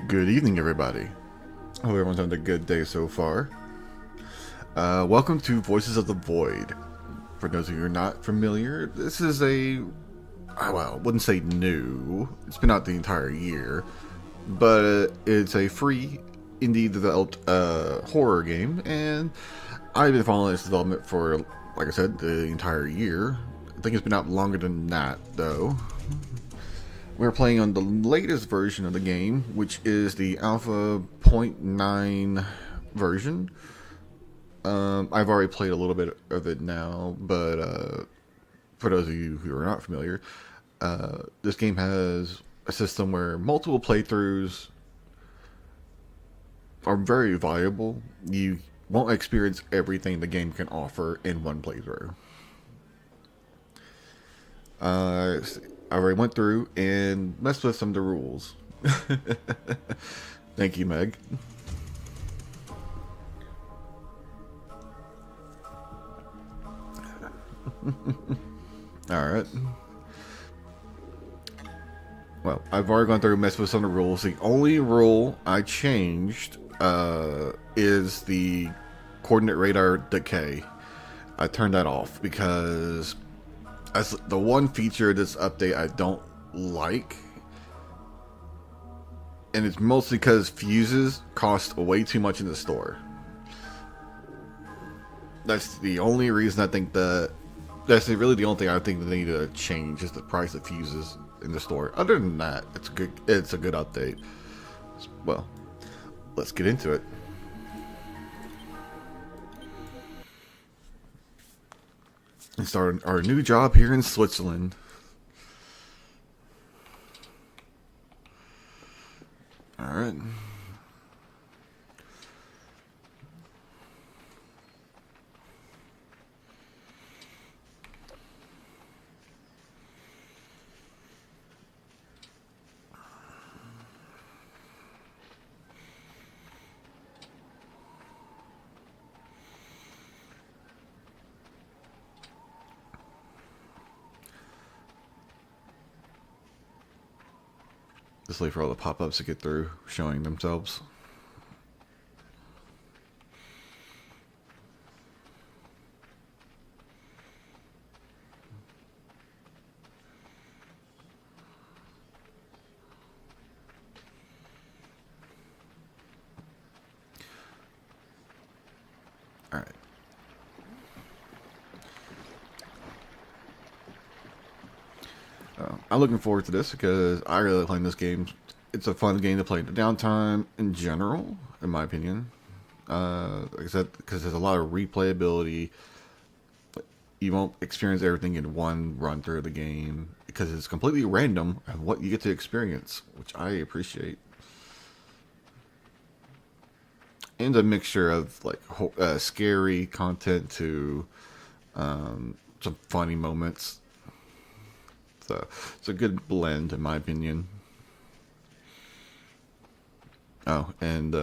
Good evening, everybody. Hope everyone's having a good day so far. Welcome to Voices of the Void. For those of you who are not familiar, this is I wouldn't say new. It's been out the entire year, but it's a free indie developed horror game, and I've been following its development for, like I said, the entire year. I think it's been out longer than that, though. We're playing on the latest version of the game, which is the Alpha point 0.9 version. I've already played a little bit of it now, but for those of you who are not familiar, this game has a system where multiple playthroughs are very viable. You won't experience everything the game can offer in one playthrough. I already went through and messed with some of the rules. Thank you, Meg. Alright. Well, I've already gone through and messed with some of the rules. The only rule I changed is the coordinate radar decay. I turned that off because that's the one feature of this update I don't like. And it's mostly because fuses cost way too much in the store. That's the only reason I think that's really the only thing I think that they need to change is the price of fuses in the store. Other than that, it's a good update. Well, let's get into it. And start our new job here in Switzerland. Alright. Just wait for all the pop-ups to get through, showing themselves. Alright. I'm looking forward to this because I really like playing this game. It's a fun game to play in the downtime in general, in my opinion. Like I said, because there's a lot of replayability. You won't experience everything in one run through the game because it's completely random of what you get to experience, which I appreciate. And a mixture of like scary content to some funny moments. So it's a good blend, in my opinion. Oh, and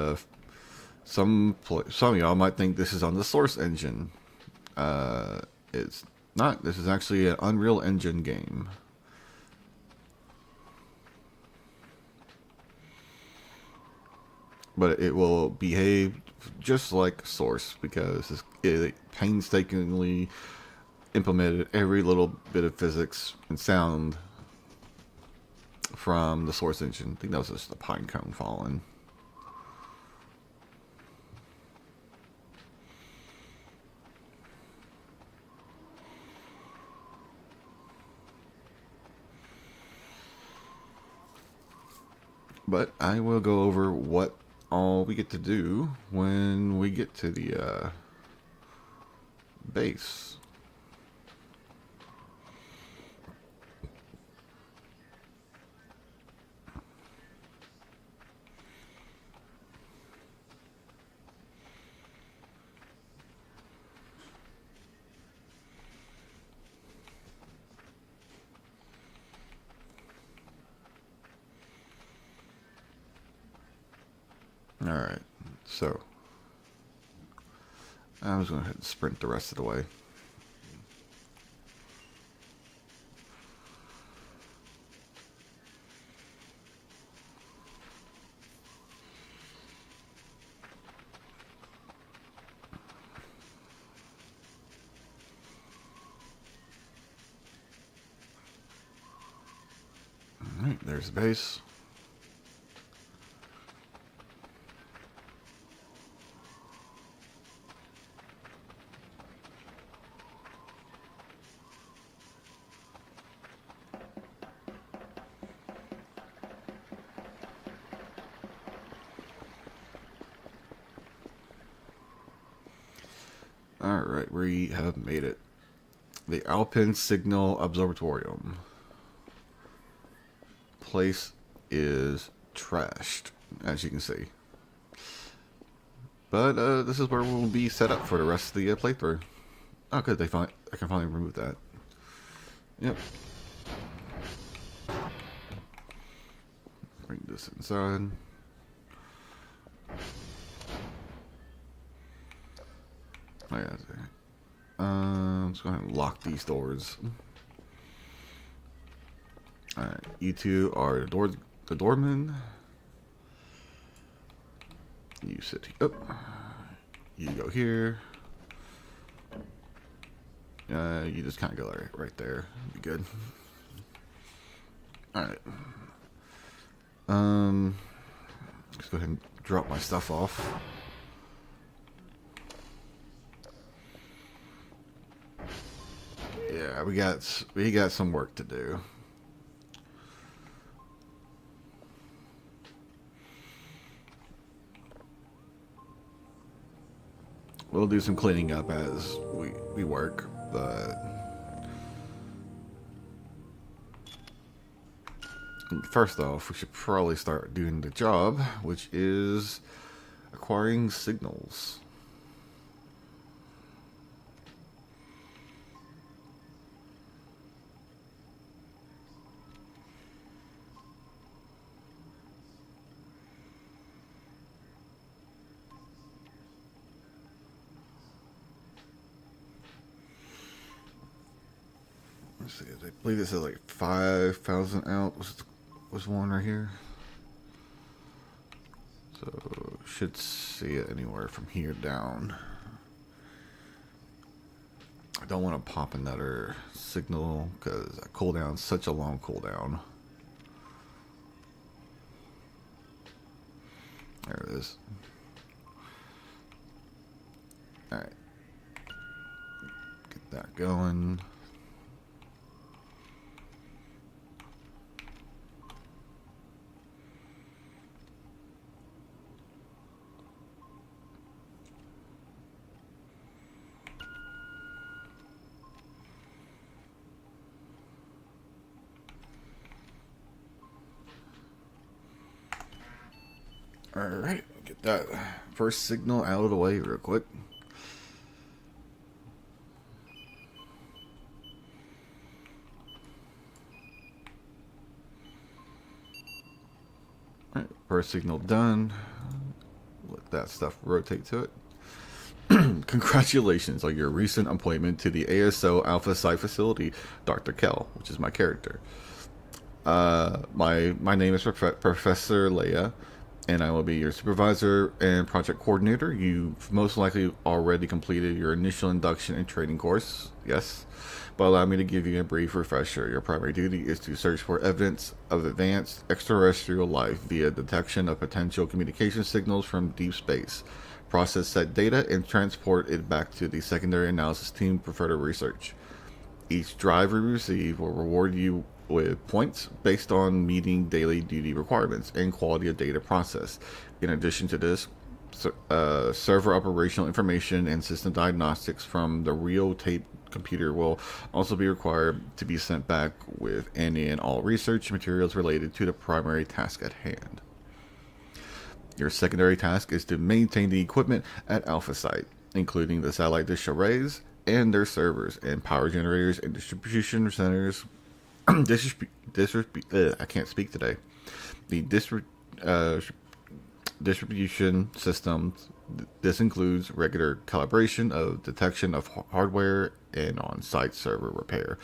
some of y'all might think this is on the Source engine. It's not. This is actually an Unreal Engine game. But it will behave just like Source because it painstakingly implemented every little bit of physics and sound from the Source engine. I think that was just the pine cone falling. But I will go over what all we get to do when we get to the base. Alright, so I was going to sprint the rest of the way. Alright, there's the base. Alright, we have made it. The Alpine Signal Observatorium. Place is trashed, as you can see. But this is where we'll be set up for the rest of the playthrough. Oh, good. I can finally remove that. Yep. Bring this inside. Oh yeah. Let's go ahead and lock these doors. Alright, you two are the doormen. You sit here. Oh. You go here. You just kind of go right there. Be good. Alright. Let's go ahead and drop my stuff off. Yeah, we got some work to do. We'll do some cleaning up as we work, but first off, we should probably start doing the job, which is acquiring signals. Let's see, I believe this is like 5,000 out was one right here. So should see it anywhere from here down. I don't want to pop another signal because a cooldown's such a long cooldown. There it is. Alright. Get that going. Alright, get that first signal out of the way real quick. Alright, first signal done. Let that stuff rotate to it. Congratulations on your recent appointment to the ASO Alpha Site facility, Dr. Kell, which is my character. My name is Professor Leia, and I will be your supervisor and project coordinator. You've most likely already completed your initial induction and training course, yes, but allow me to give you a brief refresher. Your primary duty is to search for evidence of advanced extraterrestrial life via detection of potential communication signals from deep space, process said data, and transport it back to the secondary analysis team for further research. Each drive we receive will reward you with points based on meeting daily duty requirements and quality of data process. In addition to this, server operational information and system diagnostics from the real tape computer will also be required to be sent back with any and all research materials related to the primary task at hand. Your secondary task is to maintain the equipment at Alpha Site, including the satellite dish arrays and their servers and power generators and distribution centers. I can't speak today. The distribution systems. This includes regular calibration of detection of hardware and on-site server repair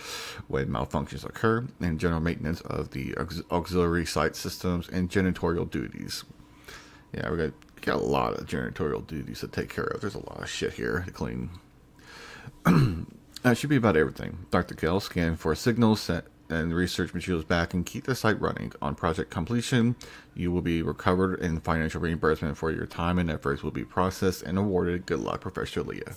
when malfunctions occur, and general maintenance of the auxiliary site systems and janitorial duties. Yeah, we got a lot of janitorial duties to take care of. There's a lot of shit here to clean. That should be about everything. Dr. Kell, scan for signals and research materials back and keep the site running. On project completion, you will be recovered and financial reimbursement for your time and efforts will be processed and awarded. Good luck, Professor Leah.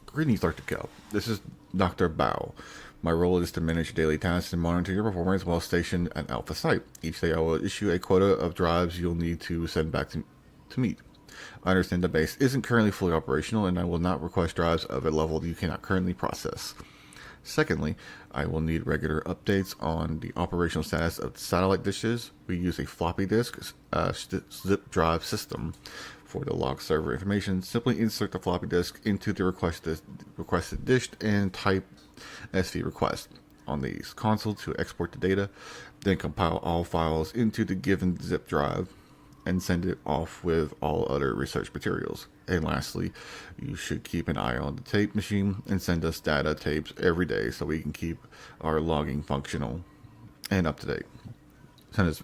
Greetings, Dr. Kell. This is Dr. Bao. My role is to manage daily tasks and monitor your performance while stationed at Alpha Site. Each day I will issue a quota of drives you'll need to send back to meet. I understand the base isn't currently fully operational, and I will not request drives of a level you cannot currently process. Secondly, I will need regular updates on the operational status of the satellite dishes. We use a floppy disk zip drive system for the log server information. Simply insert the floppy disk into the requested dish and type SV request on the console to export the data. Then compile all files into the given zip drive and send it off with all other research materials. And lastly, you should keep an eye on the tape machine and send us data tapes every day so we can keep our logging functional and up to date.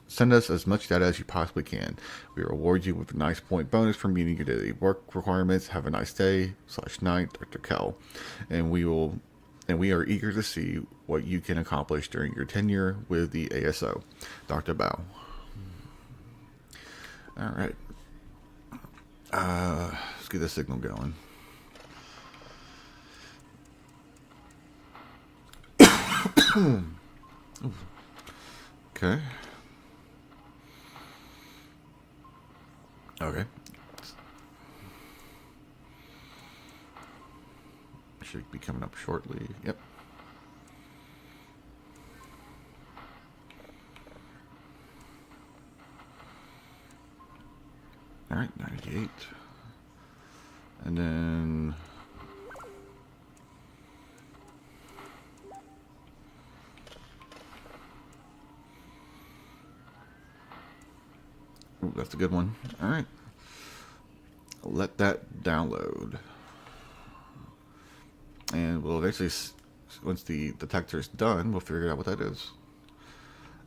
Send us as much data as you possibly can. We reward you with a nice point bonus for meeting your daily work requirements. Have a nice day /night, Dr. Kell. And we are eager to see what you can accomplish during your tenure with the ASO. Dr. Bao. All right. Let's get the signal going. Okay. Okay. Should be coming up shortly. Yep. All right, 98. And then ooh, that's a good one. All right. Let that download. And we'll eventually, once the detector is done, we'll figure out what that is.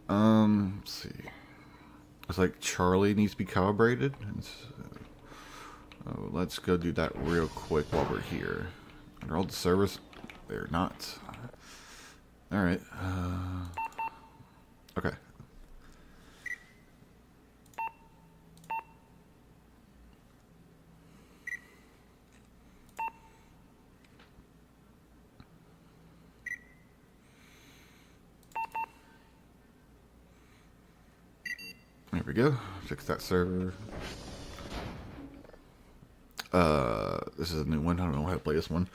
Let's see. It's like Charlie needs to be calibrated. Let's go do that real quick while we're here. Are all the servers? They're not. All right. Okay. There we go. Fix that server. This is a new one. I don't know how to play this one.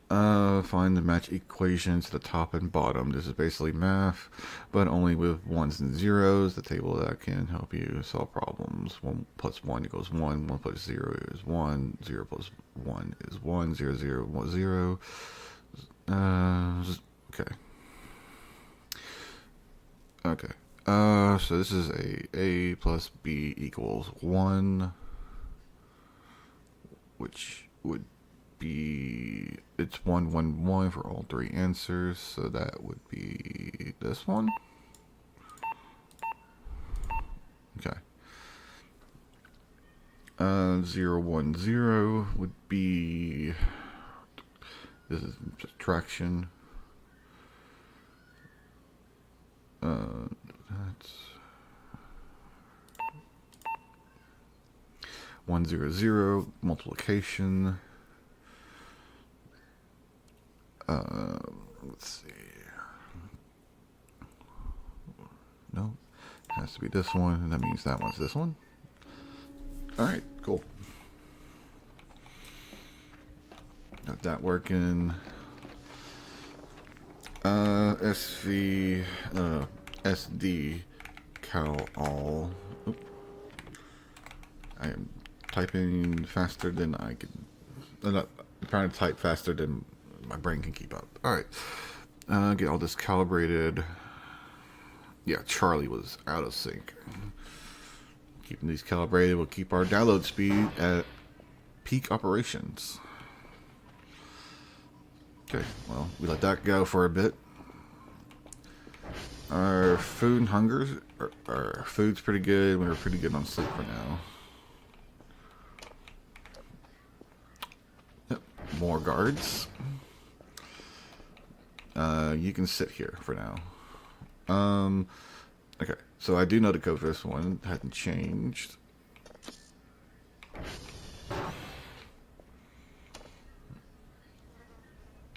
Find the match equations to the top and bottom. This is basically math, but only with ones and zeros. The table that can help you solve problems. 1 plus 1 equals 1. 1 plus 0 is 1. 0 plus 1 is 1. 0, 0, 1, 0. Okay. Okay. So this is A plus B equals 1, which would be, it's 1, 1, 1 for all three answers, so that would be this one. Okay. 0, 1, 0 would be, this is subtraction. That's 1, 0, 0 multiplication. Let's see. No, it has to be this one, and that means that one's this one. All right, cool. Got that working. SD cal all. Oop. I am typing faster than I can. I'm trying to type faster than my brain can keep up. All right, get all this calibrated. Yeah, Charlie was out of sync. Keeping these calibrated will keep our download speed at peak operations. Okay, well, we let that go for a bit. Our food and hunger, our food's pretty good. We're pretty good on sleep for now. Yep, more guards. You can sit here for now. Okay, so I do know the code for this one. It hadn't changed.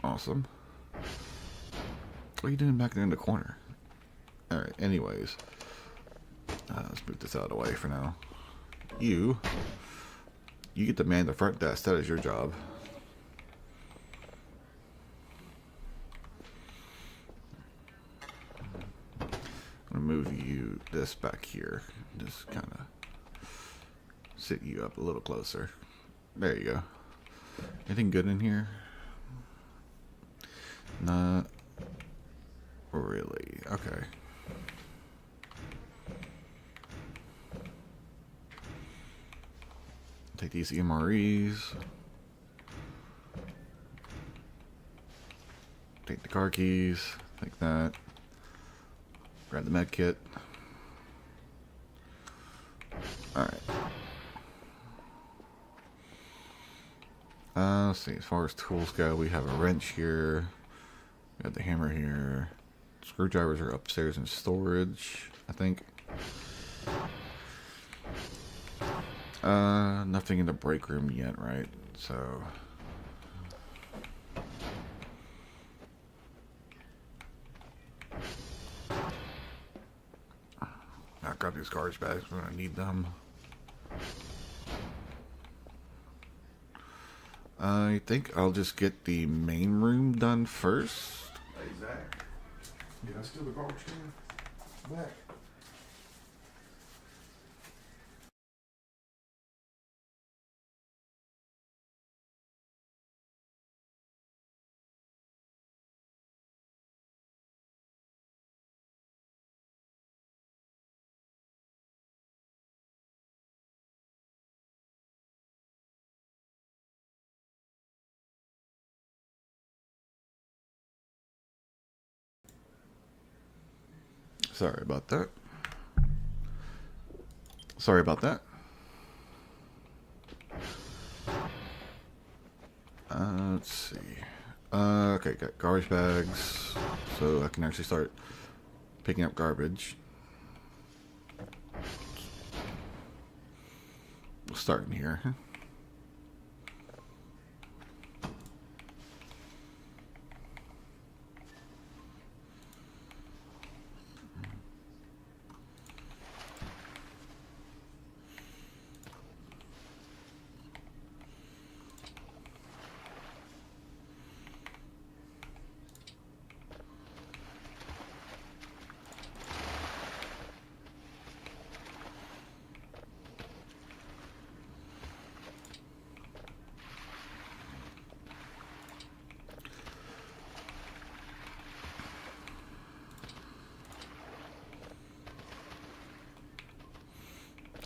Awesome. What are you doing back there in the corner? Alright, anyways. Let's move this out of the way for now. You get to man the front desk. That is your job. I'm gonna move you this back here. Just kind of sit you up a little closer. There you go. Anything good in here? Not really. Okay. Take these MREs. Take the car keys. Like that. Grab the med kit. Alright. Let's see. As far as tools go, we have a wrench here. We got the hammer here. Screwdrivers are upstairs in storage, I think. Nothing in the break room yet, right? So I'll grab these garbage bags when I need them. I think I'll just get the main room done first. Hey, Zach. Did I steal the garbage can? Back. Sorry about that. Sorry about that. Let's see. Okay, got garbage bags, so I can actually start picking up garbage. We'll start in here.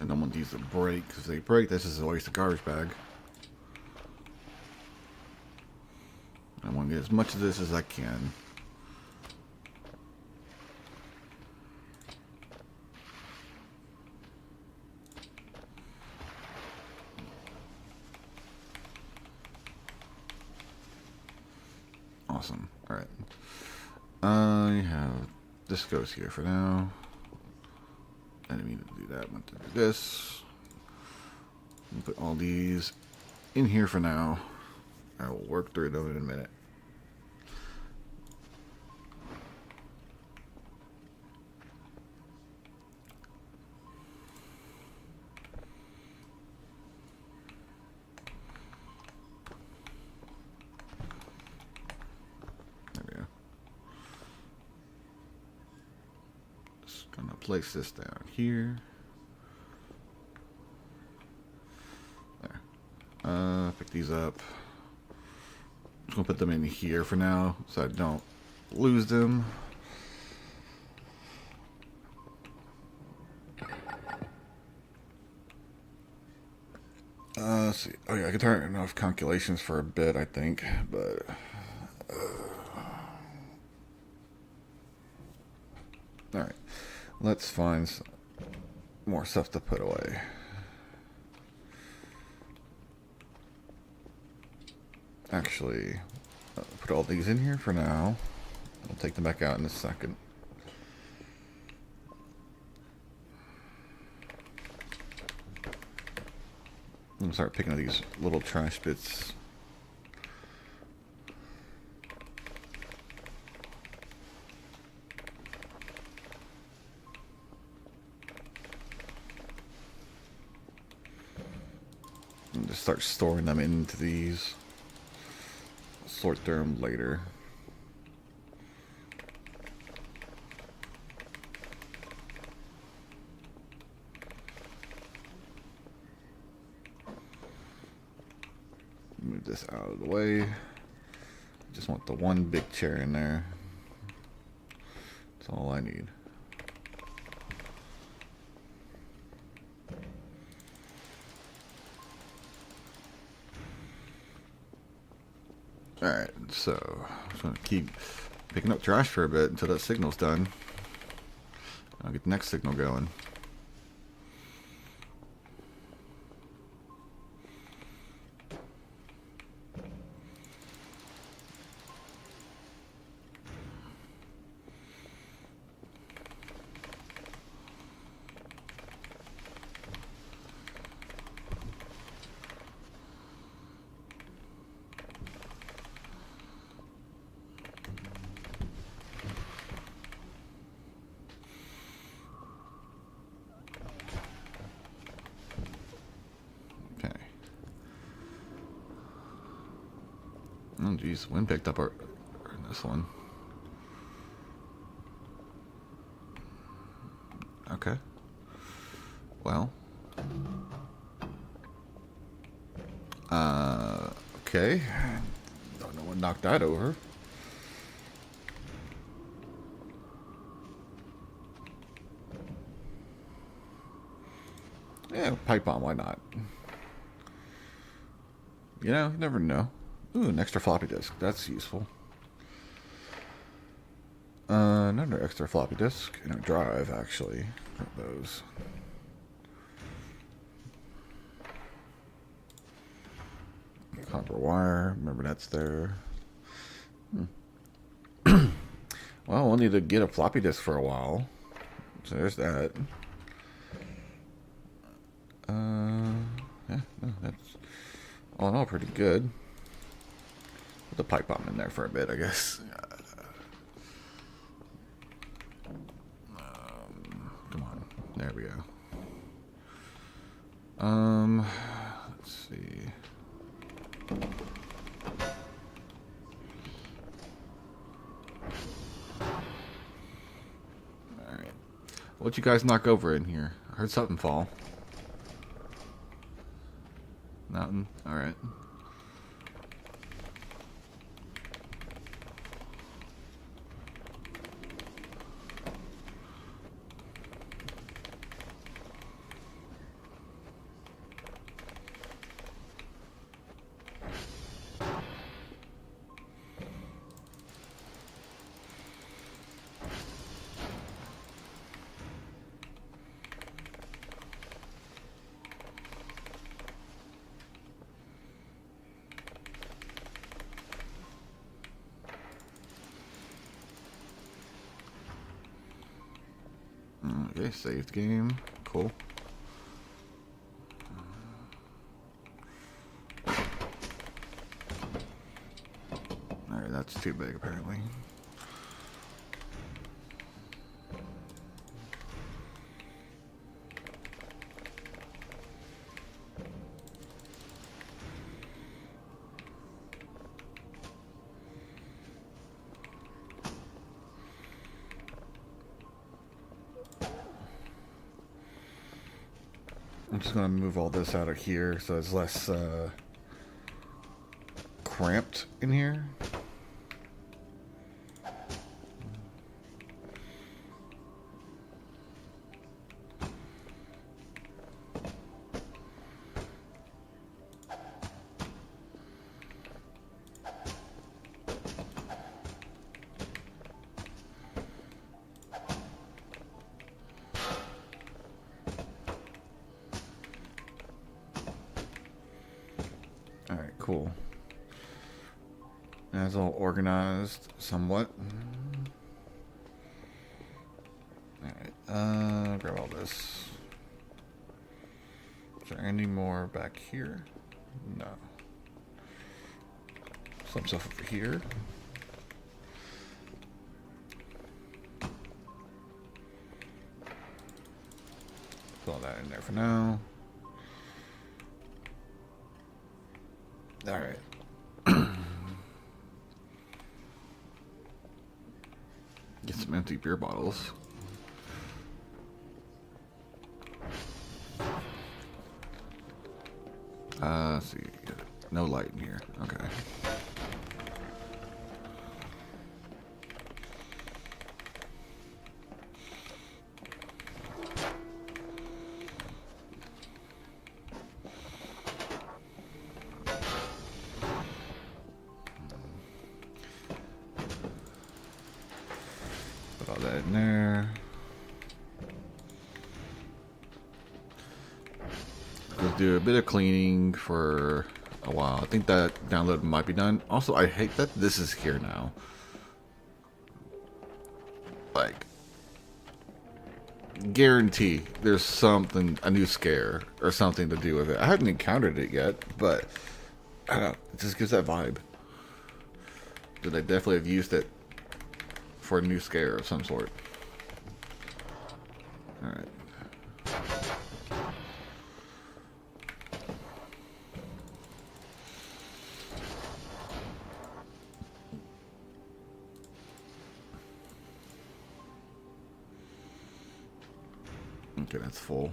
I don't want these to break, because if they break, this is a waste of garbage bag. I want to get as much of this as I can. Awesome. Alright. I have... This goes here for now. I didn't mean to do that. I meant to do this. Put all these in here for now. I will work through them in a minute. There we go. Just gonna place this down here. There. Pick these up. Just gonna put them in here for now so I don't lose them. Let's see. Oh yeah, I can turn off calculations for a bit, I think, but alright. Let's find some more stuff to put away. Actually, I'll put all these in here for now. I'll take them back out in a second. I'm gonna start picking up these little trash bits. And just start storing them into these. Sort through them later. Move this out of the way. Just want the one big chair in there. That's all I need. Alright, so I'm just going to keep picking up trash for a bit until that signal's done. I'll get the next signal going. Oh geez, wind picked up our this one. Okay. Well. Okay. Don't know what knocked that over. Yeah, pipe bomb, why not? You know, you never know. Ooh, an extra floppy disk. That's useful. Another extra floppy disk and a drive, actually. Those. Copper wire. Remember that's there. Well, we'll need to get a floppy disk for a while. So there's that. Yeah, no, that's all in all pretty good. Put the pipe bomb in there for a bit, I guess. Come on. There we go. Let's see. Alright. What'd you guys knock over in here? I heard something fall. Nothing? Alright. Okay, saved game. Cool. Alright, that's too big apparently. I'm just going to move all this out of here so it's less cramped in here. Alright, cool. That's all organized somewhat. Grab all this. Is there any more back here? No. Some stuff over here. Put all that in there for now. Alright. Get some empty beer bottles. Let's see. No light in here. Okay. Put all that in there. Let's do a bit of cleaning for a while. I think that download might be done. Also, I hate that this is here now. Like, guarantee there's something, a new scare or something to do with it. I haven't encountered it yet, but I don't know, it just gives that vibe. That they definitely have used it for a new scare of some sort. Alright. Okay, that's full.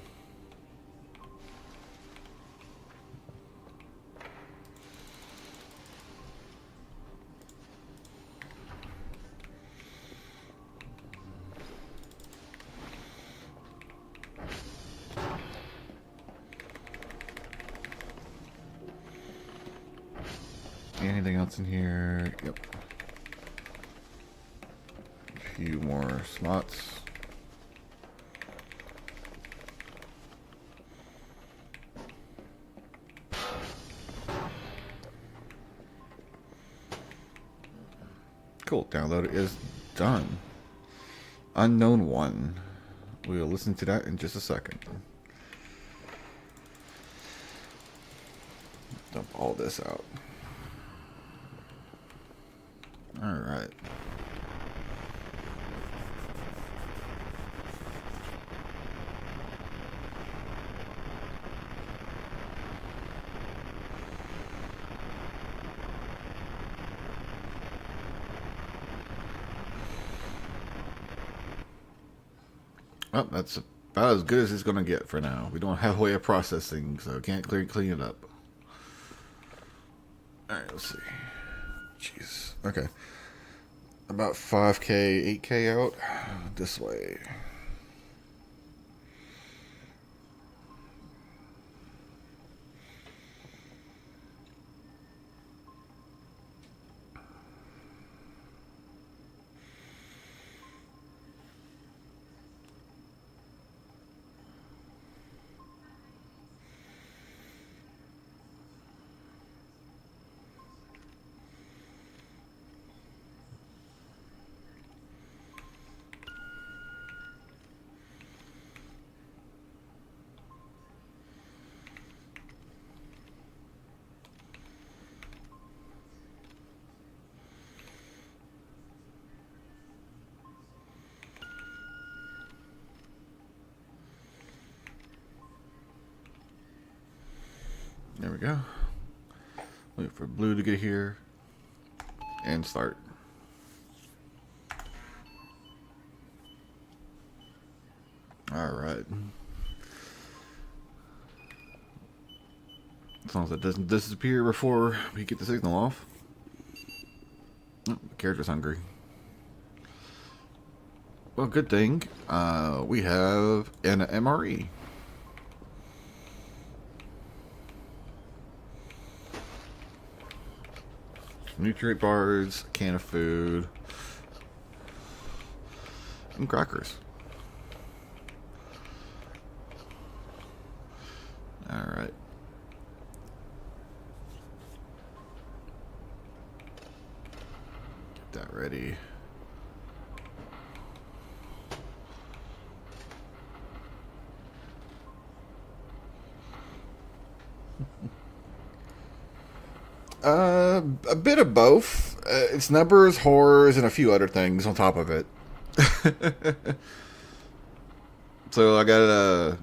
Anything else in here? Yep. A few more slots. Cool, download is done. Unknown one. We'll listen to that in just a second. Dump all this out. Alright. Oh, that's about as good as it's going to get for now. We don't have a way of processing, so can't clean it up. Alright, let's see. Jeez. Okay. About 5K, 8K out. This way. There we go. Wait for blue to get here. And start. Alright. As long as it doesn't disappear before we get the signal off. Oh, the character's hungry. Well, good thing. We have an MRE. Nutrient bars, a can of food, and crackers. Alright. Get that ready. A bit of both. It's numbers, horrors, and a few other things on top of it. So I gotta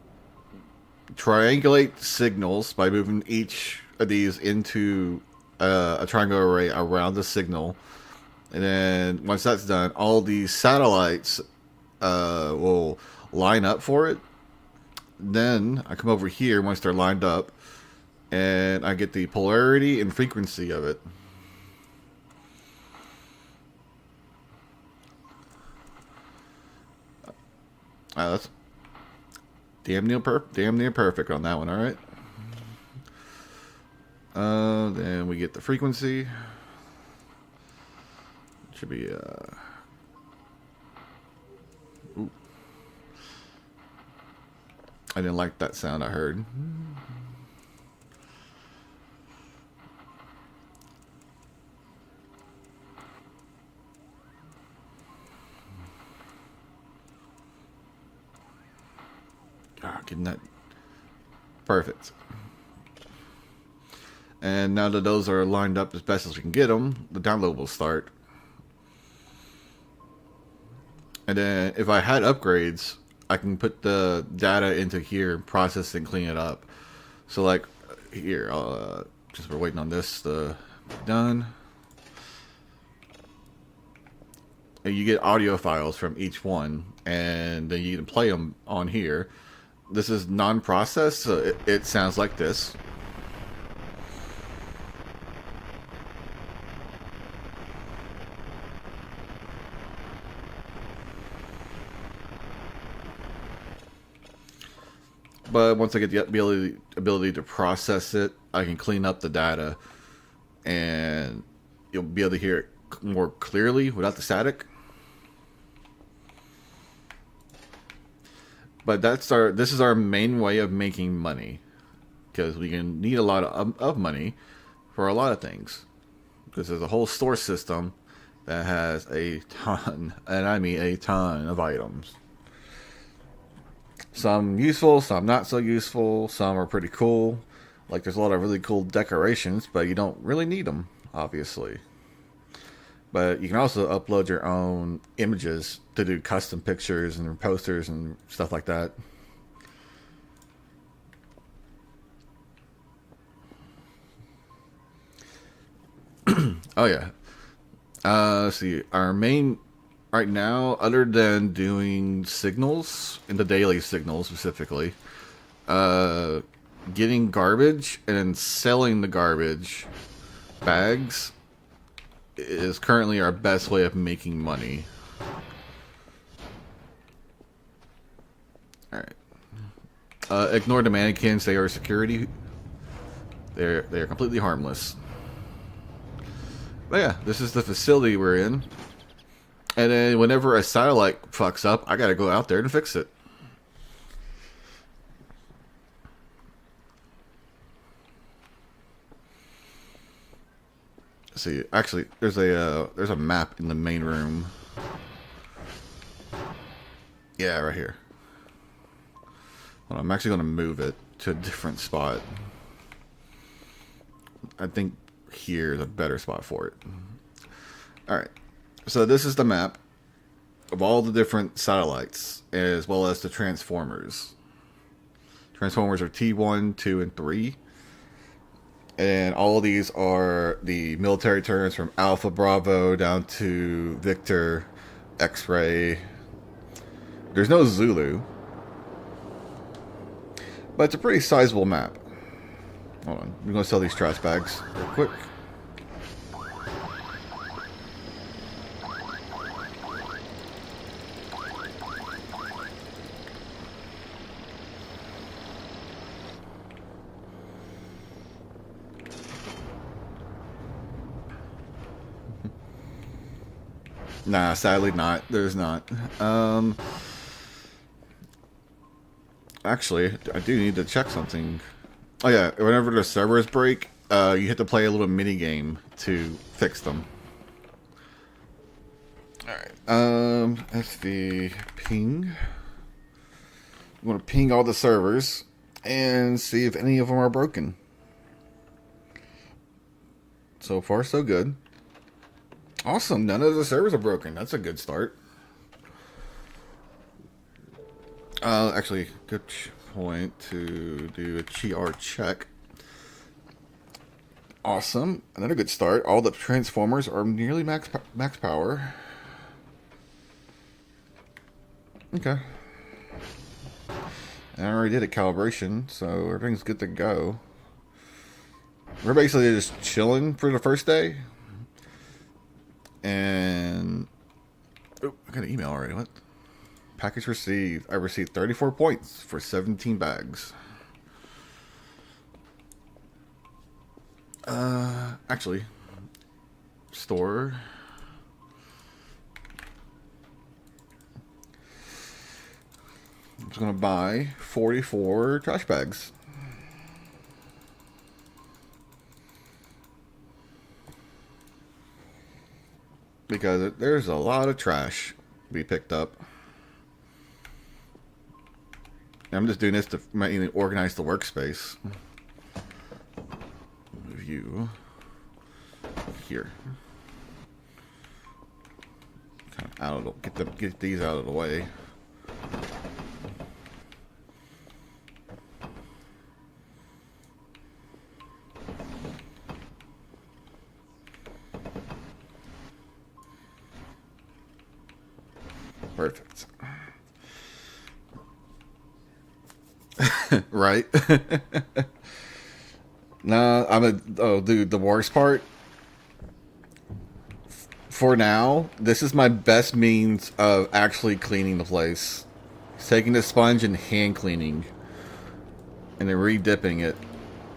triangulate signals by moving each of these into a triangle array around the signal. And then once that's done, all these satellites will line up for it. Then I come over here once they're lined up, and I get the polarity and frequency of it. That's damn near perfect on that one. All right. Then we get the frequency. Should be ooh. I didn't like that sound I heard. Getting that perfect. And now that those are lined up as best as we can get them, the download will start. And then if I had upgrades, I can put the data into here and process and clean it up. So like here, just we're waiting on this to be done. And you get audio files from each one, and then you can play them on here. This is non-processed, so it sounds like this. But once I get the ability to process it, I can clean up the data, and you'll be able to hear it more clearly without the static. But this is our main way of making money, because we can need a lot of money for a lot of things. Because there's a whole store system that has a ton, and I mean a ton of items. Some useful, some not so useful, some are pretty cool. Like there's a lot of really cool decorations, but you don't really need them, obviously. But you can also upload your own images to do custom pictures and posters and stuff like that. Oh yeah. Let's see. Our main right now, other than doing signals in the daily signals specifically, getting garbage and then selling the garbage bags is currently our best way of making money. Alright. Ignore the mannequins, they are security. They're completely harmless. But yeah, this is the facility we're in. And then whenever a satellite fucks up, I gotta go out there and fix it. See, actually, there's a map in the main room. Yeah, right here. Well, I'm actually going to move it to a different spot. I think here is a better spot for it. Alright, so this is the map of all the different satellites, as well as the transformers. Transformers are T1, 2, and 3. And all of these are the military terms from Alpha Bravo down to Victor, X-Ray. There's no Zulu. But it's a pretty sizable map. Hold on. We're going to sell these trash bags real quick. Nah, sadly not. There's not. Actually, I do need to check something. Oh yeah, whenever the servers break, you have to play a little mini game to fix them. Alright, that's the ping. I'm gonna ping all the servers and see if any of them are broken. So far, so good. Awesome. None of the servers are broken. That's a good start. Actually, good point to do a GR check. Awesome. Another good start. All the transformers are nearly max power. Okay. And I already did a calibration, so everything's good to go. We're basically just chilling for the first day. And... oh, I got an email already. What? Package received. I received 34 points for 17 bags. Actually, store. I'm just gonna buy 44 trash bags. Because there's a lot of trash to be picked up. I'm just doing this to mainly organize the workspace. Move you here. Kind of out of the, get these out of the way. Perfect. Right? Nah, oh, dude, the worst part. For now, this is my best means of actually cleaning the place. Taking the sponge and hand cleaning. And then re-dipping it.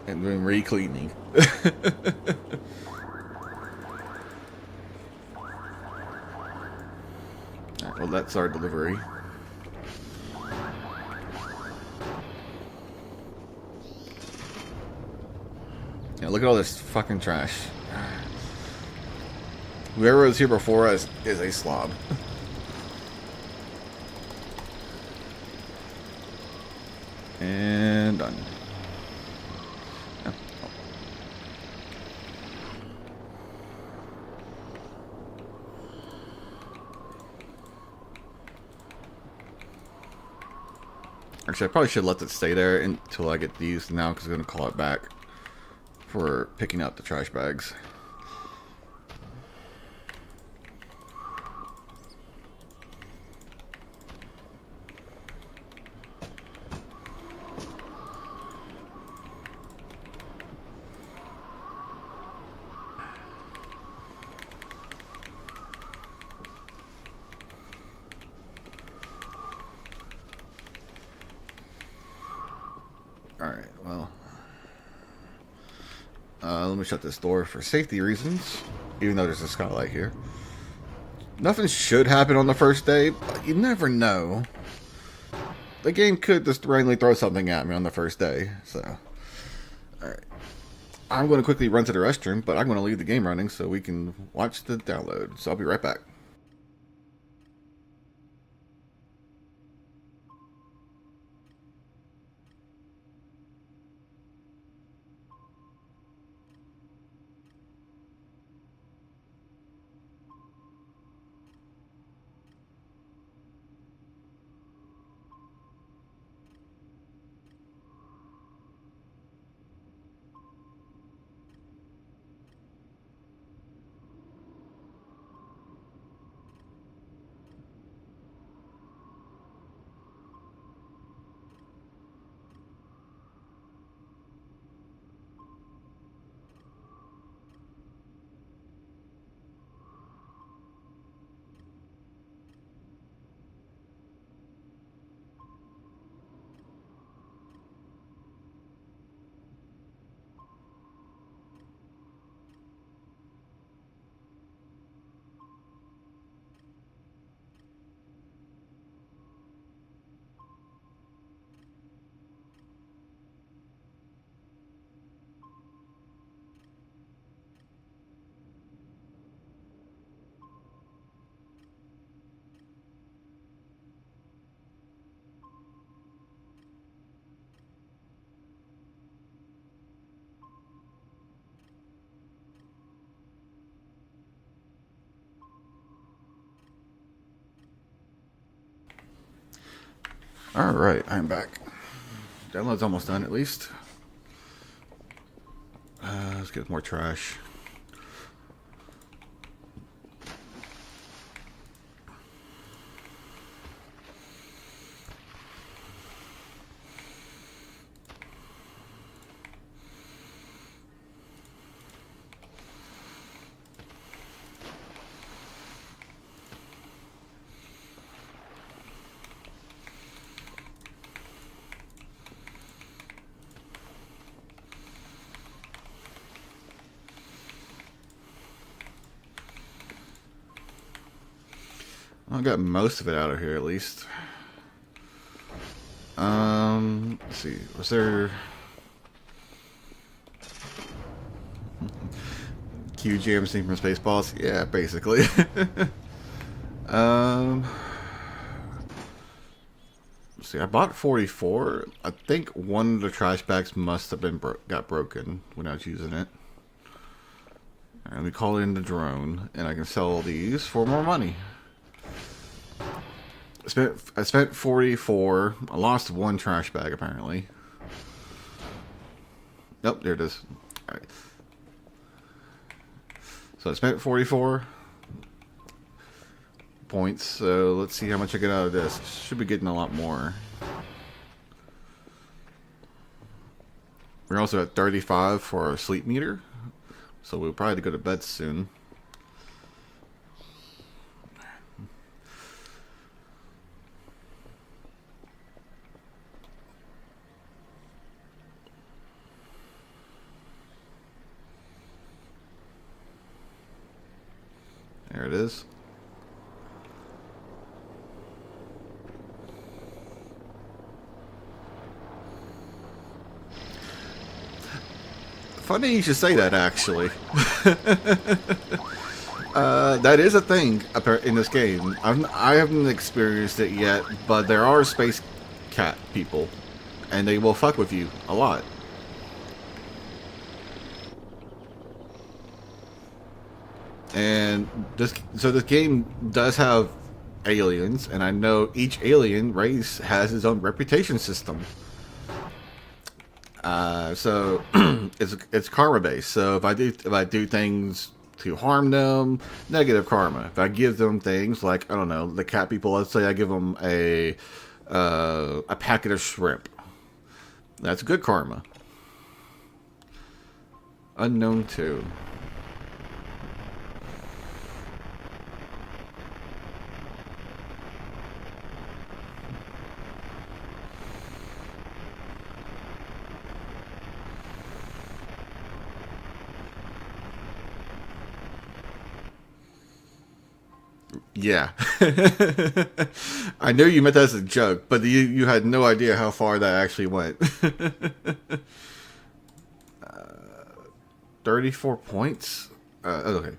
And then re-cleaning. Alright, well, that's our delivery. Yeah, look at all this fucking trash. Whoever was here before us is a slob. And done. Actually, I probably should let it stay there until I get these now, because I'm going to call it back for picking up the trash bags. Alright, well. Let me shut this door for safety reasons, even though there's a skylight here. Nothing should happen on the first day, but you never know. The game could just randomly throw something at me on the first day, so. Alright. I'm going to quickly run to the restroom, but I'm going to leave the game running so we can watch the download. So I'll be right back. Alright, I'm back. Download's almost done at least. Let's get more trash. I got most of it out of here at least. Let's see. Was there Q jams from Spaceballs? Yeah, basically. Let's see. I bought 44. I think one of the trash bags must have been got broken when I was using it. And we call in the drone, and I can sell these for more money. I spent 44. I lost one trash bag apparently. Nope, there it is. All right. So I spent 44 points. So let's see how much I get out of this. Should be getting a lot more. We're also at 35 for our sleep meter. So we'll probably go to bed soon. There it is. Funny you should say that, actually. That is a thing in this game. I haven't experienced it yet, but there are space cat people, and they will fuck with you a lot. And this game does have aliens, and I know each alien race has its own reputation system. So it's karma based. So if I do things to harm them, negative karma. If I give them things like, I don't know, the cat people, let's say I give them a packet of shrimp, that's good karma. Unknown 2. Yeah. I knew you meant that as a joke, but you had no idea how far that actually went. 34 points? Okay.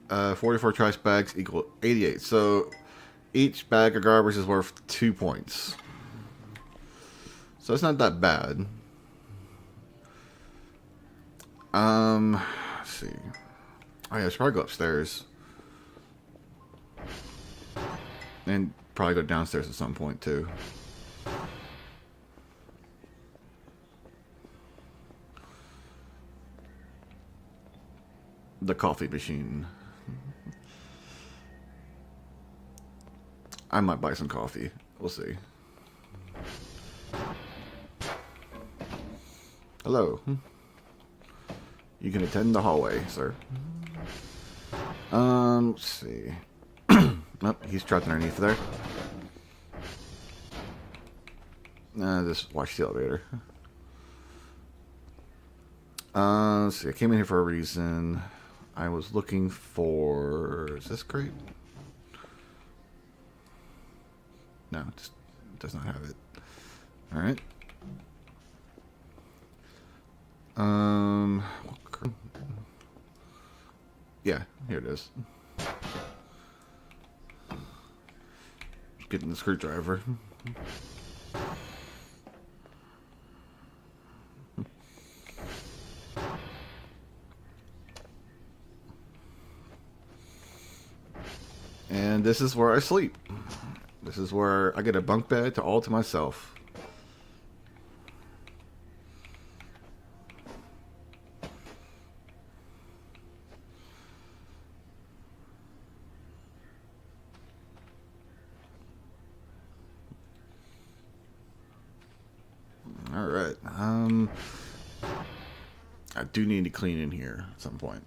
44 trash bags equal 88. So each bag of garbage is worth 2 points. So it's not that bad. Let's see. Oh yeah, I should probably go upstairs. And probably go downstairs at some point too. The coffee machine. I might buy some coffee. We'll see. Hello. You can attend the hallway, sir. Let's see. Nope, he's trapped underneath there. Just watch the elevator. Let's see. I came in here for a reason. I was looking for... Is this crate? No, it just does not have it. Alright. Yeah, here it is. Getting the screwdriver. And this is where I sleep. This is where I get a bunk bed to all to myself. All right. I do need to clean in here at some point.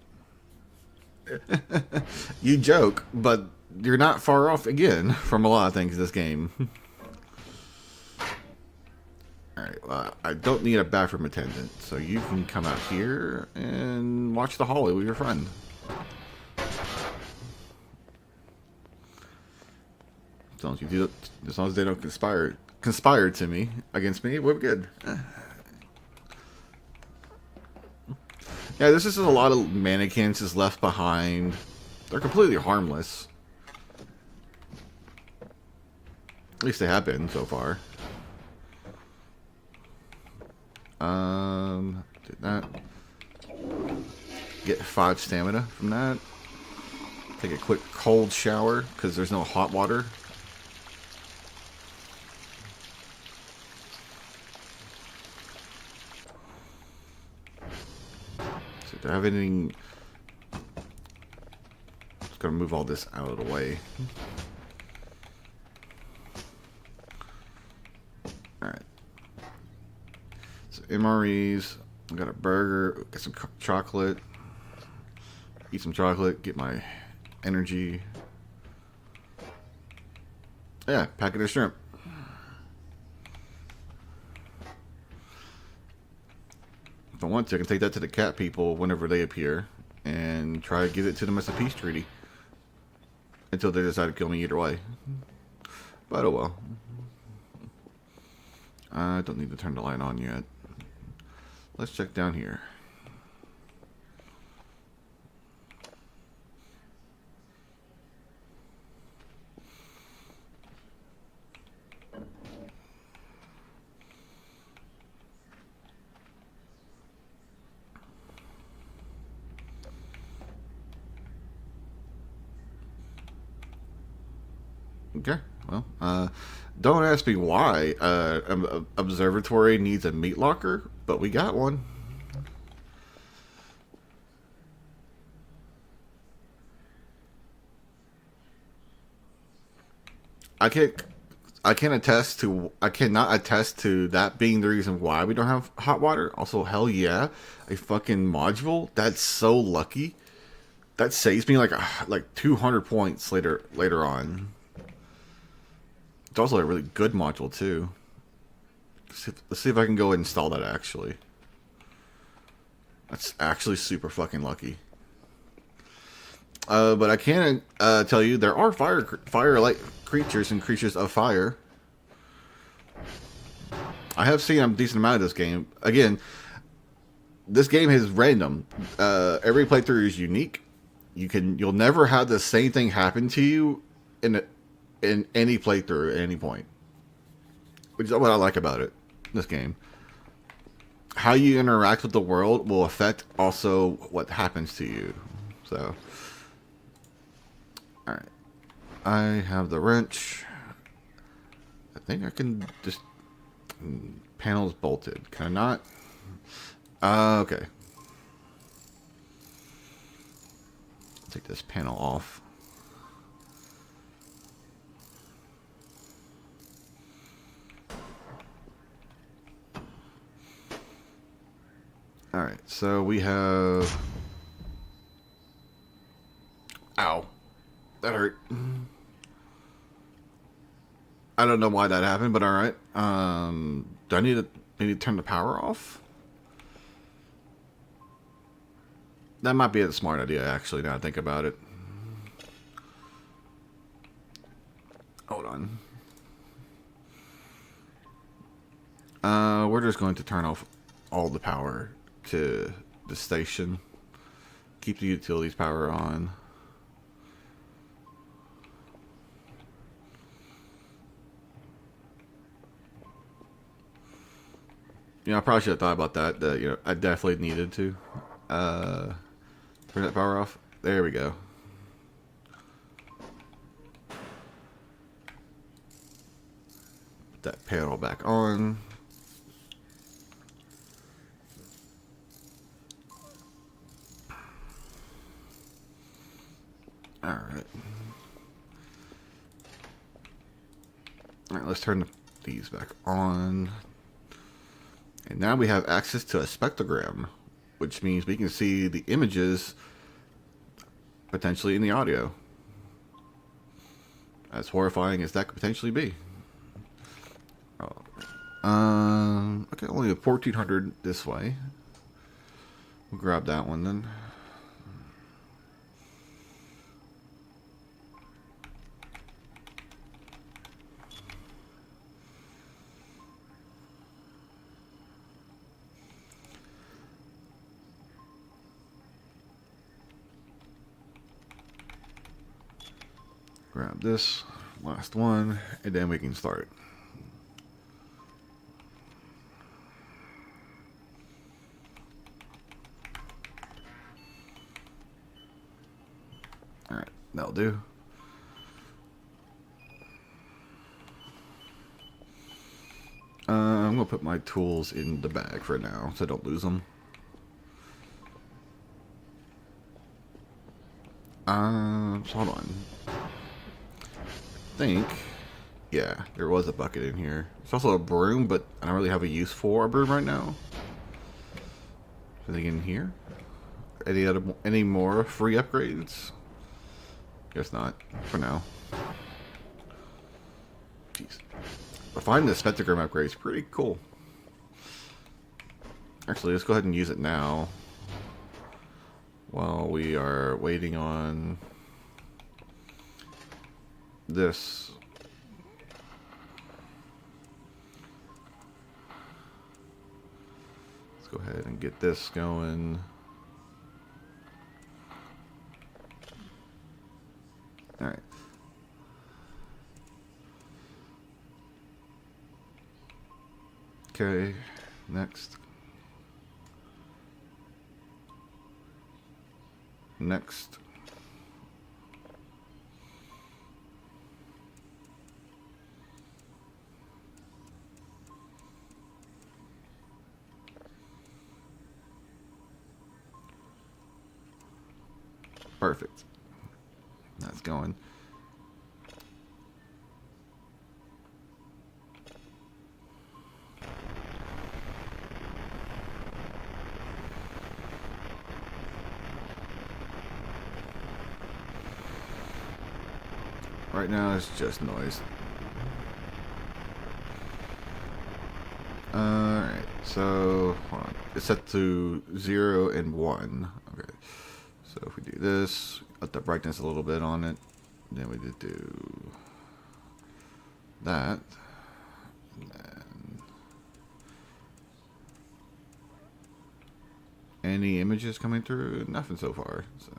You joke, but you're not far off again from a lot of things in this game. Alright, well, I don't need a bathroom attendant, so you can come out here and watch the hallway with your friend. As long as you do, as long as they don't conspire to me against me, we're good. Yeah, there's just a lot of mannequins just left behind. They're completely harmless. At least they have been so far. Did that. Get 5 stamina from that. Take a quick cold shower because there's no hot water. So do I have anything? Just gonna move all this out of the way. Alright. So MREs. I got a burger, get some chocolate, eat some chocolate, get my energy. Yeah, packet of shrimp. If I want to, I can take that to the cat people whenever they appear and try to give it to them as a peace treaty until they decide to kill me either way. But oh well. I don't need to turn the light on yet. Let's check down here. Okay, well, don't ask me why observatory needs a meat locker, but we got one. I cannot attest to that being the reason why we don't have hot water. Also, hell yeah, a fucking module. That's so lucky. That saves me like 200 points later on. It's also a really good module too. Let's see if I can go install that actually. That's actually super fucking lucky. But I can tell you there are fire-like creatures and creatures of fire. I have seen a decent amount of this game. Again, this game is random. Every playthrough is unique. You'll never have the same thing happen to you in any playthrough at any point, which is what I like about it. This game, how you interact with the world will affect also what happens to you. So, all right, I have the wrench. I think I can just panels bolted. Can I not? Okay. Take this panel off. Alright, so we have... Ow. That hurt. I don't know why that happened, but alright. Do I need to maybe turn the power off? That might be a smart idea, actually, now I think about it. Hold on. We're just going to turn off all the power to the station. Keep the utilities power on. You know, I probably should have thought about that. You know, I definitely needed to turn that power off. There we go. that panel back on. Alright. Alright, let's turn these back on. And now we have access to a spectrogram, which means we can see the images potentially in the audio. As horrifying as that could potentially be. Okay, only 1400 this way. We'll grab that one then. Grab this last one, and then we can start. Alright, that'll do. I'm gonna put my tools in the bag for now, so I don't lose them. So hold on. I think, yeah, there was a bucket in here. There's also a broom, but I don't really have a use for a broom right now. Anything in here? Any more free upgrades? Guess not, for now. Jeez. But finding the spectrogram upgrade is pretty cool. Actually, let's go ahead and use it now. While we are waiting on this. Let's go ahead and get this going. All right. Okay, next. Next. Perfect. That's going. Right now it's just noise. Alright, so hold on. It's set to 0 and 1. Okay. So if we do this, up the brightness a little bit on it, then we just do that. And then any images coming through? Nothing so far. So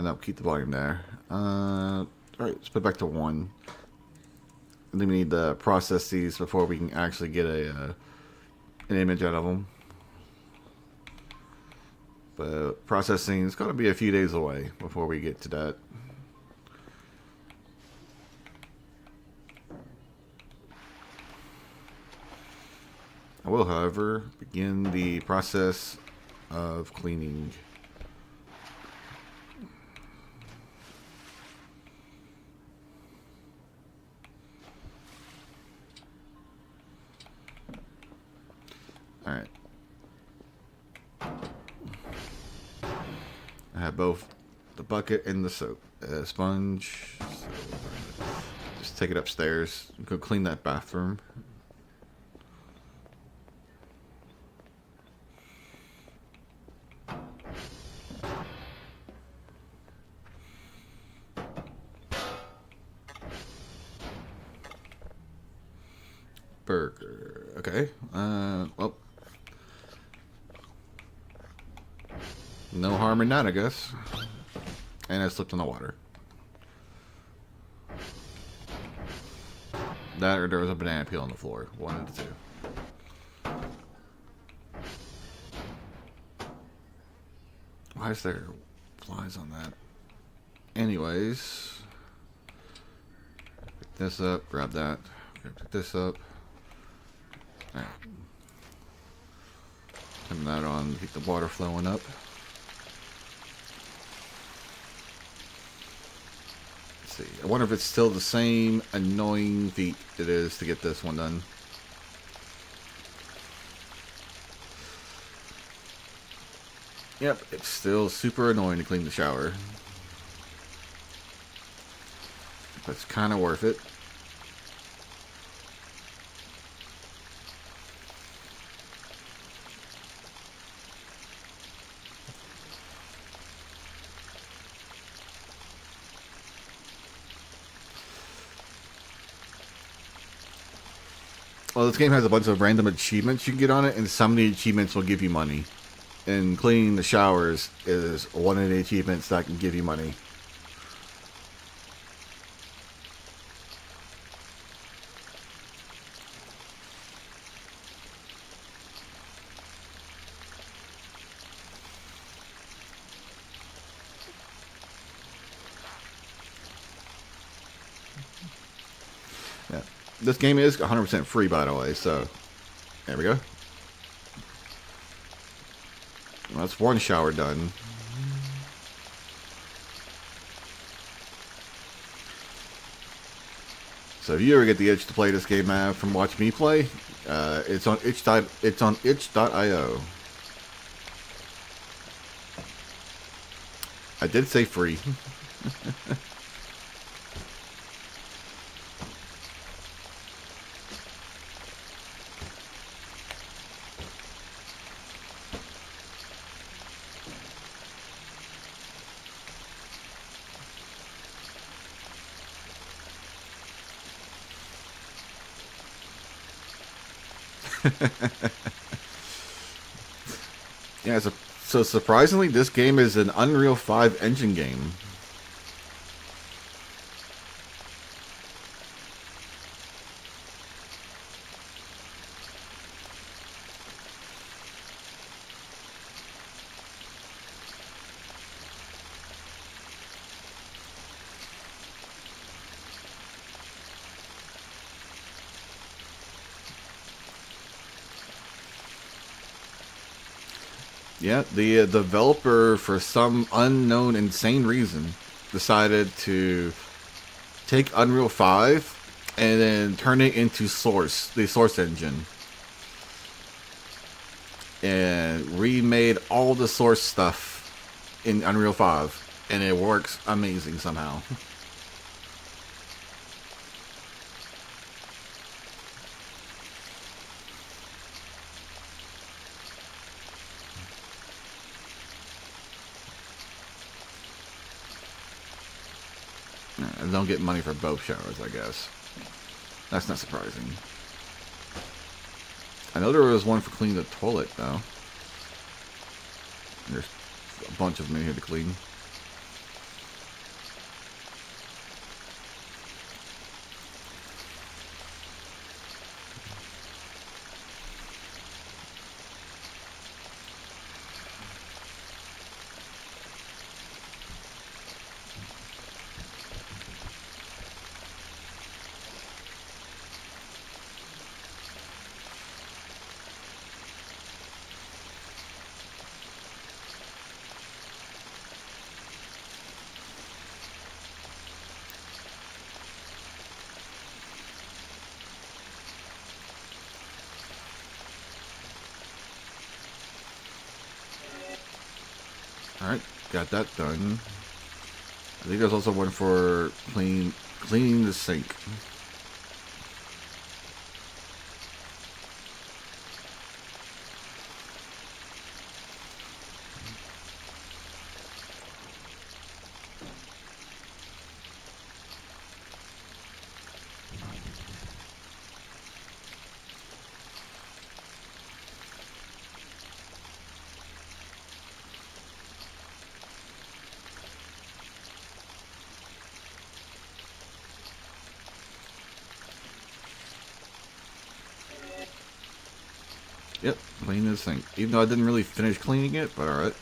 no, keep the volume there. Alright, let's put it back to 1. I think we need to process these before we can actually get an image out of them. But processing is going to be a few days away before we get to that. I will, however, begin the process of cleaning. Alright. I have both the bucket and the soap sponge. So just take it upstairs. Go clean that bathroom. Burger. Okay. Well. No harm in that, I guess. And I slipped in the water. That or there was a banana peel on the floor. One of the two. Why is there flies on that? Anyways. Pick this up. Grab that. Pick this up. Alright. Turn that on to keep the water flowing up. Let's see. I wonder if it's still the same annoying feat it is to get this one done. Yep, it's still super annoying to clean the shower. But it's kind of worth it. Well, this game has a bunch of random achievements you can get on it, and some of the achievements will give you money. And cleaning the showers is one of the achievements that can give you money. Yeah. This game is 100% free, by the way, so there we go. Well, that's one shower done. So if you ever get the itch to play this game from watching me play, it's on itch.io. I did say free. Yeah, so surprisingly, this game is an Unreal 5 engine game. Yeah, the developer, for some unknown, insane reason, decided to take Unreal 5 and then turn it into the Source engine. And remade all the Source stuff in Unreal 5. And it works amazing somehow. And don't get money for both showers, I guess. That's not surprising. I know there was one for cleaning the toilet, though. There's a bunch of them in here to clean. Alright, got that done. I think there's also one for cleaning the sink. Yep, clean the sink. Even though I didn't really finish cleaning it, but alright.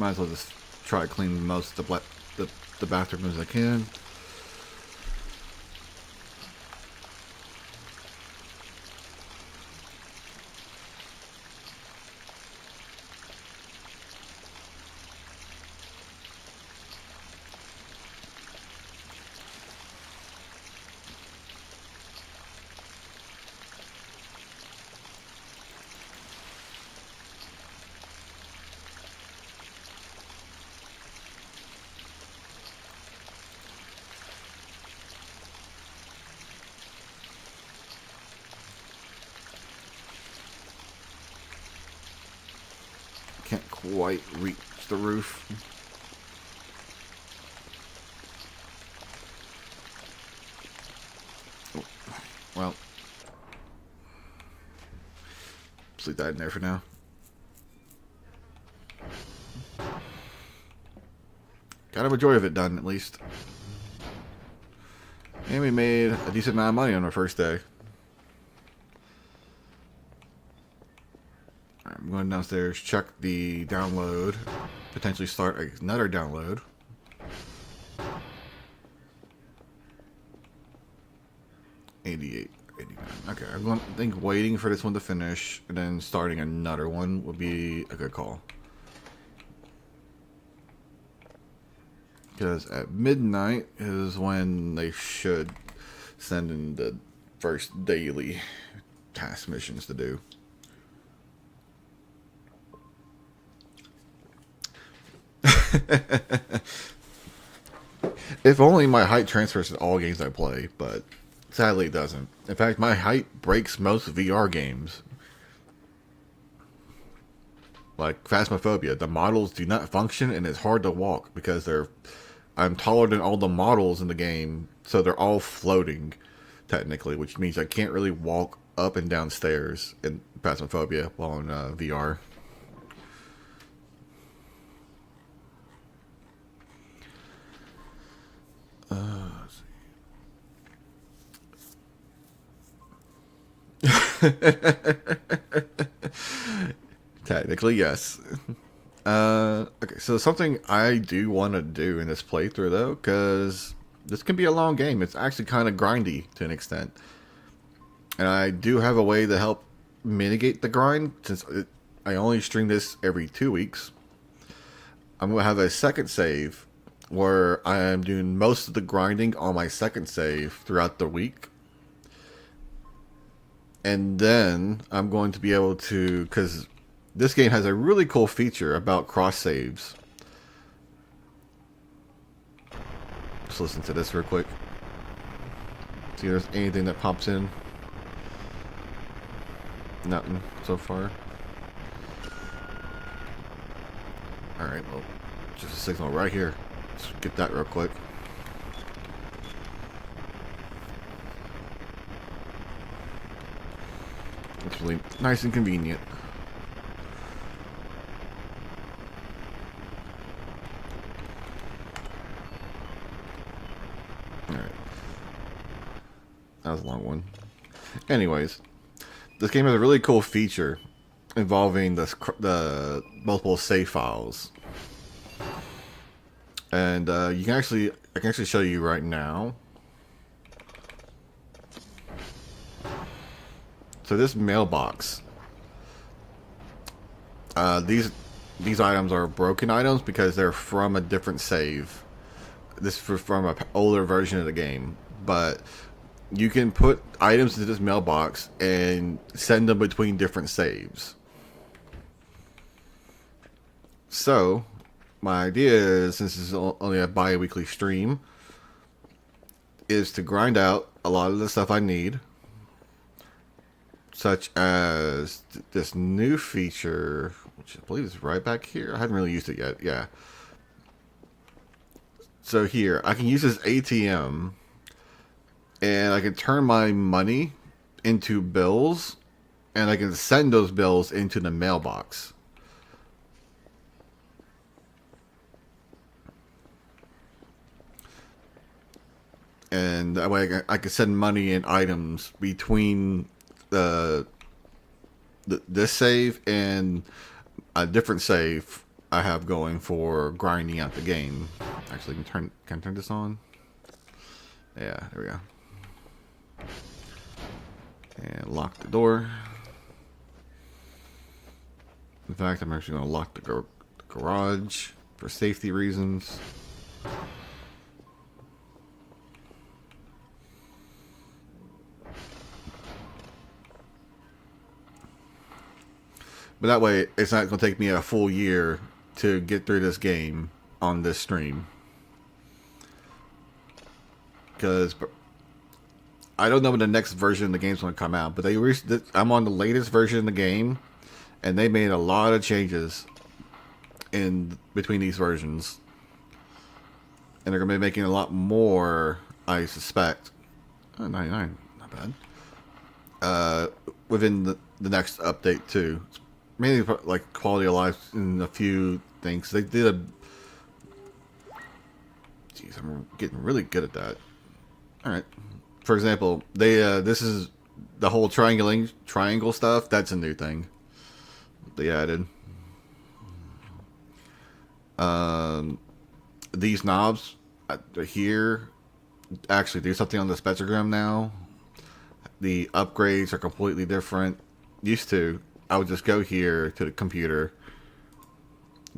might as well just try to clean most of the bathroom as I can. Can't quite reach the roof. Oh, well, sleep that in there for now. Got a majority of it done, at least. And we made a decent amount of money on our first day. I'm going downstairs, check the download, potentially start another download. $88, $89. Okay, I think waiting for this one to finish and then starting another one would be a good call. Because at midnight is when they should send in the first daily task missions to do. If only my height transfers to all games I play, but sadly it doesn't. In fact, my height breaks most VR games. Like Phasmophobia, the models do not function and it's hard to walk because I'm taller than all the models in the game, so they're all floating, technically, which means I can't really walk up and down stairs in Phasmophobia while in VR. Technically, yes. Okay, so something I do want to do in this playthrough, though, because this can be a long game. It's actually kind of grindy to an extent. And I do have a way to help mitigate the grind, since I only stream this every 2 weeks. I'm going to have a second save where I am doing most of the grinding on my second save throughout the week. And then I'm going to be able to, because this game has a really cool feature about cross saves. Just listen to this real quick. See if there's anything that pops in. Nothing so far. Alright, well, just a signal right here. Let's get that real quick. It's really nice and convenient. Alright. That was a long one. Anyways, this game has a really cool feature involving the multiple save files. And I can actually show you right now. So this mailbox, these items are broken items because they're from a different save. This is from an older version of the game, but you can put items into this mailbox and send them between different saves. So my idea is, since this is only a bi-weekly stream, is to grind out a lot of the stuff I need. Such as this new feature, which I believe is right back here. I haven't really used it yet. Yeah. So here, I can use this ATM, and I can turn my money into bills, and I can send those bills into the mailbox. And that way I can send money and items between this save and a different save I have going for grinding out the game. Actually, can I turn this on? Yeah, there we go. And lock the door. In fact, I'm actually going to lock the garage for safety reasons. But that way, it's not going to take me a full year to get through this game on this stream. Because I don't know when the next version of the game's going to come out, but I'm on the latest version of the game, and they made a lot of changes in between these versions. And they're going to be making a lot more, I suspect. Oh, 99, not bad. Within the next update, too. It's mainly like quality of life and a few things. They did a... Jeez, I'm getting really good at that. Alright. For example, this is the whole triangle stuff. That's a new thing they added. These knobs here actually do something on the spectrogram now. The upgrades are completely different. Used to, I would just go here to the computer,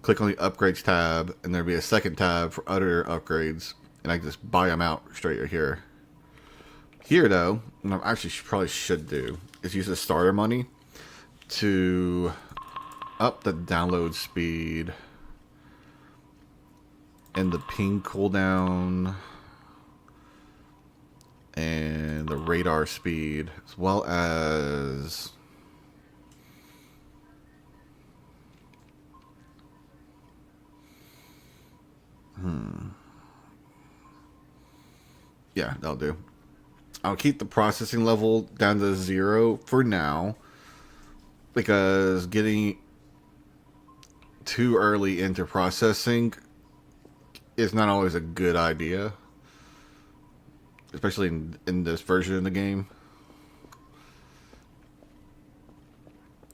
click on the upgrades tab, and there'd be a second tab for other upgrades, and I just buy them out straight here. Here, though, what I actually probably should do is use the starter money to up the download speed and the ping cooldown and the radar speed, as well as yeah, that'll do. I'll keep the processing level down to 0 for now, because getting too early into processing is not always a good idea, especially in this version of the game.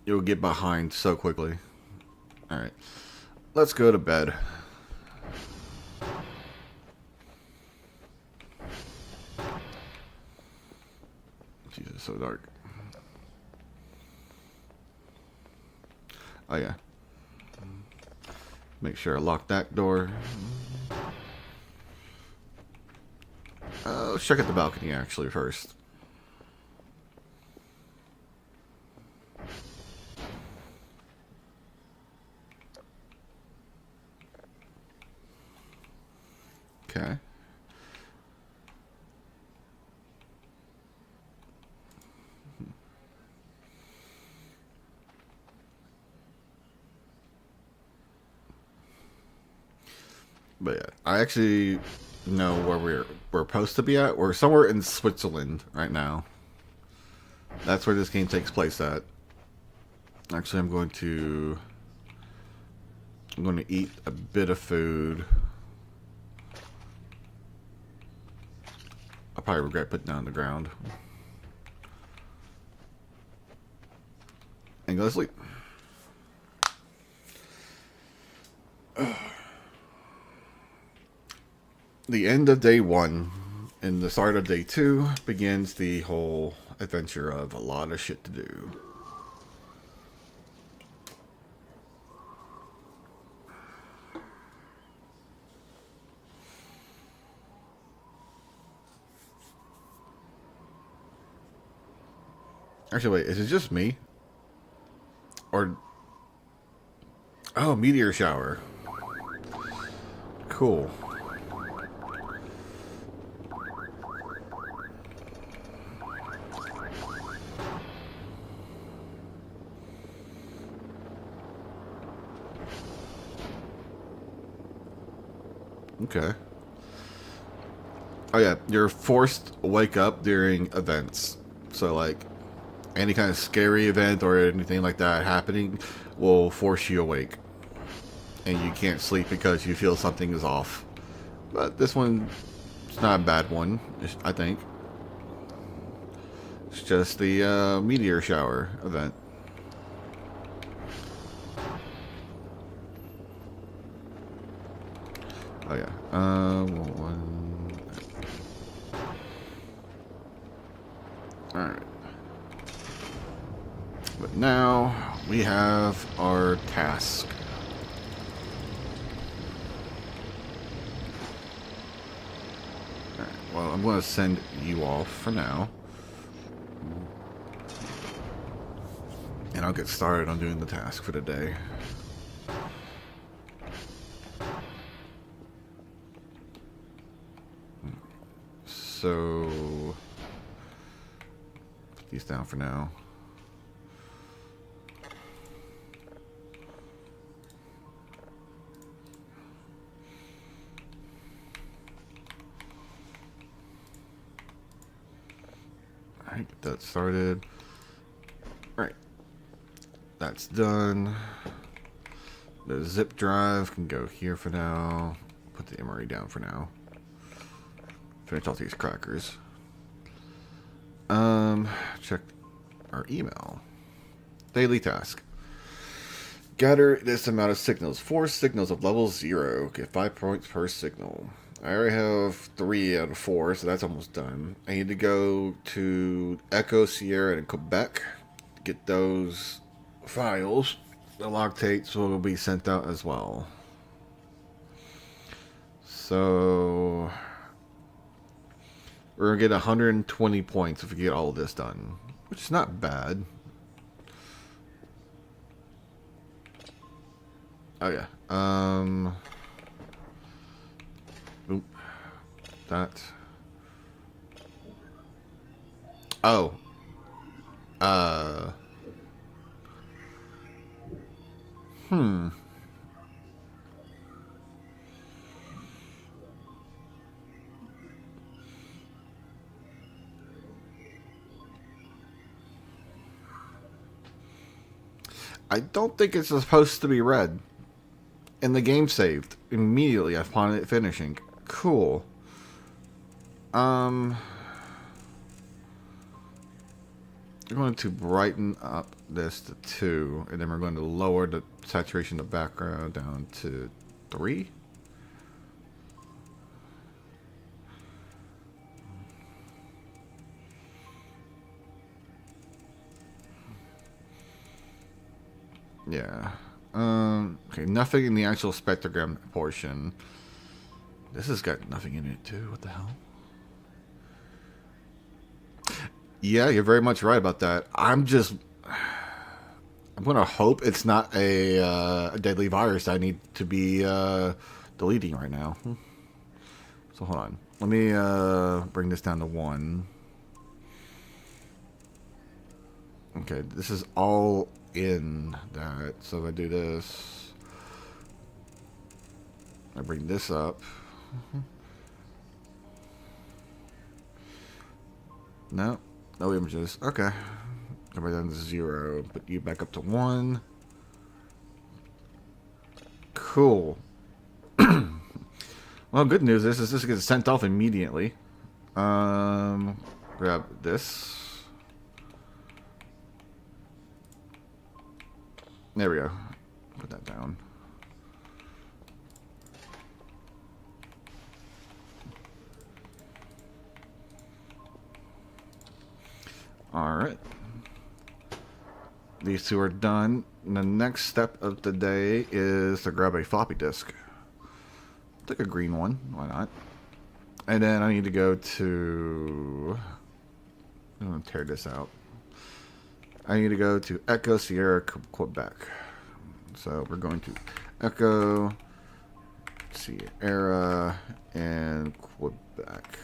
You'll get behind so quickly. Alright, let's go to bed. Jesus, it's so dark. Oh yeah. Make sure I lock that door. Let's check out the balcony actually first. Okay. But yeah, I actually know where we're supposed to be at. We're somewhere in Switzerland right now. That's where this game takes place at. Actually, I'm going to eat a bit of food. I'll probably regret putting that on the ground. And go to sleep. The end of day 1 and the start of day 2 begins the whole adventure of a lot of shit to do. Actually, wait, is it just me? Or... oh, meteor shower. Cool. Okay. Oh yeah, you're forced to wake up during events. So like, any kind of scary event or anything like that happening will force you awake. And you can't sleep because you feel something is off. But this one, it's not a bad one, I think. It's just the meteor shower event. Alright. But now we have our task. Alright, well, I'm going to send you off for now. And I'll get started on doing the task for the day. So, put these down for now. Alright, get that started. Alright, that's done. The zip drive can go here for now. Put the MRE down for now. Finish off these crackers. Check our email. Daily task. Gather this amount of signals. 4 signals of level 0. Get 5 points per signal. I already have 3 out of 4, so that's almost done. I need to go to Echo, Sierra, and Quebec to get those files. The loctates will be sent out as well. So we're going to get 120 points if we get all of this done, which is not bad. Oh yeah. Oop. That. Oh. I don't think it's supposed to be red. And the game saved immediately upon it finishing. Cool. We're going to brighten up this to 2, and then we're going to lower the saturation of the background down to 3. Yeah. Okay, nothing in the actual spectrogram portion. This has got nothing in it too. What the hell? Yeah, you're very much right about that. I'm gonna hope it's not a deadly virus I need to be deleting right now. So hold on. Let me bring this down to 1. Okay, this is all in that. So if I do this, I bring this up. No images. Okay, go back down to 0. Put you back up to 1. Cool. Well, good news is this gets sent off immediately. Grab this. There we go. Put that down. Alright. These 2 are done. And the next step of the day is to grab a floppy disk. Take a green one. Why not? And then I need to go to... I'm going to tear this out. I need to go to Echo, Sierra, Quebec. So we're going to Echo, Sierra, and Quebec.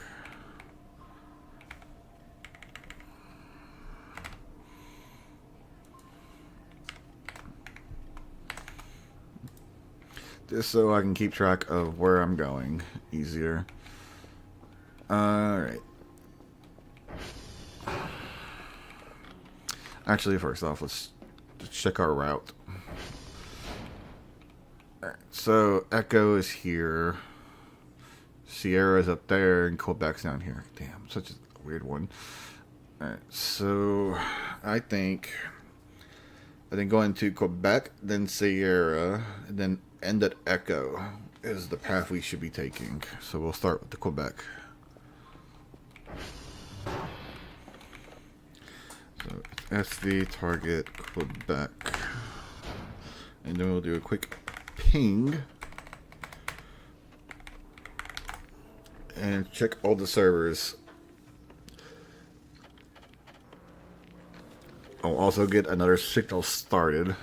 Just so I can keep track of where I'm going easier. Alright. Actually, first off, let's check our route. Alright, so Echo is here. Sierra is up there, and Quebec's down here. Damn, such a weird one. Alright, so I think going to Quebec, then Sierra, and then end at Echo is the path we should be taking. So we'll start with the Quebec. SV target Quebec. And then we'll do a quick ping. And check all the servers. I'll also get another signal started.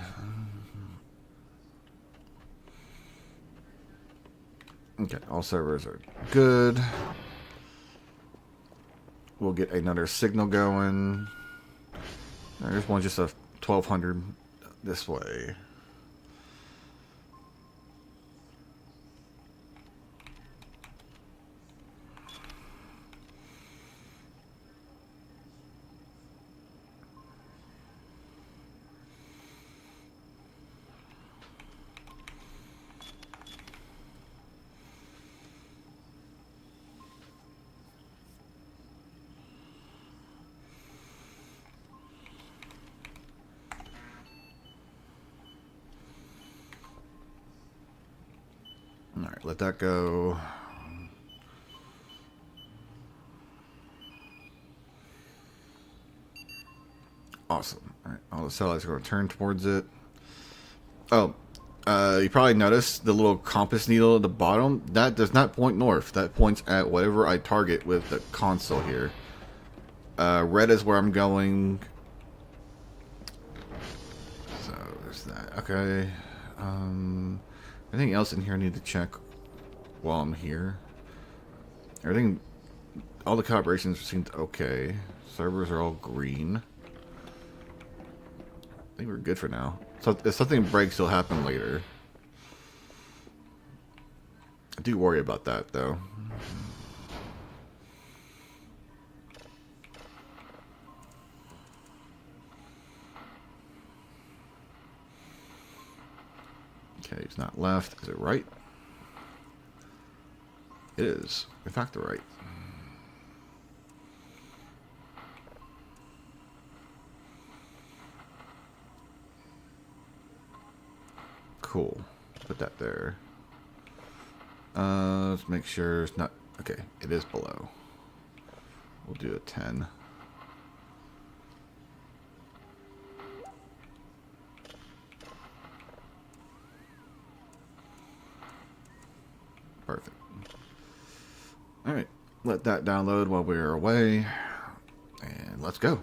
Okay, all servers are good. We'll get another signal going. There's one just a 1200 this way. Alright, let that go. Awesome. Alright, all the satellites are going to turn towards it. Oh, you probably noticed the little compass needle at the bottom. That does not point north. That points at whatever I target with the console here. Red is where I'm going. So, there's that. Okay. Anything else in here I need to check while I'm here? Everything, all the calibrations seemed okay. Servers are all green. I think we're good for now. So if something breaks, it'll happen later. I do worry about that, though. Okay, it's not left. Is it right? It is. In fact, the right. Cool. Put that there. Let's make sure it's not... Okay, it is below. We'll do a 10. Perfect. Alright, let that download while we're away. And let's go.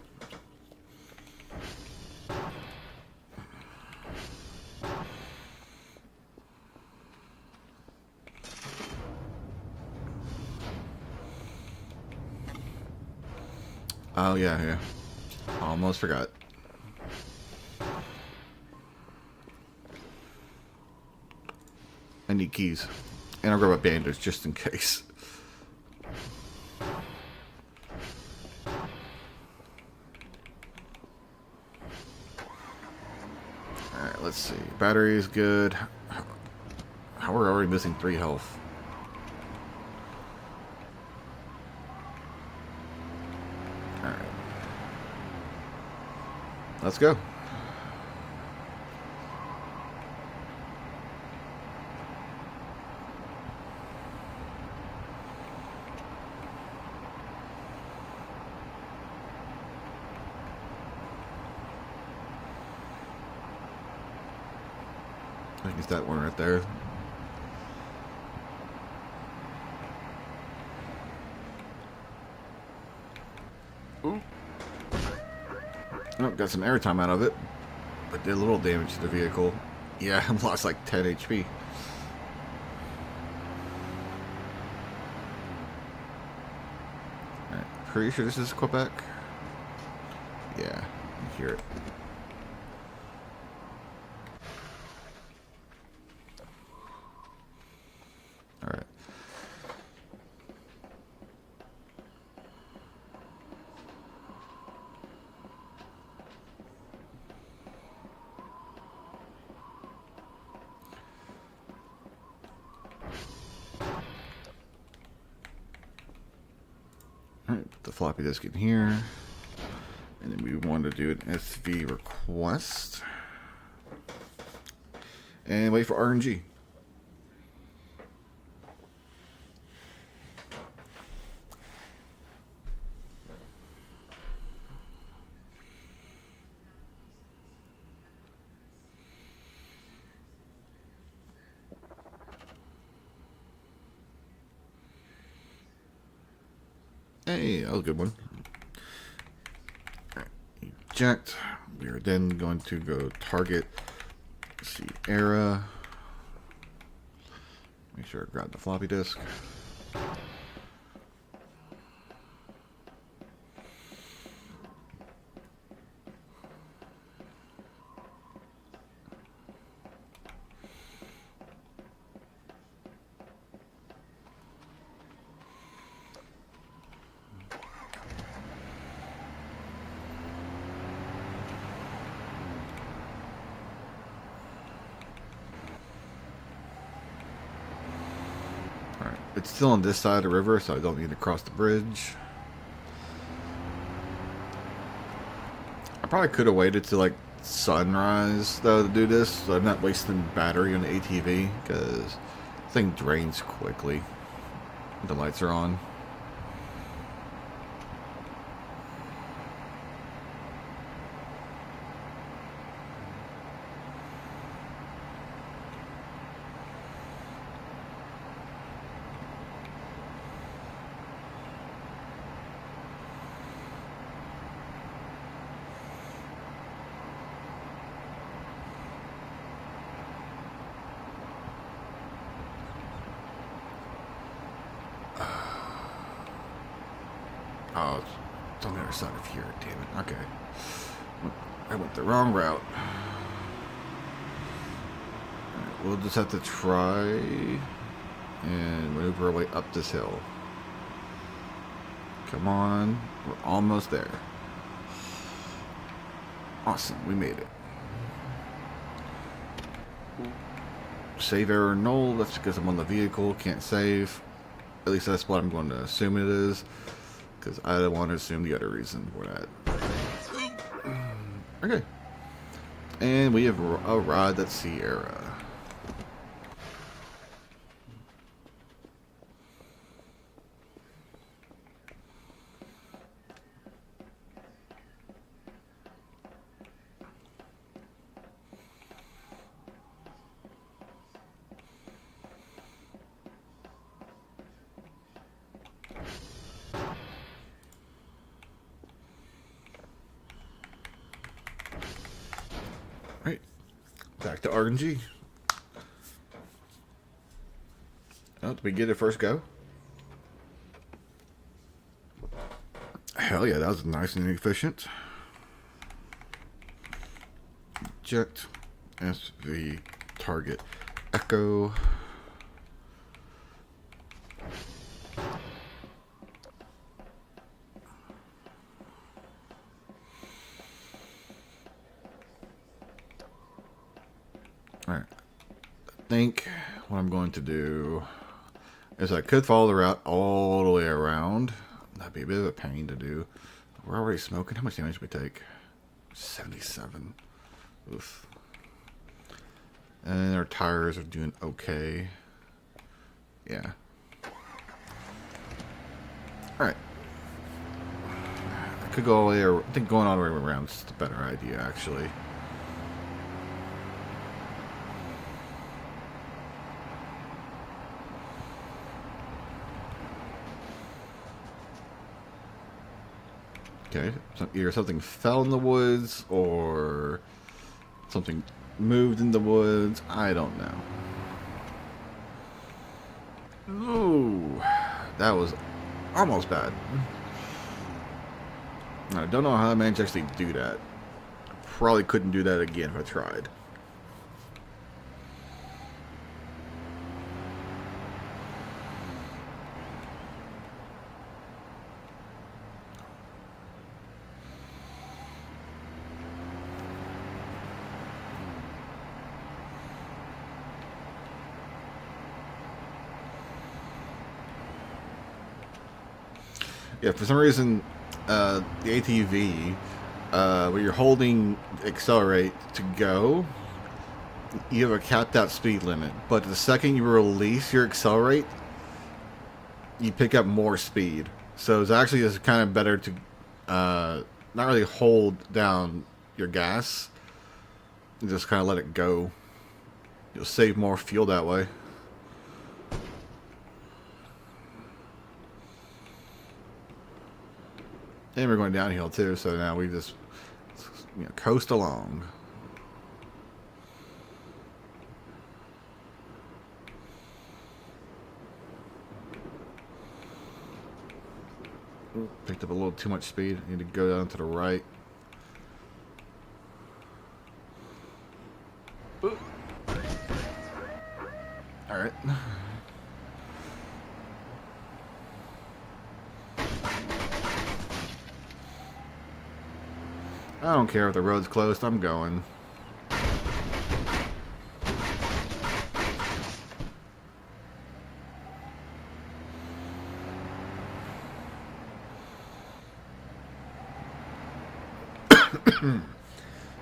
Oh, yeah. Almost forgot. I need keys. And I'll grab a bandage just in case. Alright, let's see. Battery is good. How are we already missing 3 health? Alright. Let's go. I think it's that one right there. Ooh. Oh, got some airtime out of it. But did a little damage to the vehicle. Yeah, I lost like 10 HP. Alright, pretty sure this is Quebec. Yeah, you hear it. Alright. Alright, put the floppy disk in here. And then we want to do an SV request. And wait for RNG. Hey, that was a good one. Alright, eject. We are then going to go target. See, era. Make sure I grab the floppy disk. Alright, it's still on this side of the river, so I don't need to cross the bridge. I probably could have waited till like sunrise though to do this, so I'm not wasting battery on the ATV, because the thing drains quickly when the lights are on. Oh, it's on the other side of here, damn it. Okay. I went the wrong route. Alright, we'll just have to try and maneuver our way up this hill. Come on. We're almost there. Awesome, we made it. Save error null, that's because I'm on the vehicle, can't save. At least that's what I'm going to assume it is. Because I don't want to assume the other reason for that. Okay. And we have a rod that's Sierra. Right. Back to RNG. Oh, did we get it first go? Hell yeah, that was nice and efficient. Eject. SV target echo. Alright. I think what I'm going to do is I could follow the route all the way around. That'd be a bit of a pain to do. We're already smoking. How much damage did we take? 77. Oof. And our tires are doing okay. Yeah. Alright. I could go all the way around. I think going all the way around is a better idea, actually. Okay, so either something fell in the woods or something moved in the woods. I don't know. Ooh, that was almost bad. I don't know how I managed to actually do that. Probably couldn't do that again if I tried. Yeah, for some reason, the ATV, where you're holding accelerate to go, you have a capped out speed limit. But the second you release your accelerate, you pick up more speed. So it's actually just kind of better to not really hold down your gas and just kind of let it go. You'll save more fuel that way. And we're going downhill too, so now we just coast along. Ooh, picked up a little too much speed. Need to go down to the right. Ooh. All right. I don't care if the road's closed. I'm going.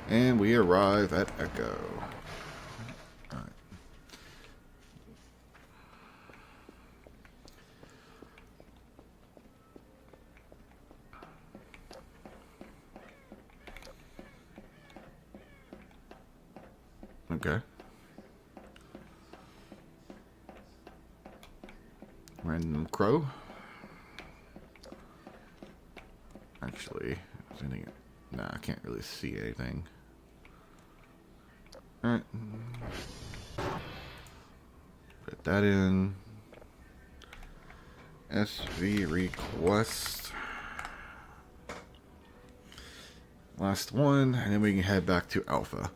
And we arrive at Echo. All right. Okay. Random crow. Actually, nah, I can't really see anything. Alright. Put that in. SV request. Last one, and then we can head back to Alpha.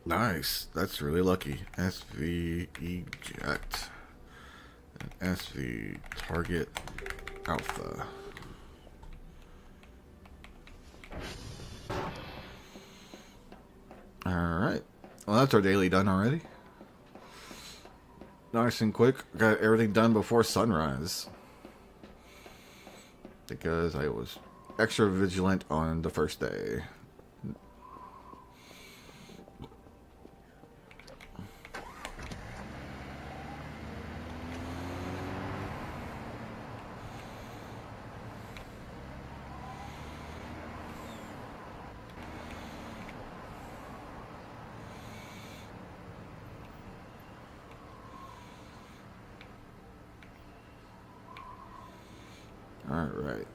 Nice. That's really lucky. SV eject. And SV target Alpha. Alright. Well, that's our daily done already. Nice and quick. Got everything done before sunrise. Because I was extra vigilant on the first day. Alright.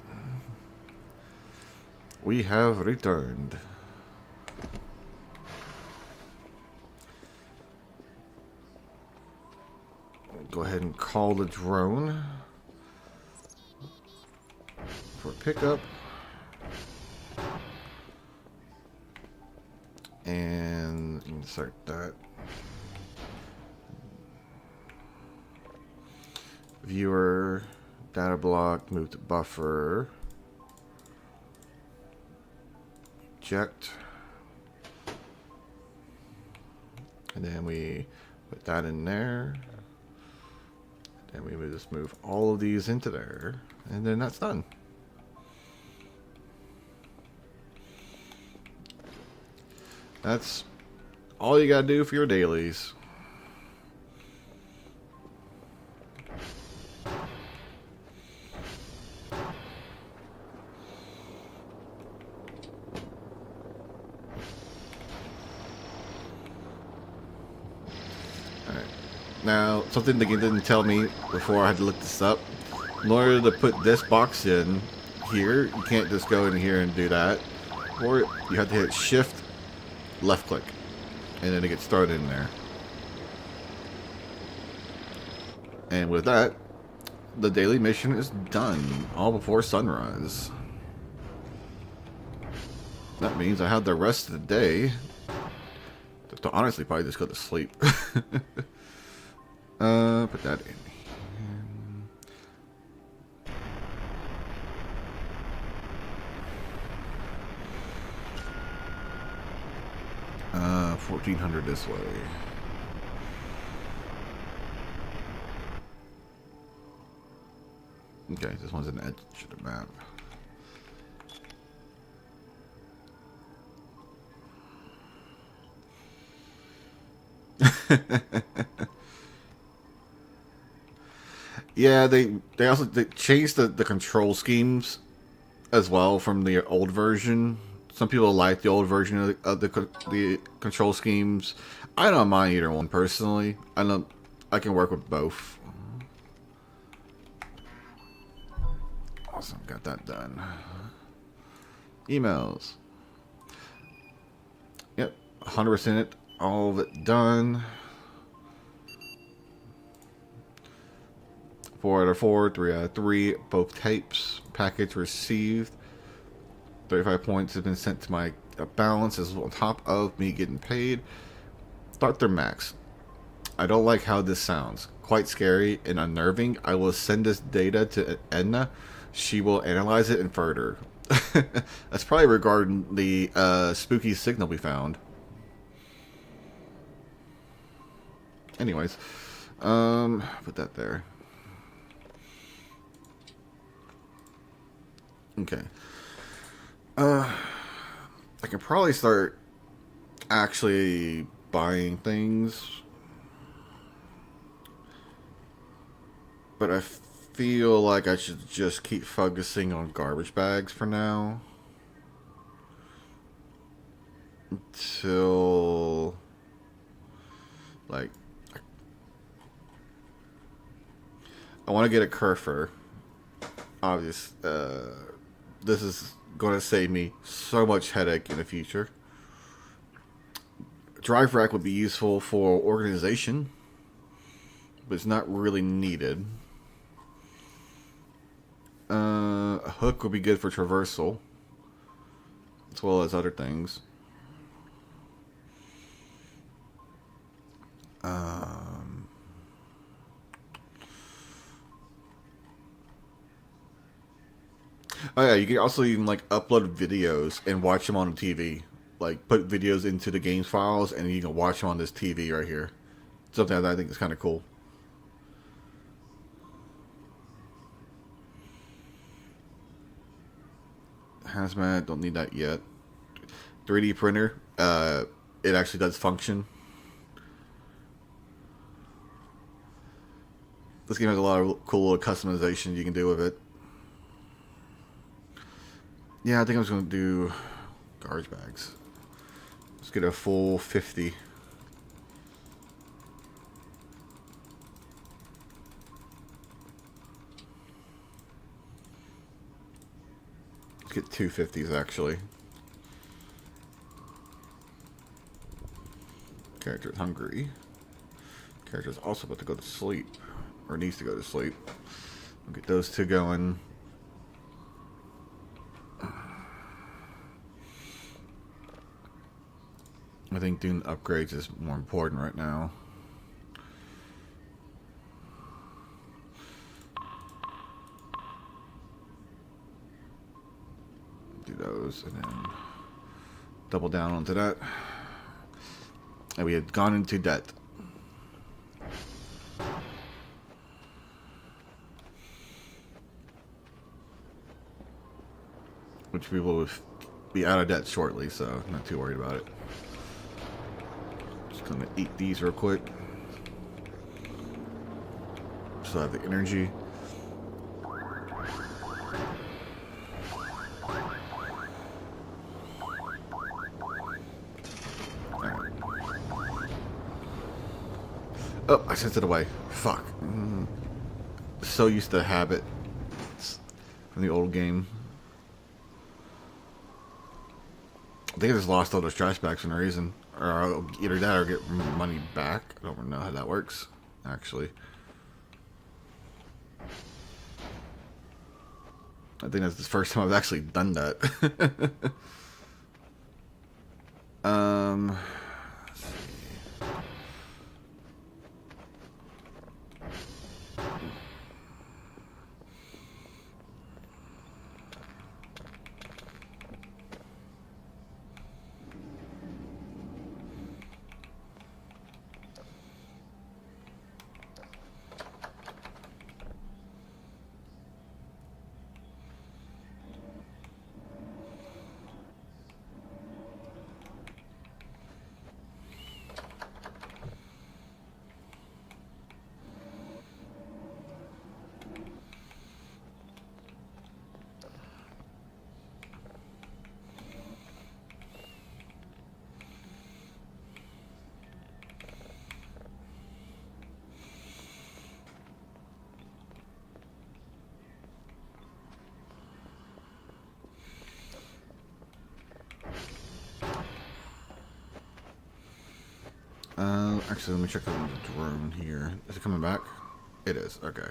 We have returned. Go ahead and call the drone for pickup. And insert that. Viewer, data block, move to buffer. Eject. And then we put that in there. And we would just move all of these into there. And then that's done. That's all you gotta do for your dailies. Now, something the game didn't tell me before I had to look this up. In order to put this box in here, you can't just go in here and do that. Or you have to hit Shift, left click, and then it gets started in there. And with that, the daily mission is done, all before sunrise. That means I have the rest of the day to honestly probably just go to sleep. Put that in. 1400 this way. Okay, this one's an edge of the map. Yeah, they also changed the control schemes as well from the old version. Some people like the old version of the control schemes. I don't mind either one personally. I can work with both. Awesome, got that done. Emails. Yep, 100% it. All of it done. 4 out of 4, 3 out of 3. Both tapes. Package received. 35 points have been sent to my balance as on top of me getting paid. Start their max. I don't like how this sounds. Quite scary and unnerving. I will send this data to Edna. She will analyze it and further. That's probably regarding the spooky signal we found. Anyways, put that there. Okay. I can probably start actually buying things, but I feel like I should just keep focusing on garbage bags for now until like I want to get a Kerfer. Obvious. This is going to save me so much headache in the future. Drive rack would be useful for organization, but it's not really needed. A hook would be good for traversal, as well as other things. Oh yeah, you can also even like upload videos and watch them on the TV. Like put videos into the games files and you can watch them on this TV right here. Something that I think is kind of cool. Hazmat, don't need that yet. 3D printer, it actually does function. This game has a lot of cool little customization you can do with it. Yeah, I think I'm just going to do garbage bags. Let's get a full 50. Let's get 250s actually. Character's hungry. Character's also about to go to sleep. Or needs to go to sleep. We'll get those two going. I think doing upgrades is more important right now. Do those and then double down onto that. And we had gone into debt. Which we will be out of debt shortly, so I'm not too worried about it. Just gonna eat these real quick. So I have the energy. Right. Oh, I sent it away. Fuck. So used to habit from the old game. I think I just lost all those trash bags for no reason. Or I'll either that or get money back. I don't know how that works, actually. I think that's the first time I've actually done that. Let's see. Actually, let me check on the drone here. Is it coming back? It is. Okay.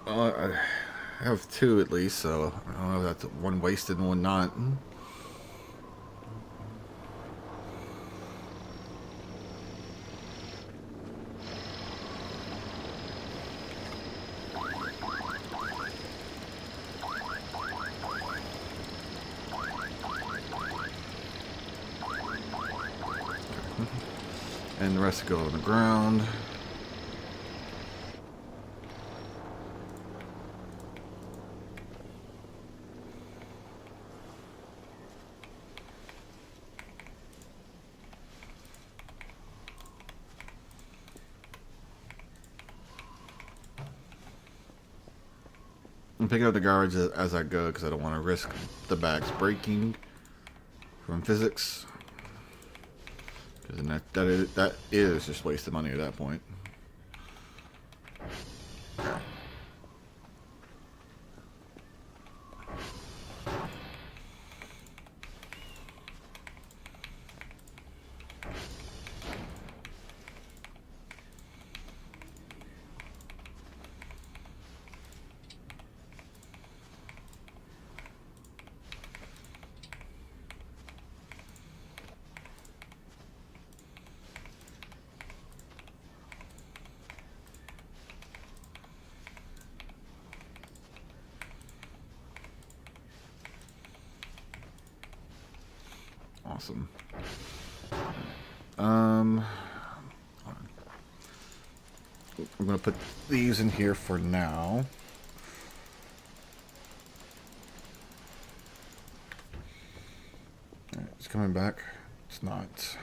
I have two at least, so I don't know if that's one wasted and one not. And the rest go on the ground. I'm picking up the garbage as I go because I don't want to risk the bags breaking from physics. Because that is just wasted money at that point. Awesome. I'm gonna put these in here for now. All right, it's coming back. It's not.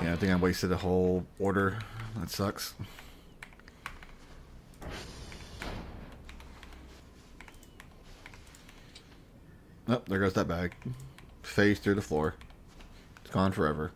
Yeah, I think I wasted a whole order. That sucks. Oh, there goes that bag. Phased through the floor. It's gone forever.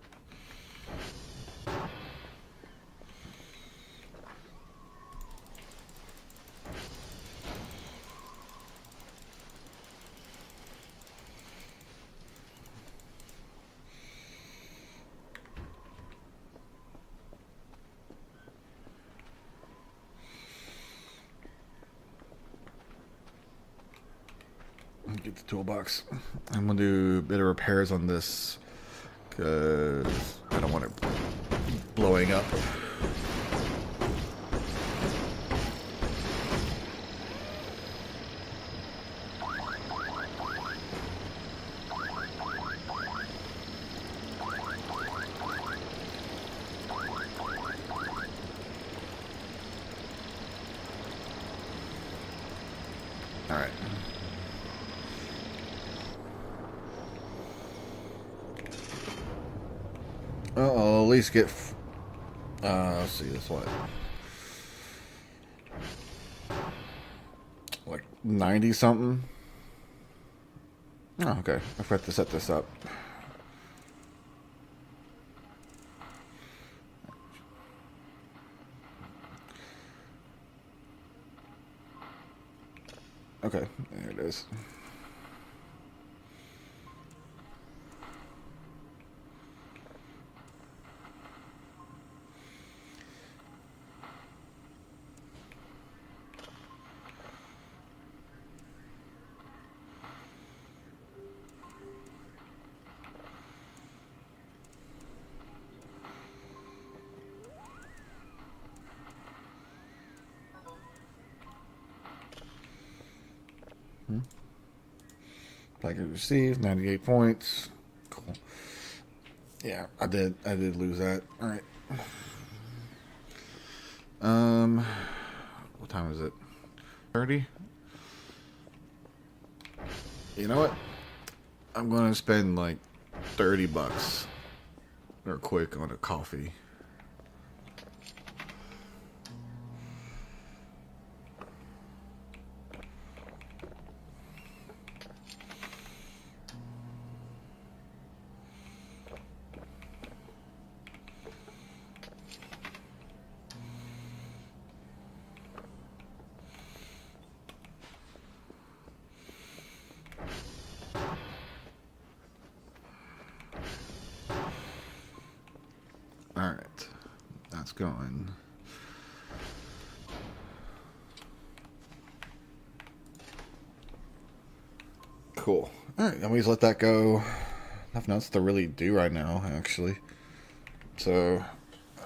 Get the toolbox. I'm gonna do a bit of repairs on this because I don't want it blowing up. All right. I'll at least get. Let's see, this what? Like 90 something? Oh, okay. I forgot to set this up. Okay, there it is. Package received, 98 points. Cool. Yeah, I did lose that. All right. What time is it? 30? You know what? I'm gonna spend like $30 real quick on a coffee. Alright. That's going. Cool. Alright, let me just let that go. Nothing else to really do right now, actually. So,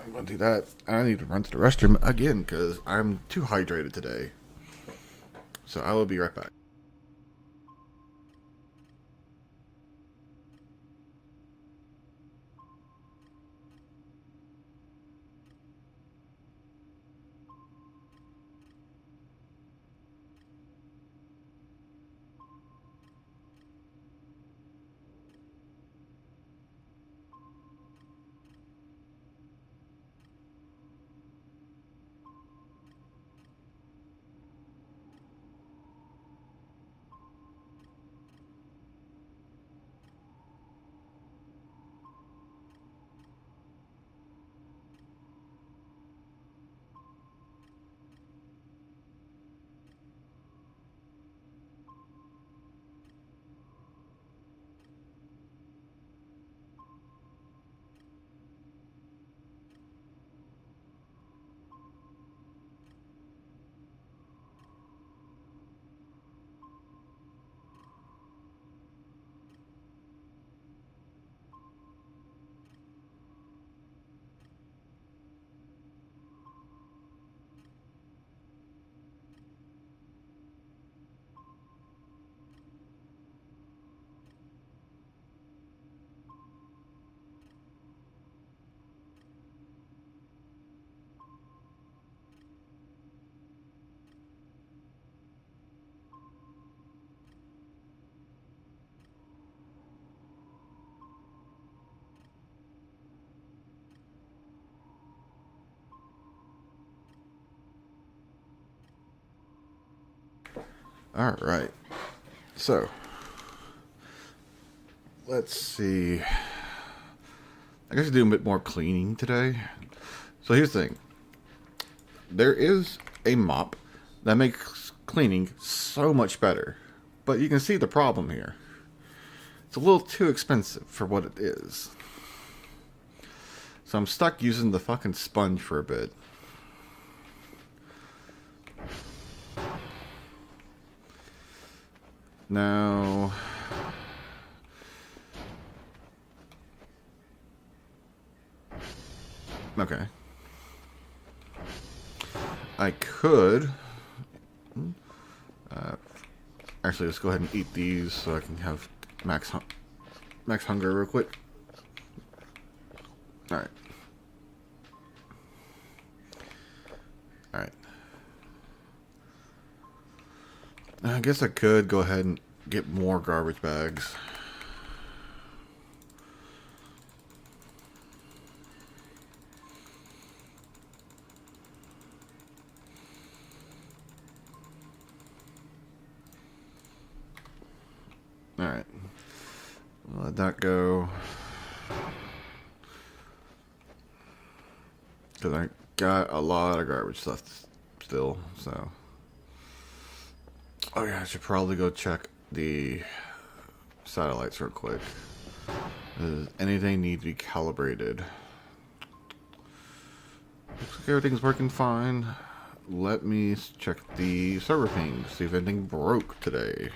I'm going to do that. I need to run to the restroom again because I'm too hydrated today. So, I will be right back. Alright. So, let's see. I guess I'll do a bit more cleaning today. So here's the thing. There is a mop that makes cleaning so much better. But you can see the problem here. It's a little too expensive for what it is. So I'm stuck using the fucking sponge for a bit. Now... Okay. I could... actually, let's go ahead and eat these so I can have max hunger real quick. Alright. Alright. I guess I could go ahead and get more garbage bags. Alright. Let that go. Because I got a lot of garbage left still, so. Oh yeah, I should probably go check the satellites real quick. Does anything need to be calibrated? Looks like everything's working fine. Let me check the server ping, see if anything broke today.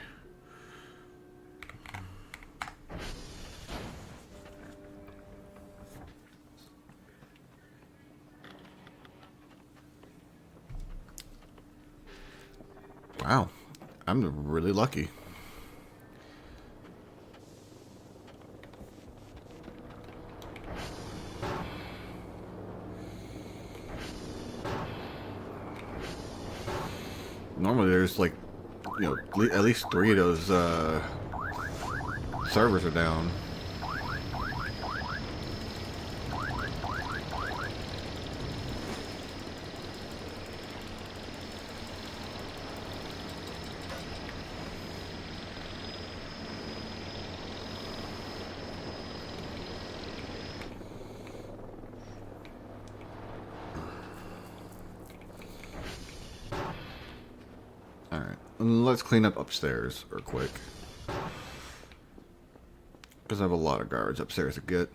Wow, I'm really lucky. Normally there's like, you know, at least 3 of those servers are down. Alright, let's clean up upstairs real quick. Because I have a lot of garbage upstairs to get.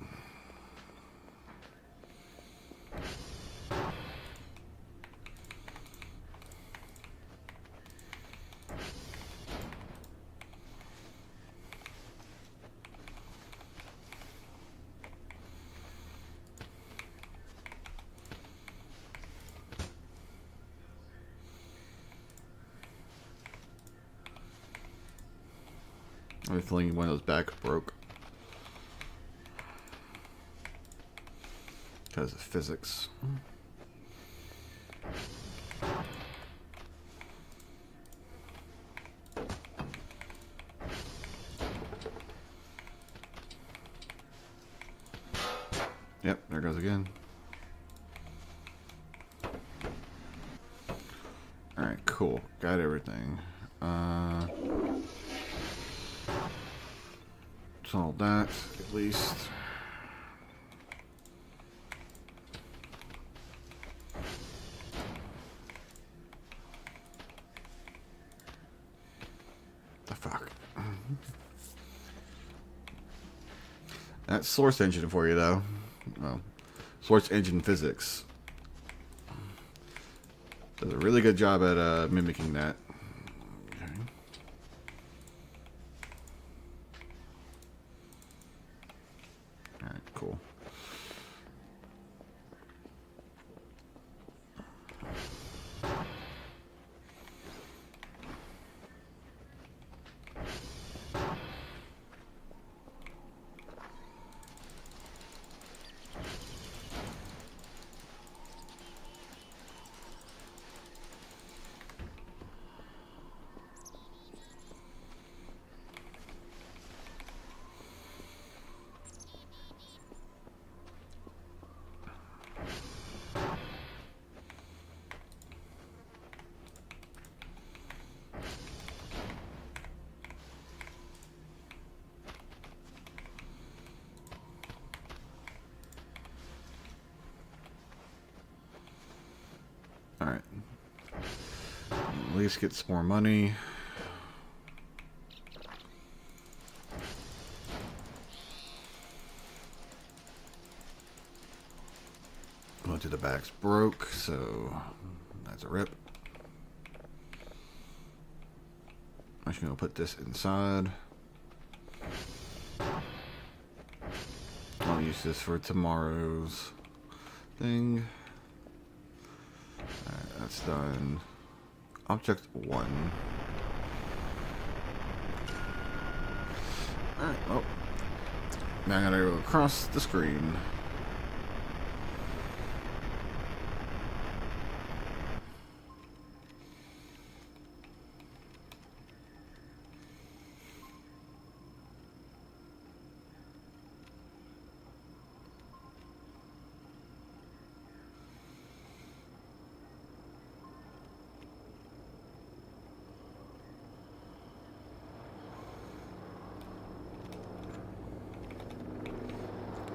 I have a feeling one of those backs broke. Because of physics. Yep, there goes again. Alright, cool. Got everything. Solve that, at least. The fuck? That's source engine for you, though. Well, source engine physics does a really good job at mimicking that. Okay. All right, cool. Alright. At least get some more money. Going to the back's broke, so that's a rip. I'm just going to put this inside. I'll use this for tomorrow's thing. Alright, that's done. Object 1. Alright, well. Now I gotta go across the screen.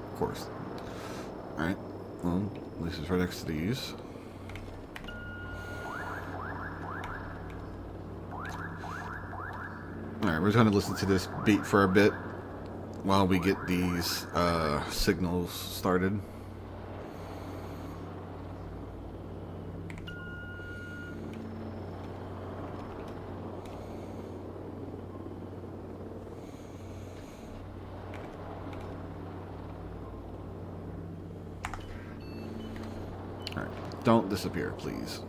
Of course. Alright, well, at least it's right next to these. Alright, we're just gonna listen to this beat for a bit while we get these signals started. Don't disappear, please.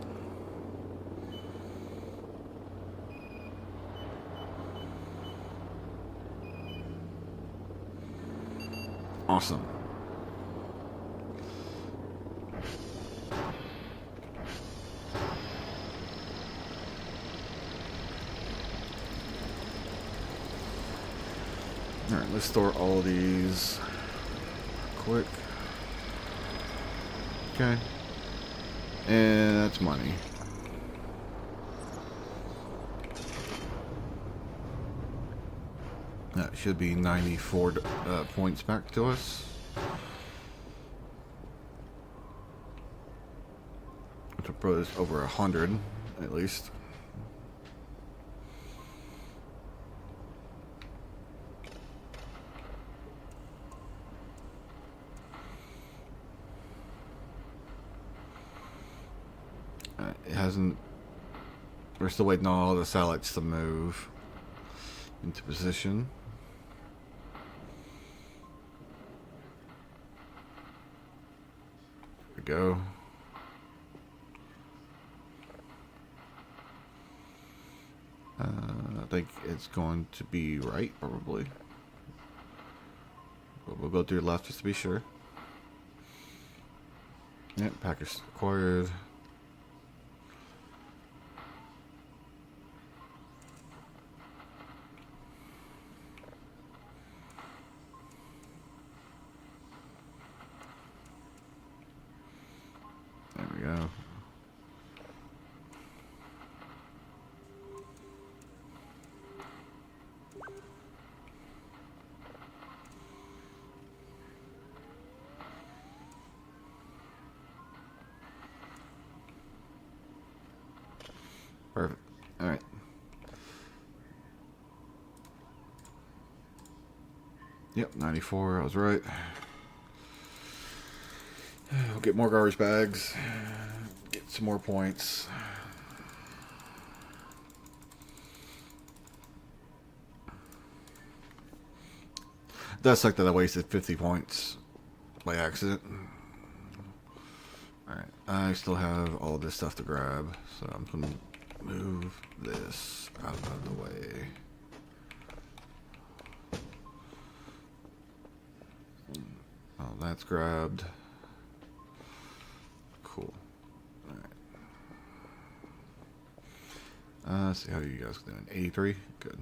Awesome. Alright, let's store all these quick. Okay. And that's money. That should be 94 points back to us. Which will put us over 100 at least. It hasn't. We're still waiting on all the satellites to move into position. There we go. think it's going to be right, probably. But we'll go to your left just to be sure. Yep, package acquired. There we go. Perfect. All right. Yep, 94. I was right. We'll get more garbage bags. Get some more points. It does suck that I wasted 50 points by accident. Alright, I still have all this stuff to grab, so I'm going to move this out of the way. Oh, that's grabbed. Cool. Alright. Let's see how you guys doing. 83? Good.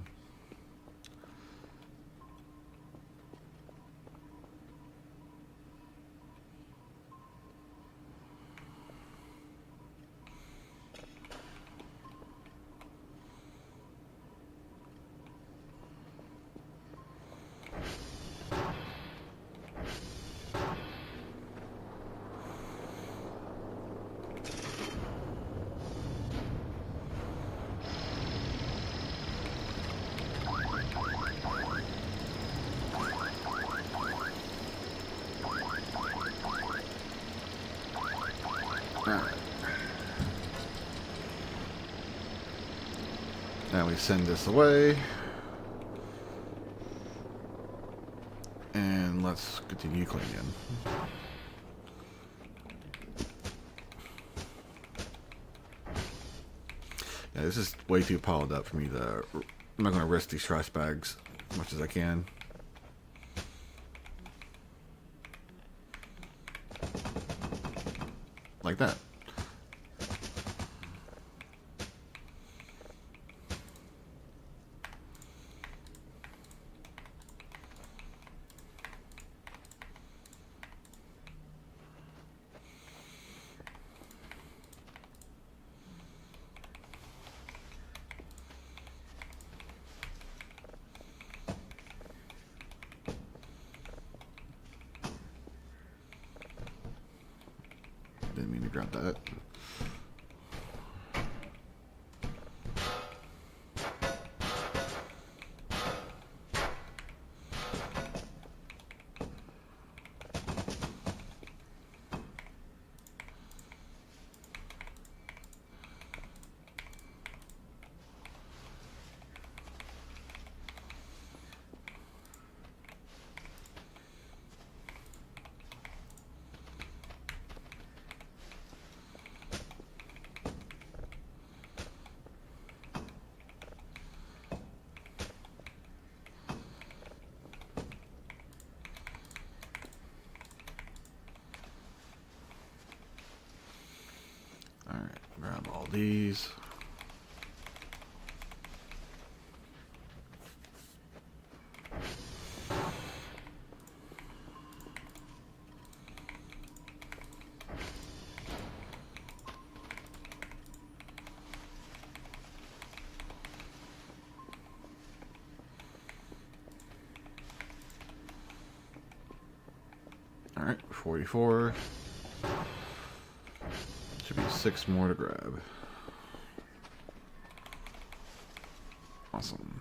Now we send this away. And let's continue cleaning. Yeah, this is way too piled up for me to... I'm not going to risk these trash bags as much as I can. Like that. Didn't mean to grab that. Alright, grab all these. Alright, 44. Should be 6 more to grab. Awesome.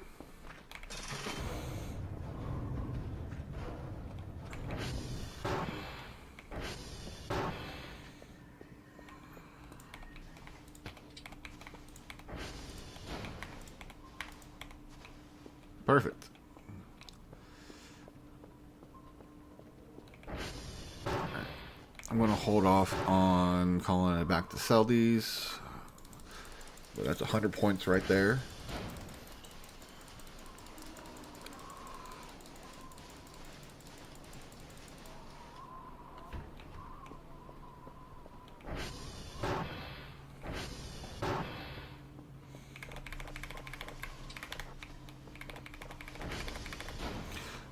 Perfect. I'm going to hold off on calling it back to sell these. But that's 100 points right there.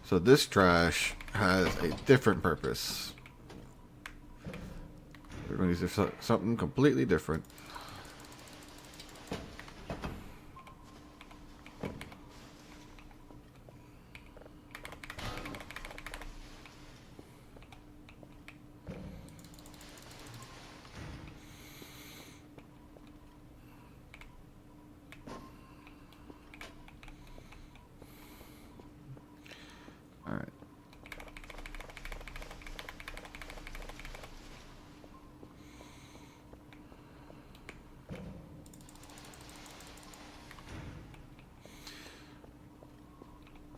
So this trash has a different purpose. We're going to use something completely different. Alright.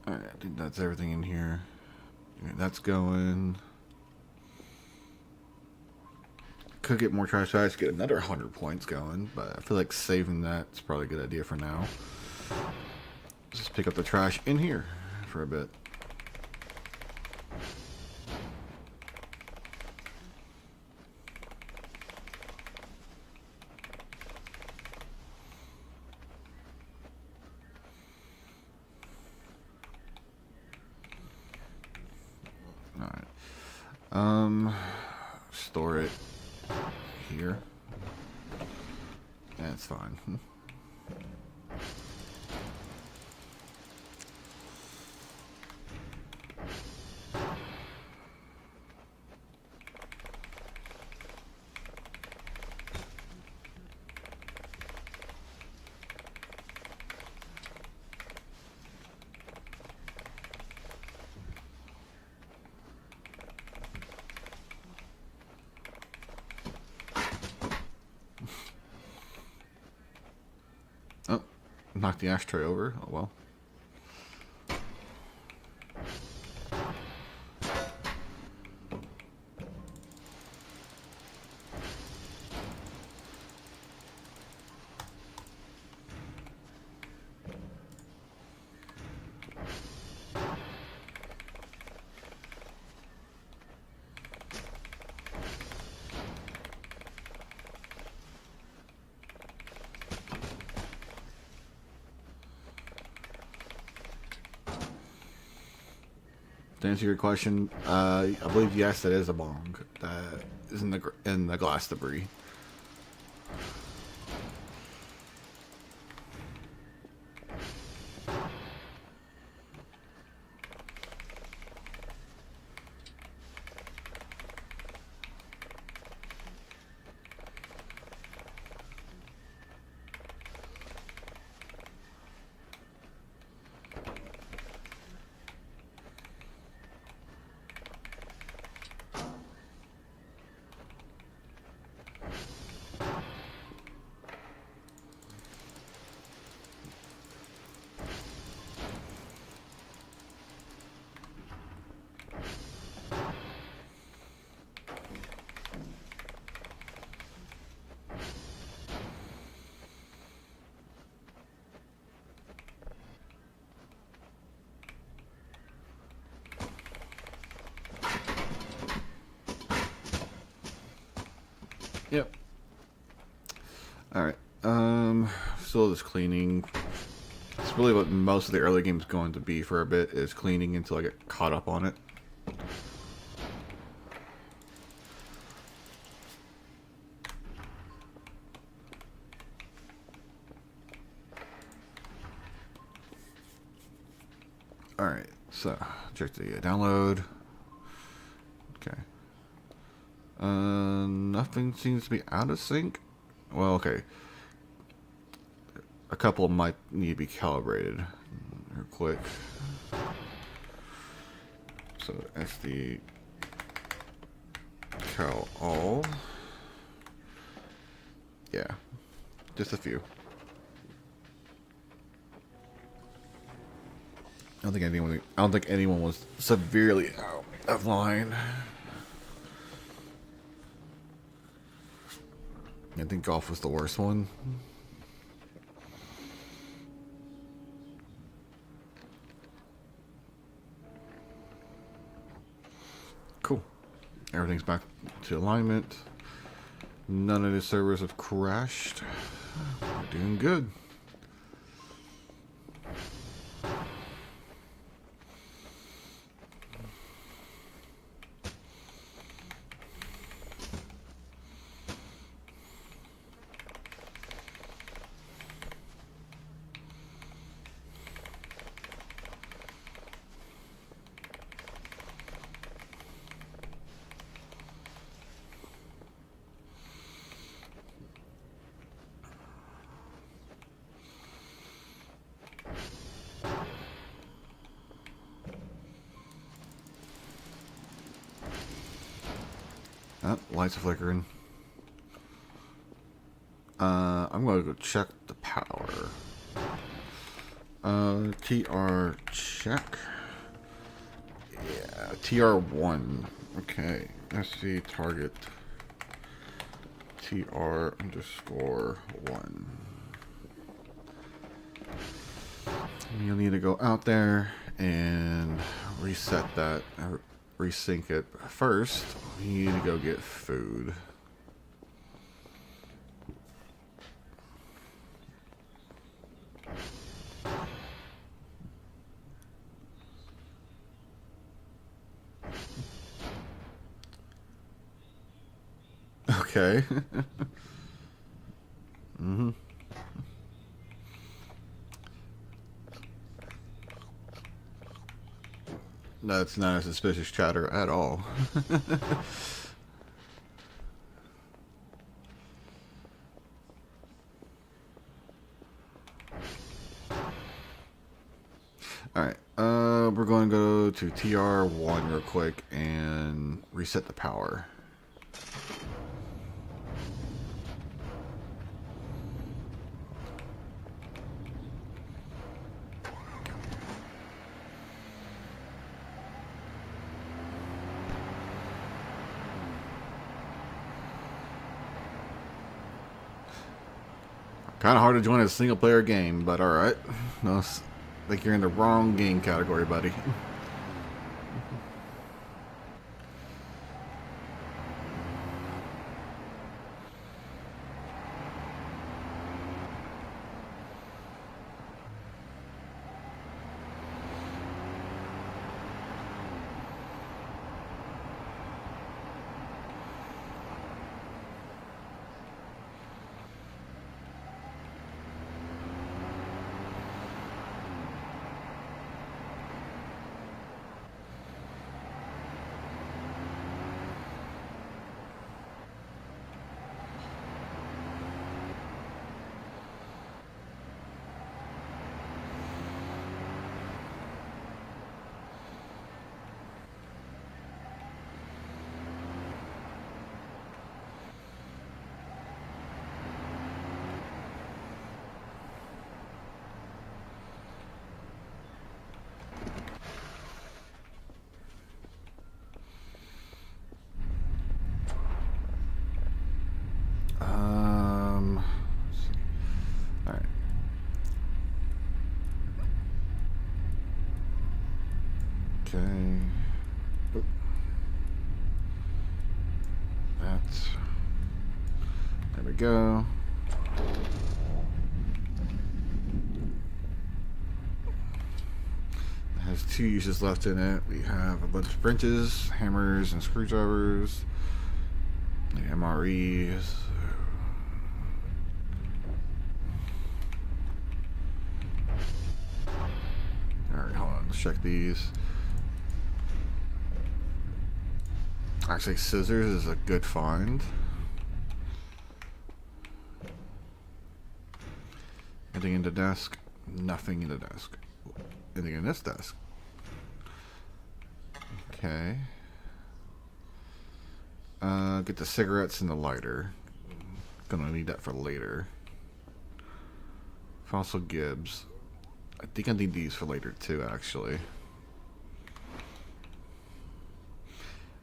Alright, I think that's everything in here. Okay, that's going. Could get more trash bags, get another 100 points going, but I feel like saving that's probably a good idea for now. Just pick up the trash in here for a bit. Alright. Store it here. That's fine. Oh, knocked the ashtray over. Oh well. To answer your question, I believe yes, that is a bong that is in the glass debris. Yep. Alright. Still just cleaning. It's really what most of the early game's going to be for a bit, is cleaning until I get caught up on it. Alright, so check the download. Okay. Nothing seems to be out of sync. Well, okay. A couple might need to be calibrated real quick. So SD cal all. Yeah, just a few. I don't think anyone was severely out of line. I think golf was the worst one. Cool. Everything's back to alignment. None of the servers have crashed. We're doing good. Oh, lights are flickering. I'm gonna go check the power. TR check. Yeah, TR1. Okay, let's see, target. TR_1. You'll need to go out there and reset that, resync it. First, you need to go get food. Okay. Mm-hmm. That's not a suspicious chatter at all. Alright, we're going to go to TR1 real quick and reset the power. Kind of hard to join a single player game, but alright. No, I think you're in the wrong game category, buddy. Alright. Okay. Oop. That's. There we go. It has 2 uses left in it. We have a bunch of wrenches, hammers, and screwdrivers. The MREs. Alright, hold on. Let's check these. Actually, scissors is a good find. Anything in the desk? Nothing in the desk. Anything in this desk? Okay. Get the cigarettes and the lighter. Gonna need that for later. Fossil Gibbs. I think I need these for later too, actually.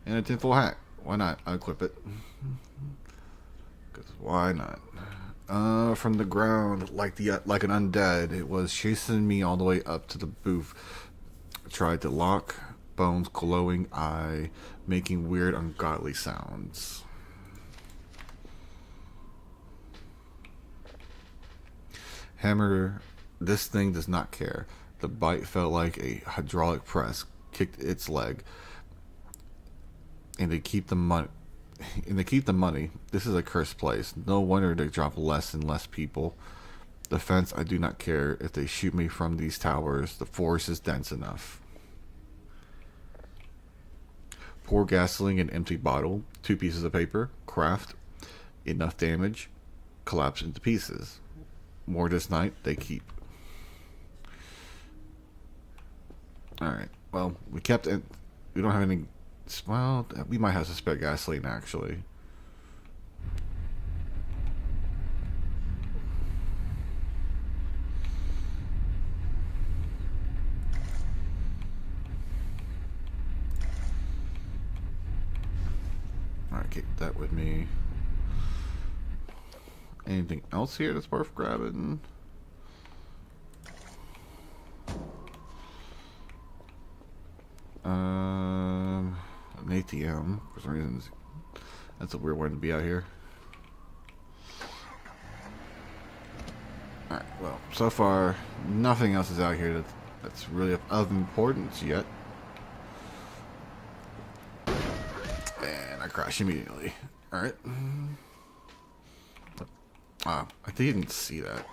And a tinfoil hat. Why not? I'll equip it. Because why not? From the ground, like an undead, it was chasing me all the way up to the booth. Tried to lock, bones glowing eye, making weird, ungodly sounds. Hammer, this thing does not care. The bite felt like a hydraulic press, kicked its leg. And they keep the money. This is a cursed place. No wonder they drop less and less people. The fence, I do not care. If they shoot me from these towers, the force is dense enough. Pour gasoline in empty bottle. 2 pieces of paper. Craft. Enough damage. Collapse into pieces. More this night, they keep. Alright. Well, we kept it. We don't have any Well, we might have to spare gasoline actually. Alright, keep that with me. Anything else here that's worth grabbing? An ATM for some reason. That's a weird one to be out here. Alright, well, so far nothing else is out here that's really of importance yet. And I crash immediately. Alright. I didn't see that.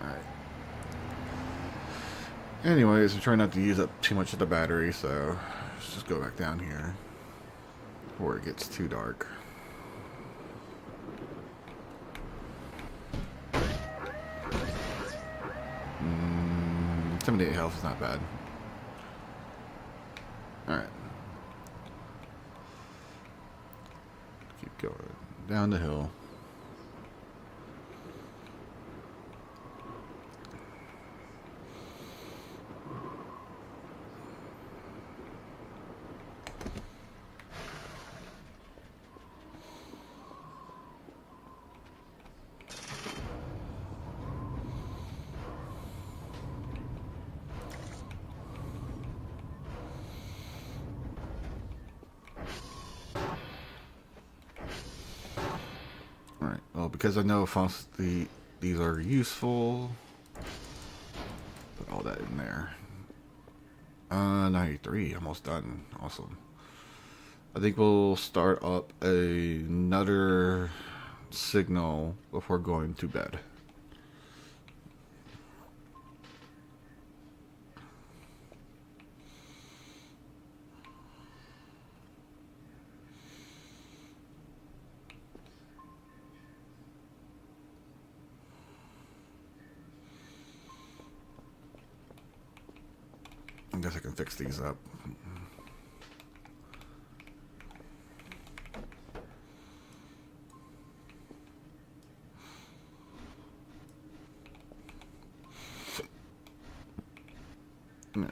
Alright. Anyways, I'm trying not to use up too much of the battery, so let's just go back down here before it gets too dark. 78 health is not bad. Alright. Keep going. Down the hill. Alright, well, because I know these are useful, put all that in there. 93, almost done. Awesome. I think we'll start up another signal before going to bed. I guess I can fix these up.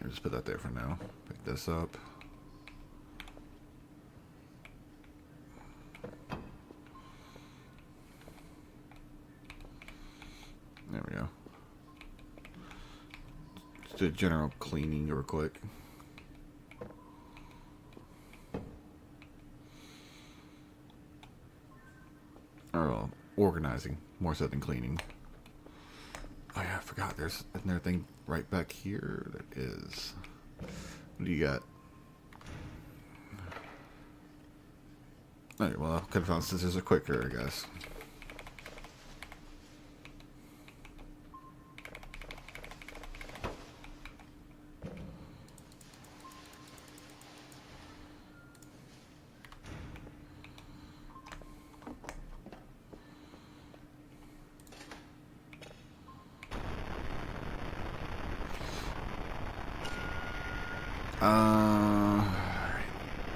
Just put that there for now. Pick this up. There we go. Just do a general cleaning real quick. Or well, organizing more so than cleaning. Oh yeah, I forgot. There's another thing right back here. There is. What do you got? Alright, well, I could have found scissors are quicker, I guess.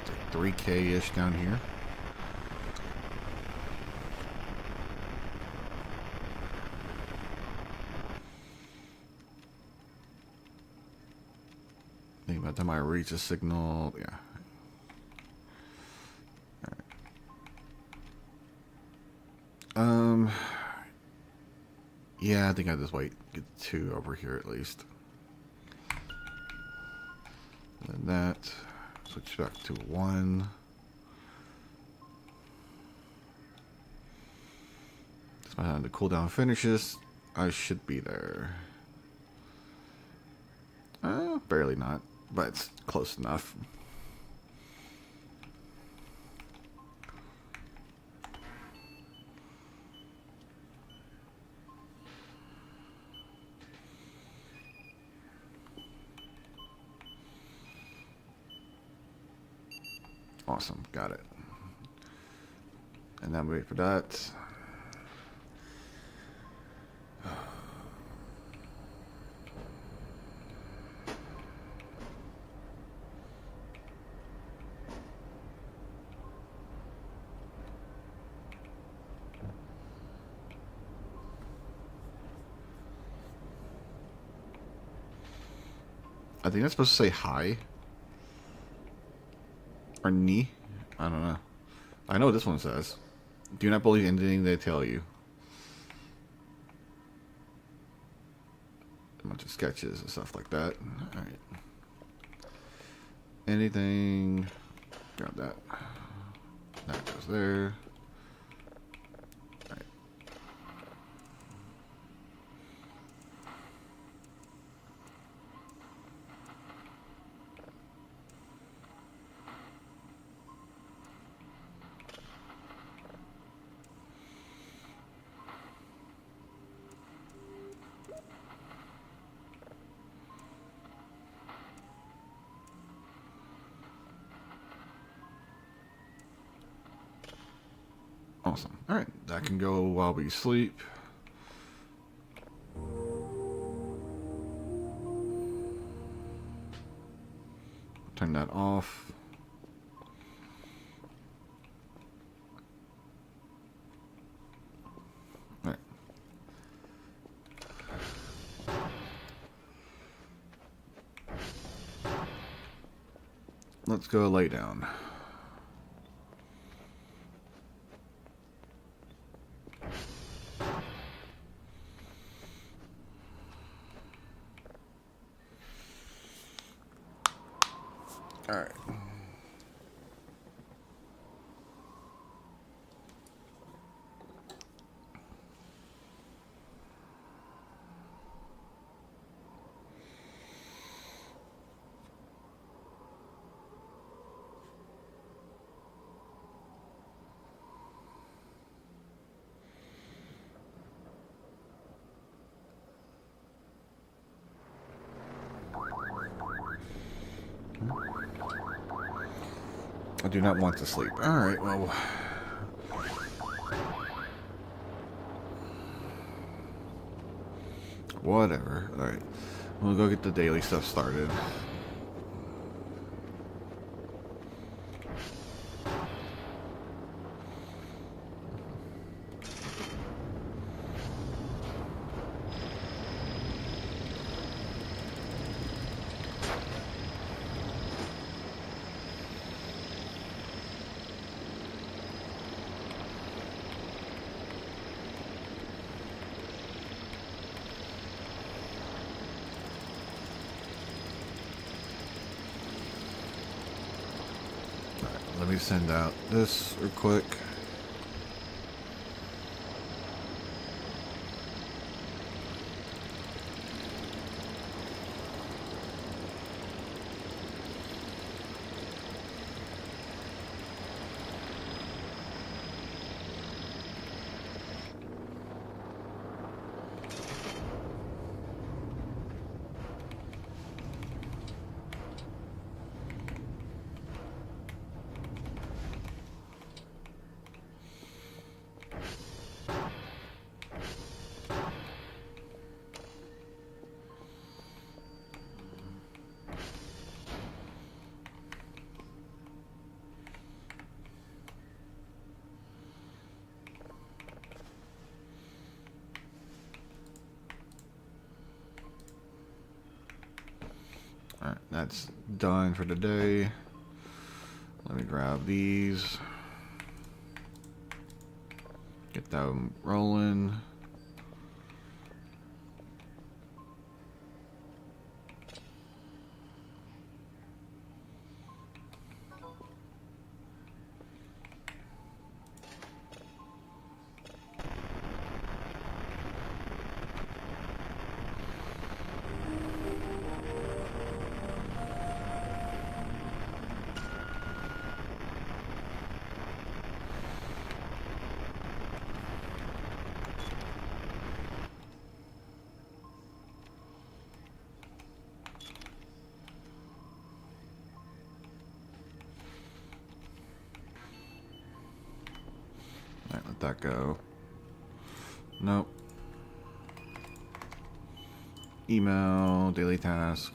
It's like 3K-ish down here. Think about the time I reach a signal, yeah. Alright. Yeah, I think I just wait, get 2 over here at least. And then that, switch back to 1. Just by the time the cooldown finishes, I should be there. Barely not, but it's close enough. Awesome, got it. And then wait for that. I think that's supposed to say hi. Or ni. I don't know. I know what this one says. Do not believe anything they tell you. A bunch of sketches and stuff like that. Alright. Anything. Grab that. That goes there. Alright. Awesome. Alright, that can go while we sleep. Turn that off. Alright. Let's go lay down. All right. I do not want to sleep. Alright, well. Whatever. Alright. We'll go get the daily stuff started. Let me send out this real quick. Alright, that's done for today. Let me grab these. Get them rolling. Alright, let that go. Nope. Email, daily task.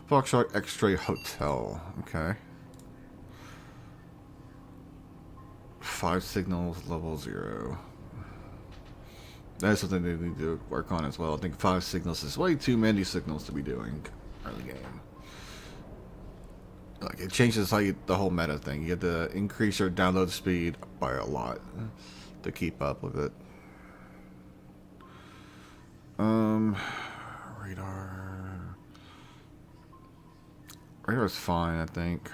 Foxtrot X-Ray Hotel. Okay. 5 signals, level 0. That's something they need to work on as well. I think 5 signals is way too many signals to be doing early game. Like it changes the whole meta thing. You have to increase your download speed by a lot to keep up with it. Radar. Radar's fine, I think.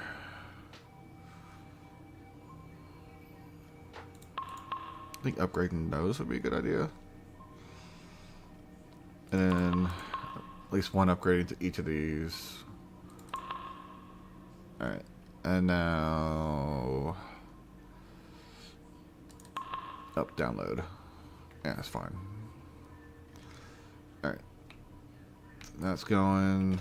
I think upgrading those would be a good idea. And then at least one upgrade to each of these. Alright. And now up download. Yeah, that's fine. Alright. That's going.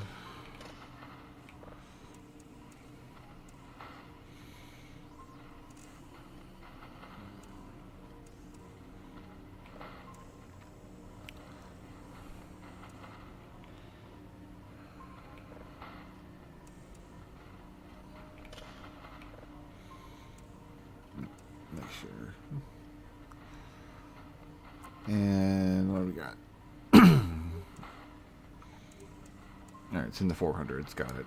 Make sure. And what do we got? Alright, it's in the 400s. Got it.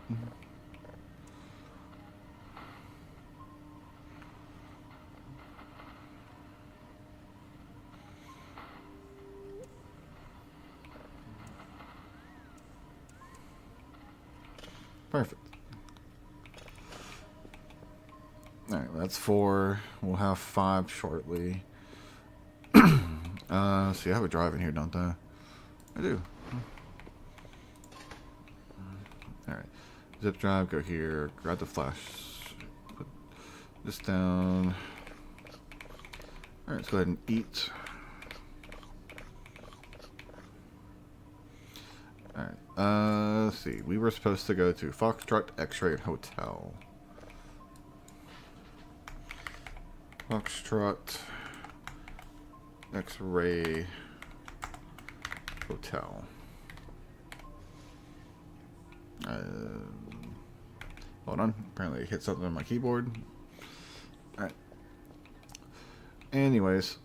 Perfect. Alright, that's 4. We'll have 5 shortly. See, I have a drive in here, don't I? I do. Alright. Zip drive, go here, grab the flash. Put this down. Alright, let's go ahead and eat. Alright, let's see. We were supposed to go to Foxtrot X-Ray Hotel. Foxtrot X-Ray Hotel. Hold on. Apparently I hit something on my keyboard. Alright. Anyways.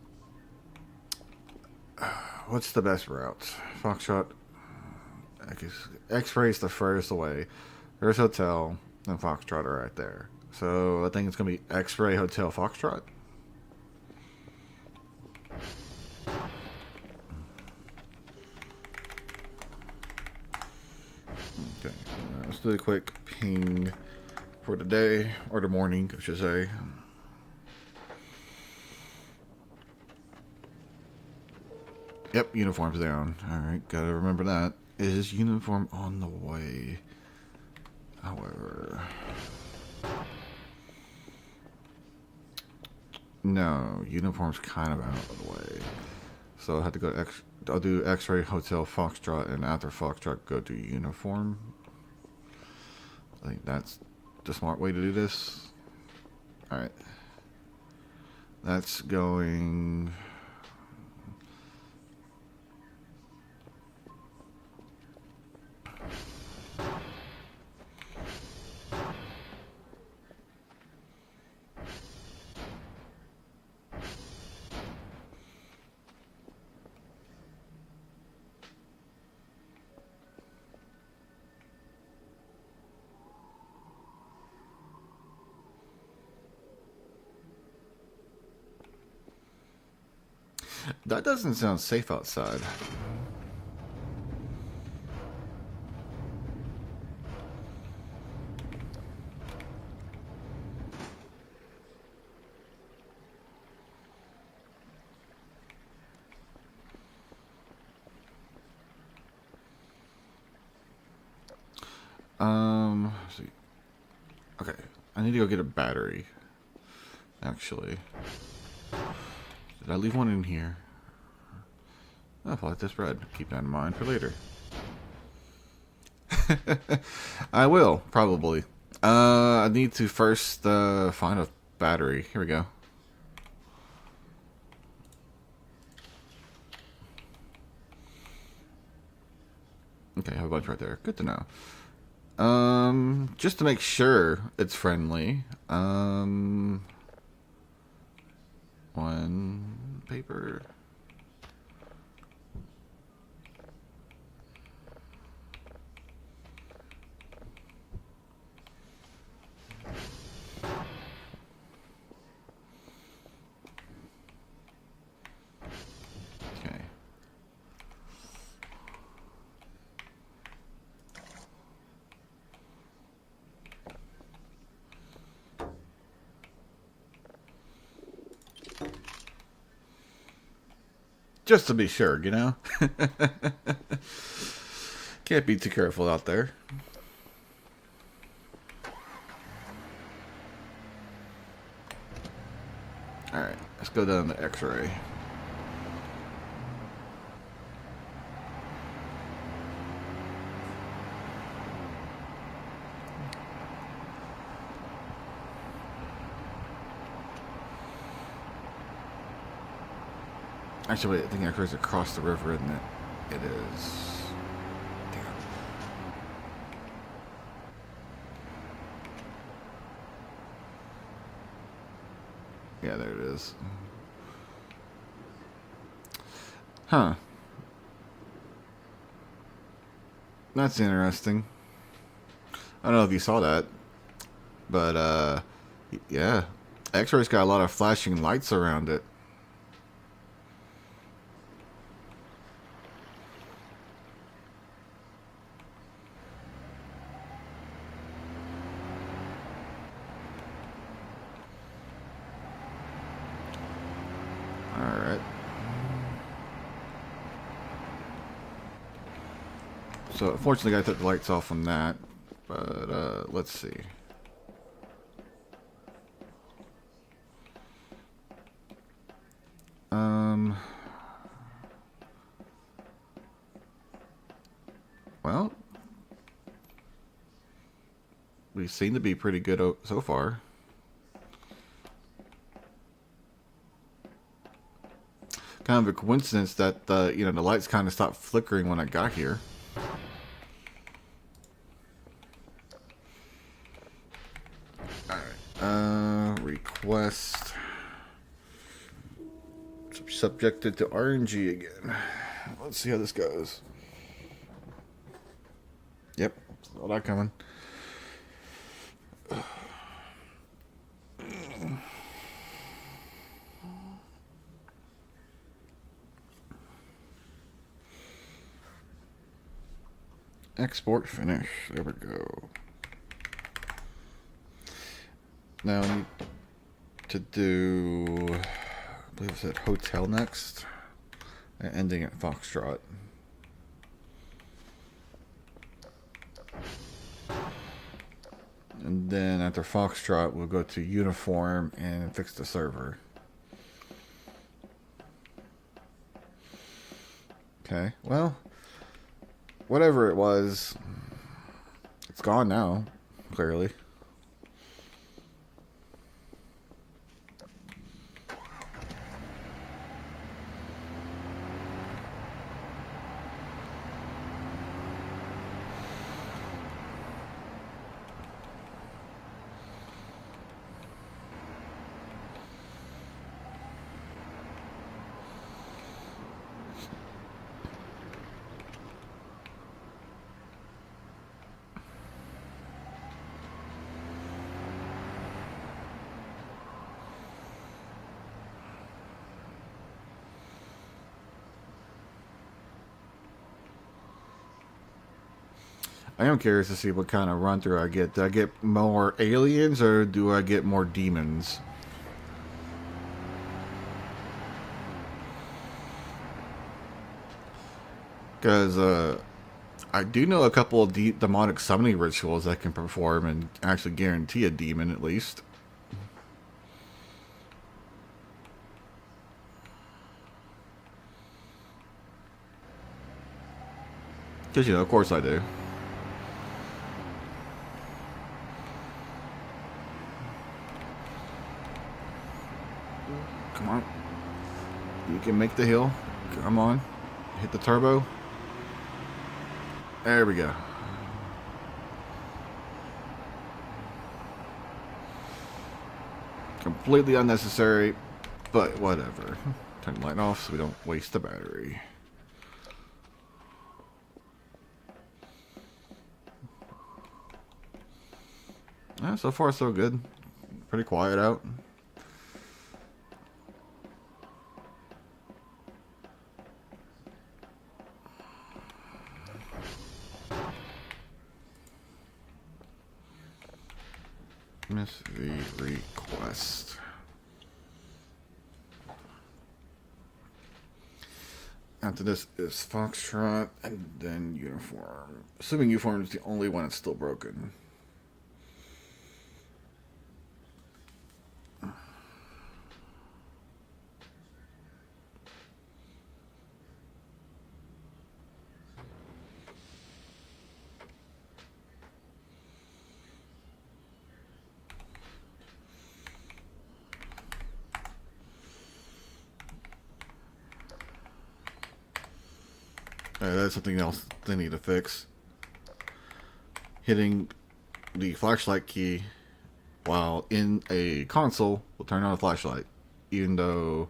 What's the best route? Foxtrot. X-Ray's the furthest away. There's Hotel and Foxtrot are right there. So I think it's going to be X-Ray Hotel Foxtrot. Okay, let's do a quick ping for the day, or the morning, I should say. Yep, uniform's down. Alright, gotta remember that. Is uniform on the way? However... No, uniform's kind of out of the way. So I'll have to go I'll do X-Ray Hotel Foxtrot, and after Foxtrot go to uniform. I think that's the smart way to do this. Alright. That's going... That doesn't sound safe outside. Let's see. Okay, I need to go get a battery. Actually, did I leave one in here? Oh, I like this bread. Keep that in mind for later. I will, probably. I need to first find a battery. Here we go. Okay, I have a bunch right there. Good to know. Just to make sure it's friendly. One paper. Just to be sure, you know? Can't be too careful out there. Alright, let's go down to X-ray. Actually, wait, I think X-ray's across the river, isn't it? It is. Damn. Yeah, there it is. Huh. That's interesting. I don't know if you saw that, but yeah, X-ray's got a lot of flashing lights around it. Alright. So, unfortunately, I took the lights off on that. But, let's see. Well, we seem to be pretty good so far. Kind of a coincidence that the lights kind of stopped flickering when I got here. Alright. Request subjected to RNG again. Let's see how this goes. Yep, saw that coming. Export finish. There we go. Now I need to do, I believe it said hotel next, and ending at Foxtrot. And then after Foxtrot, we'll go to uniform and fix the server. Okay, well, whatever it was, it's gone now, clearly. I am curious to see what kind of run through I get. Do I get more aliens or do I get more demons? Because I do know a couple of demonic summoning rituals I can perform and actually guarantee a demon at least. Because, of course I do. Come on. You can make the hill. Come on. Hit the turbo. There we go. Completely unnecessary, but whatever. Turn the light off so we don't waste the battery. So far so good. Pretty quiet out. Miss the request. After this is Foxtrot, and then Uniform. Assuming Uniform is the only one that's still broken. That's something else they need to fix. Hitting the flashlight key while in a console will turn on a flashlight, even though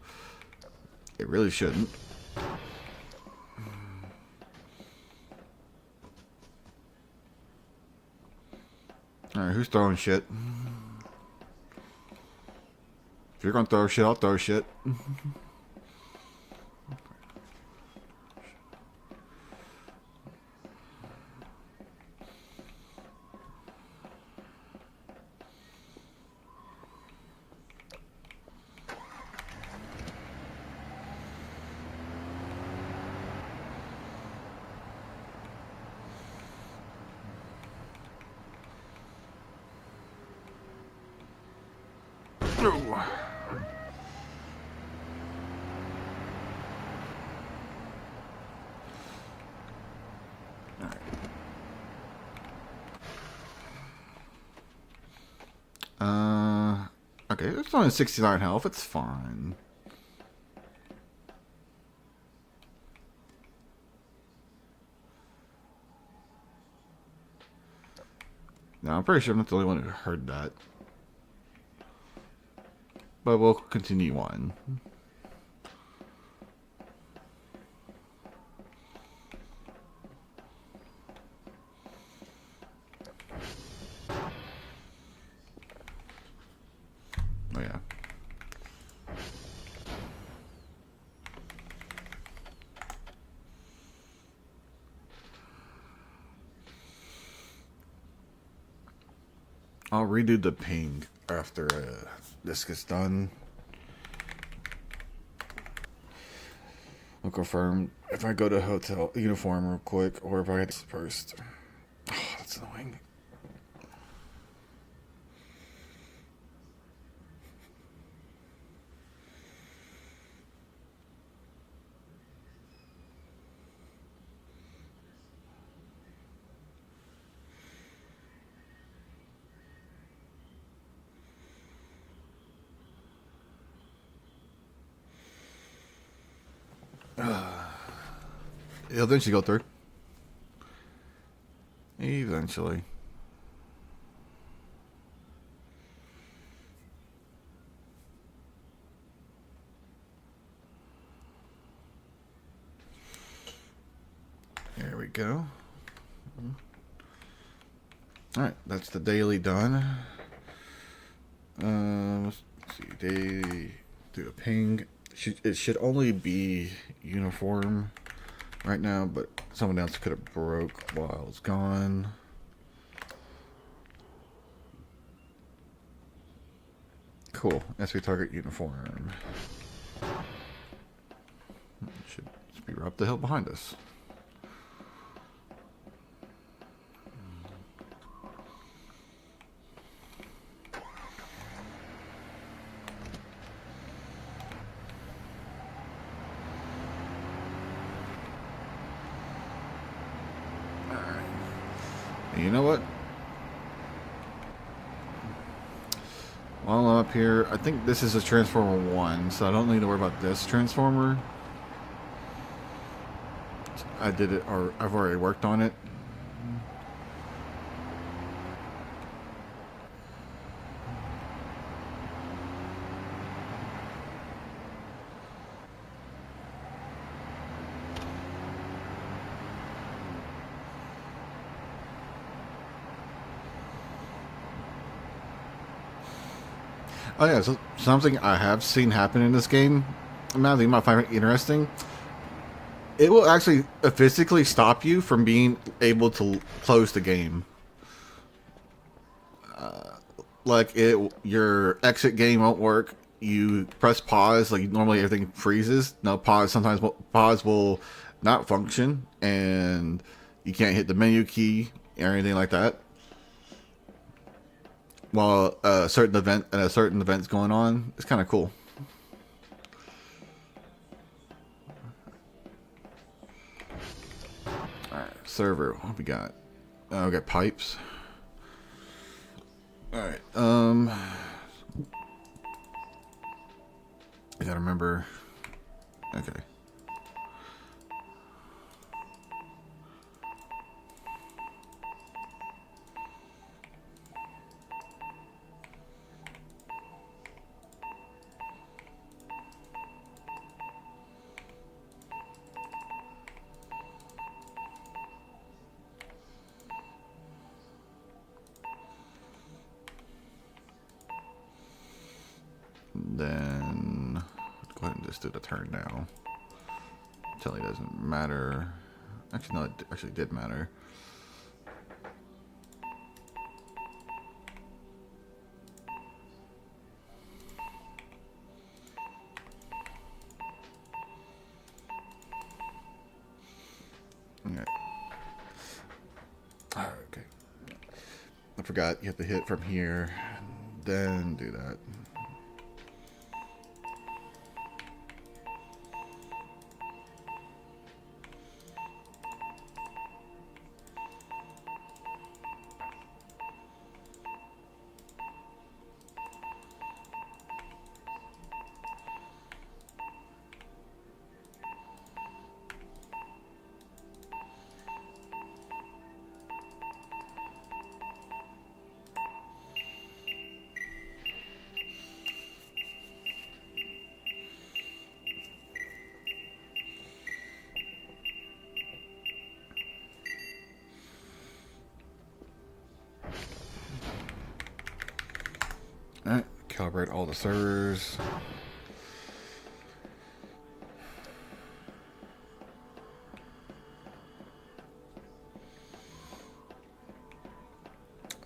it really shouldn't. Alright, who's throwing shit? If you're gonna throw shit, I'll throw shit. Okay, it's only 69 health, it's fine. Now, I'm pretty sure I'm not the only one who heard that. But we'll continue on. Oh, yeah. I'll redo the ping after this gets done. I'll confirm if I go to hotel uniform real quick or if I get this first. Oh, that's annoying. It'll eventually go through. Eventually. There we go. Alright, that's the daily done. Let's see. Daily. Do a ping. It should only be uniform right now, but someone else could have broke while I was gone. Cool. SV target uniform. Should be right up the hill behind us. You know what? While I'm up here, I think this is a Transformer 1, so I don't need to worry about this Transformer. I did it, or I've already worked on it. Oh yeah, so something I have seen happen in this game, now that you might find it interesting, it will actually physically stop you from being able to close the game. Like your exit game won't work, you press pause, like normally everything freezes. Now pause, sometimes pause will not function, and you can't hit the menu key or anything like that while a certain event's going on. It's kind of cool. All right, server. What we got? We got pipes. All right. I gotta remember. Okay. Then go ahead and just do the turn now. Until it doesn't matter. Actually, no, it actually did matter. Okay. Okay. I forgot you have to hit from here, then do that. Alright, calibrate all the servers.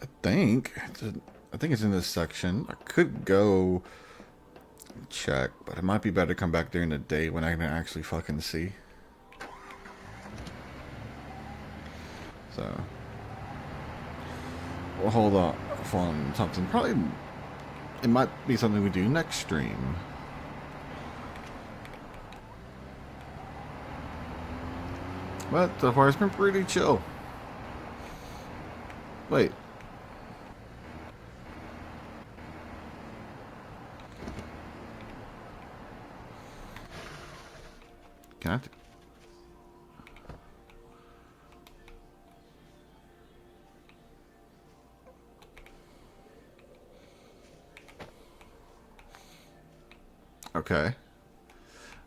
I think it's in this section. I could go check, but it might be better to come back during the day when I can actually fucking see. So we'll hold off on something. Probably it might be something we do next stream. But so far it's been pretty chill. Wait. Can I? Okay.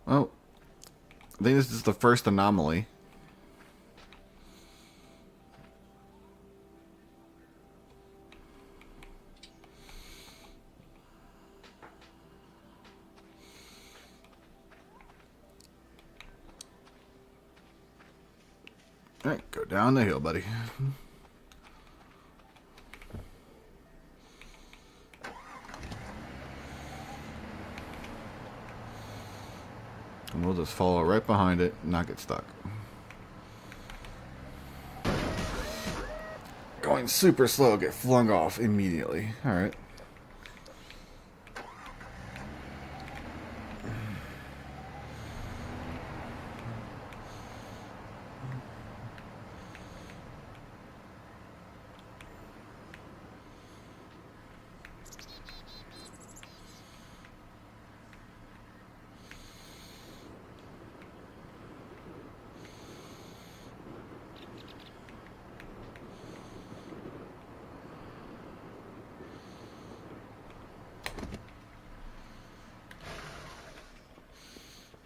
Well, I think this is the first anomaly. Alright, go down the hill, buddy. And we'll just follow right behind it and not get stuck. Going super slow, get flung off immediately. Alright.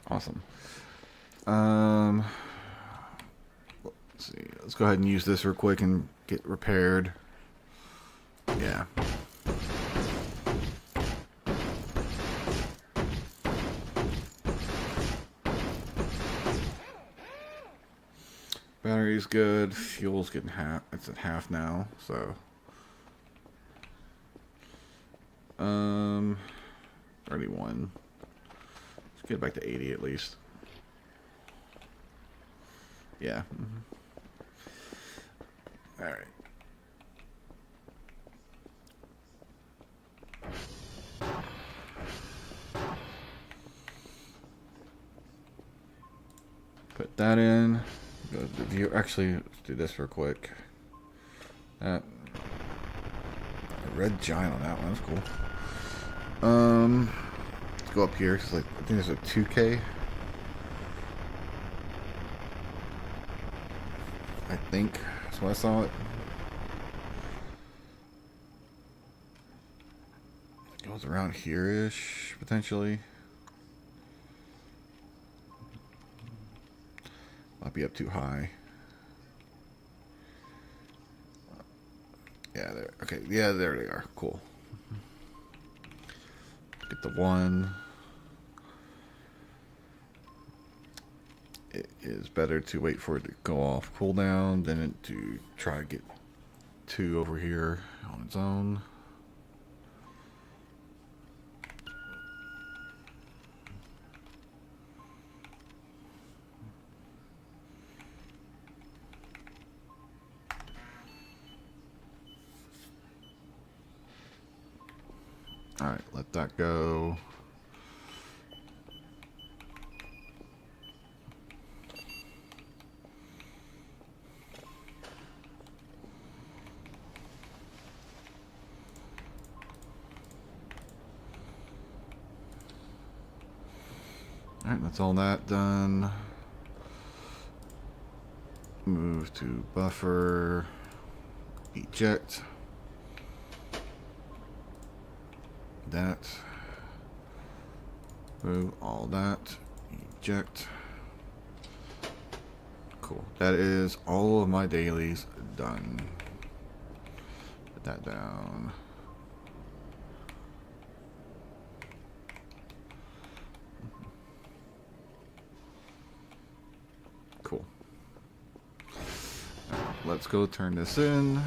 Awesome. Let's see. Let's go ahead and use this real quick and get repaired. Yeah. Battery's good. Fuel's getting half. It's at half now, so. 31. Let's get back to 80 at least. Yeah. All right. Put that in. Go to the view. Actually, let's do this real quick. That a red giant on that one. That's cool. Let's go up here. Cause like I think there's a 2K. I think that's why I saw it. It goes around here-ish potentially. Might be up too high. Yeah, there. Okay, yeah, there they are. Cool. Get the one. It is better to wait for it to go off cooldown than to try to get 2 over here on its own. Alright, let that go. Alright, that's all that done. Move to buffer. Eject. That. Move all that. Eject. Cool. That is all of my dailies done. Put that down. Cool. Right, let's go turn this in.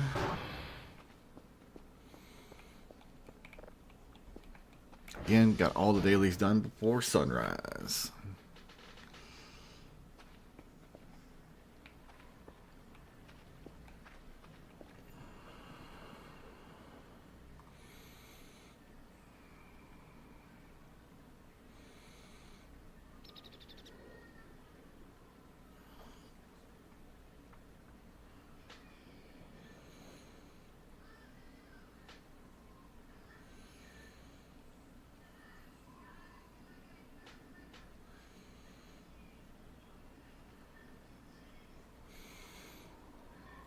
Again, got all the dailies done before sunrise.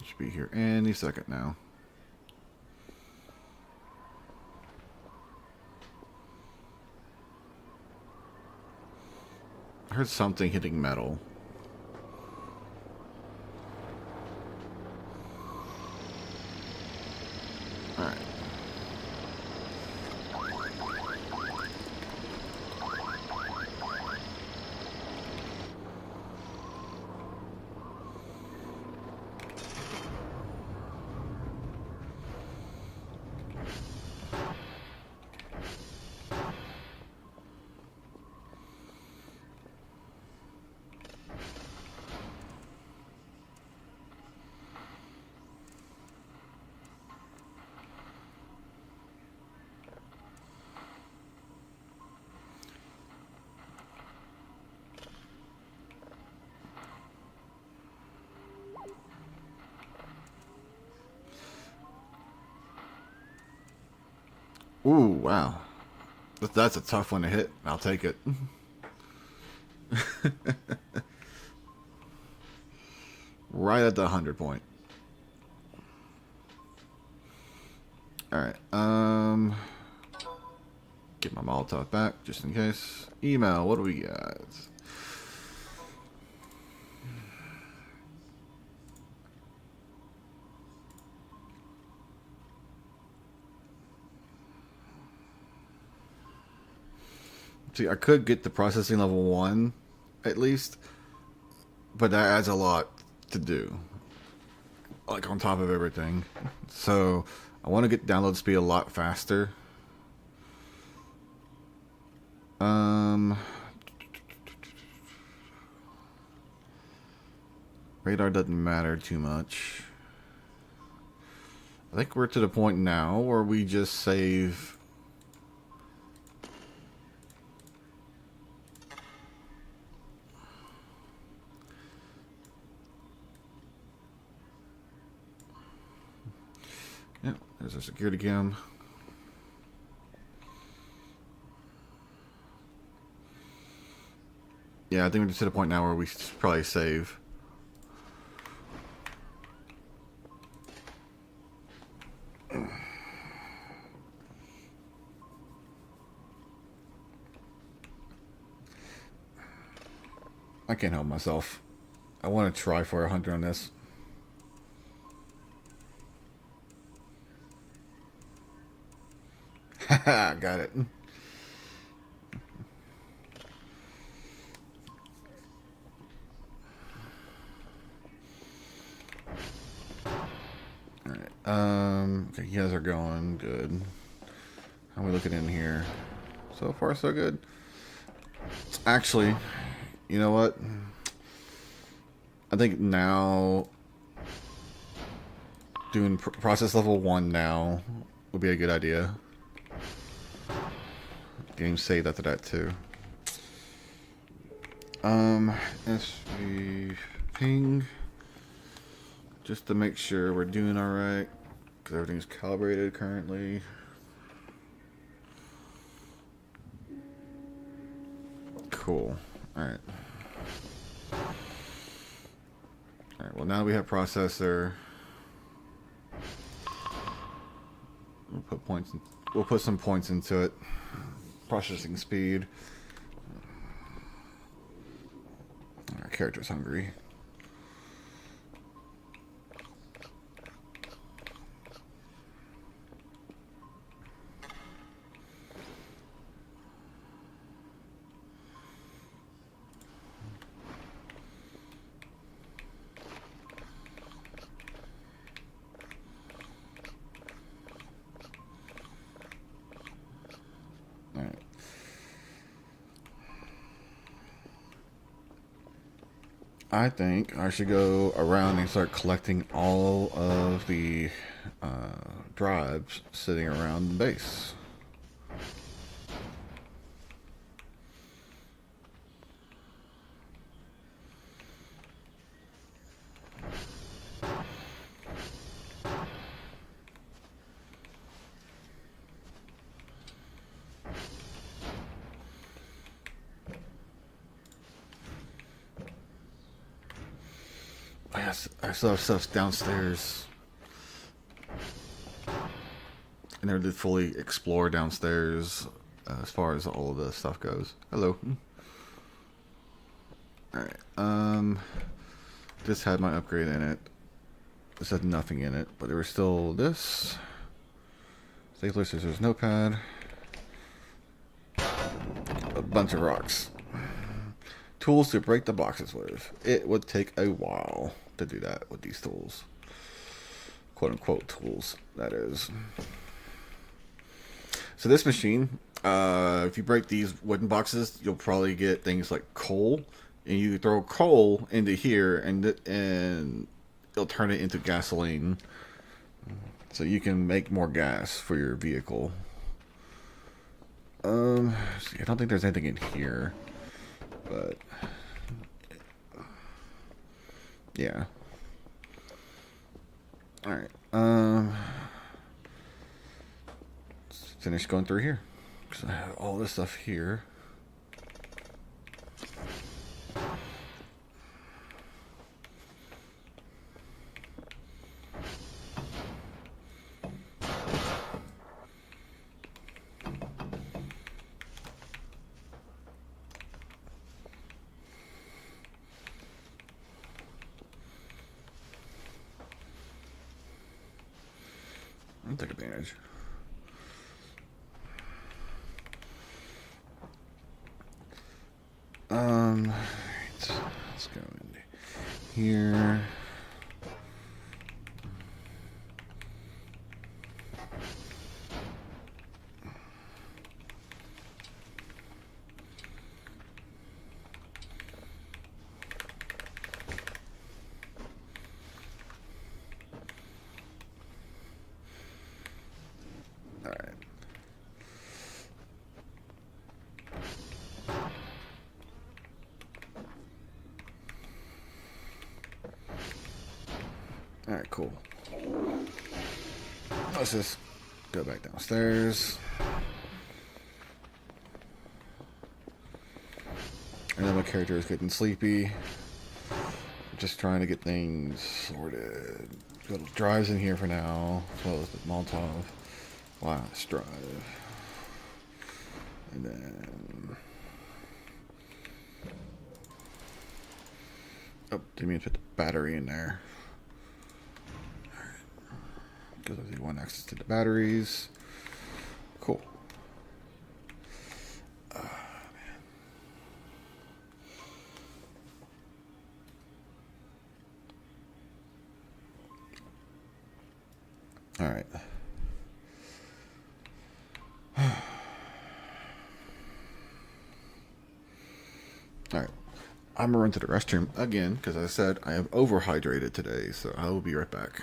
Should be here any second now. I heard something hitting metal. Alright. Ooh, wow. That's a tough one to hit. I'll take it. Right at the 100 point. Alright, get my Molotov back, just in case. Email, what do we got? See, I could get the processing level 1, at least, but that adds a lot to do, like on top of everything. So I want to get download speed a lot faster. Um, radar doesn't matter too much. I think we're to the point now where we just save. Yep, there's our security cam. Yeah, I think we're just to the point now where we should probably save. I can't help myself. I want to try for 100 on this. Haha, got it. Alright, okay, you guys are going good. How are we looking in here? So far, so good. Actually, you know what? I think now doing process level 1 now would be a good idea. Game saved after that too. SV ping, just to make sure we're doing all right, because everything's calibrated currently. Cool. All right. All right. Well, now we have processor. We'll put points. We'll put some points into it. Processing speed. Our character's hungry. All right. I think I should go around and start collecting all of the drives sitting around the base. Yes, I still have stuff downstairs. I never did fully explore downstairs as far as all of the stuff goes. Hello. Alright, this had my upgrade in it. This had nothing in it, but there was still this. Stapler, scissors, notepad. A bunch of rocks. Tools to break the boxes with. It would take a while to do that with these tools. Quote unquote tools, that is. So this machine, if you break these wooden boxes, you'll probably get things like coal. And you throw coal into here and it'll turn it into gasoline. So you can make more gas for your vehicle. See, I don't think there's anything in here. But yeah. All right. Let's finish going through here. So I have all this stuff here. I'll take advantage. Let's go in here. Alright, cool. Let's just go back downstairs. I know my character is getting sleepy. Just trying to get things sorted. Little drives in here for now, as well as the Molotov last drive. And then... oh, didn't mean to put the battery in there. Because I want access to the batteries. Cool. All right. All right. I'm gonna run to the restroom again because I said I have overhydrated today, so I will be right back.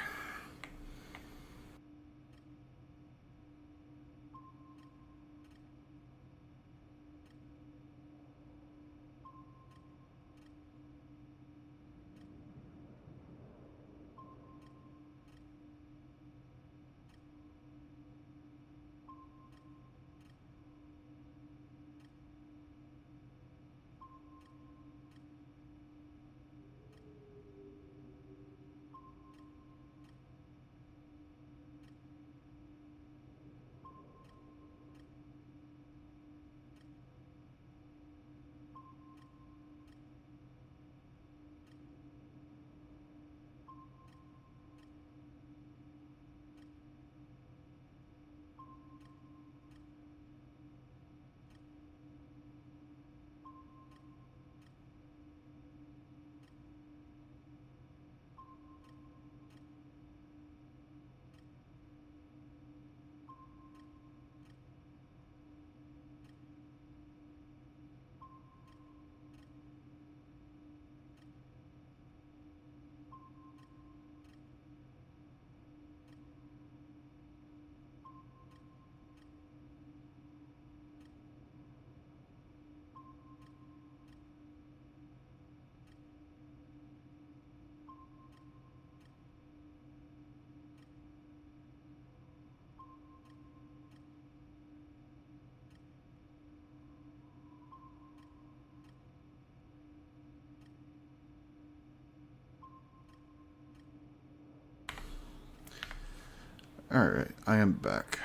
Alright, I am back.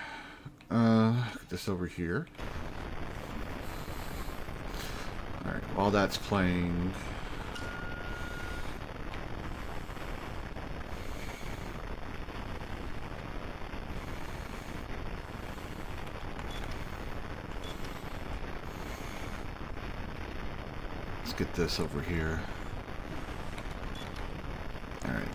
Get this over here. Alright, while that's playing... let's get this over here. Alright.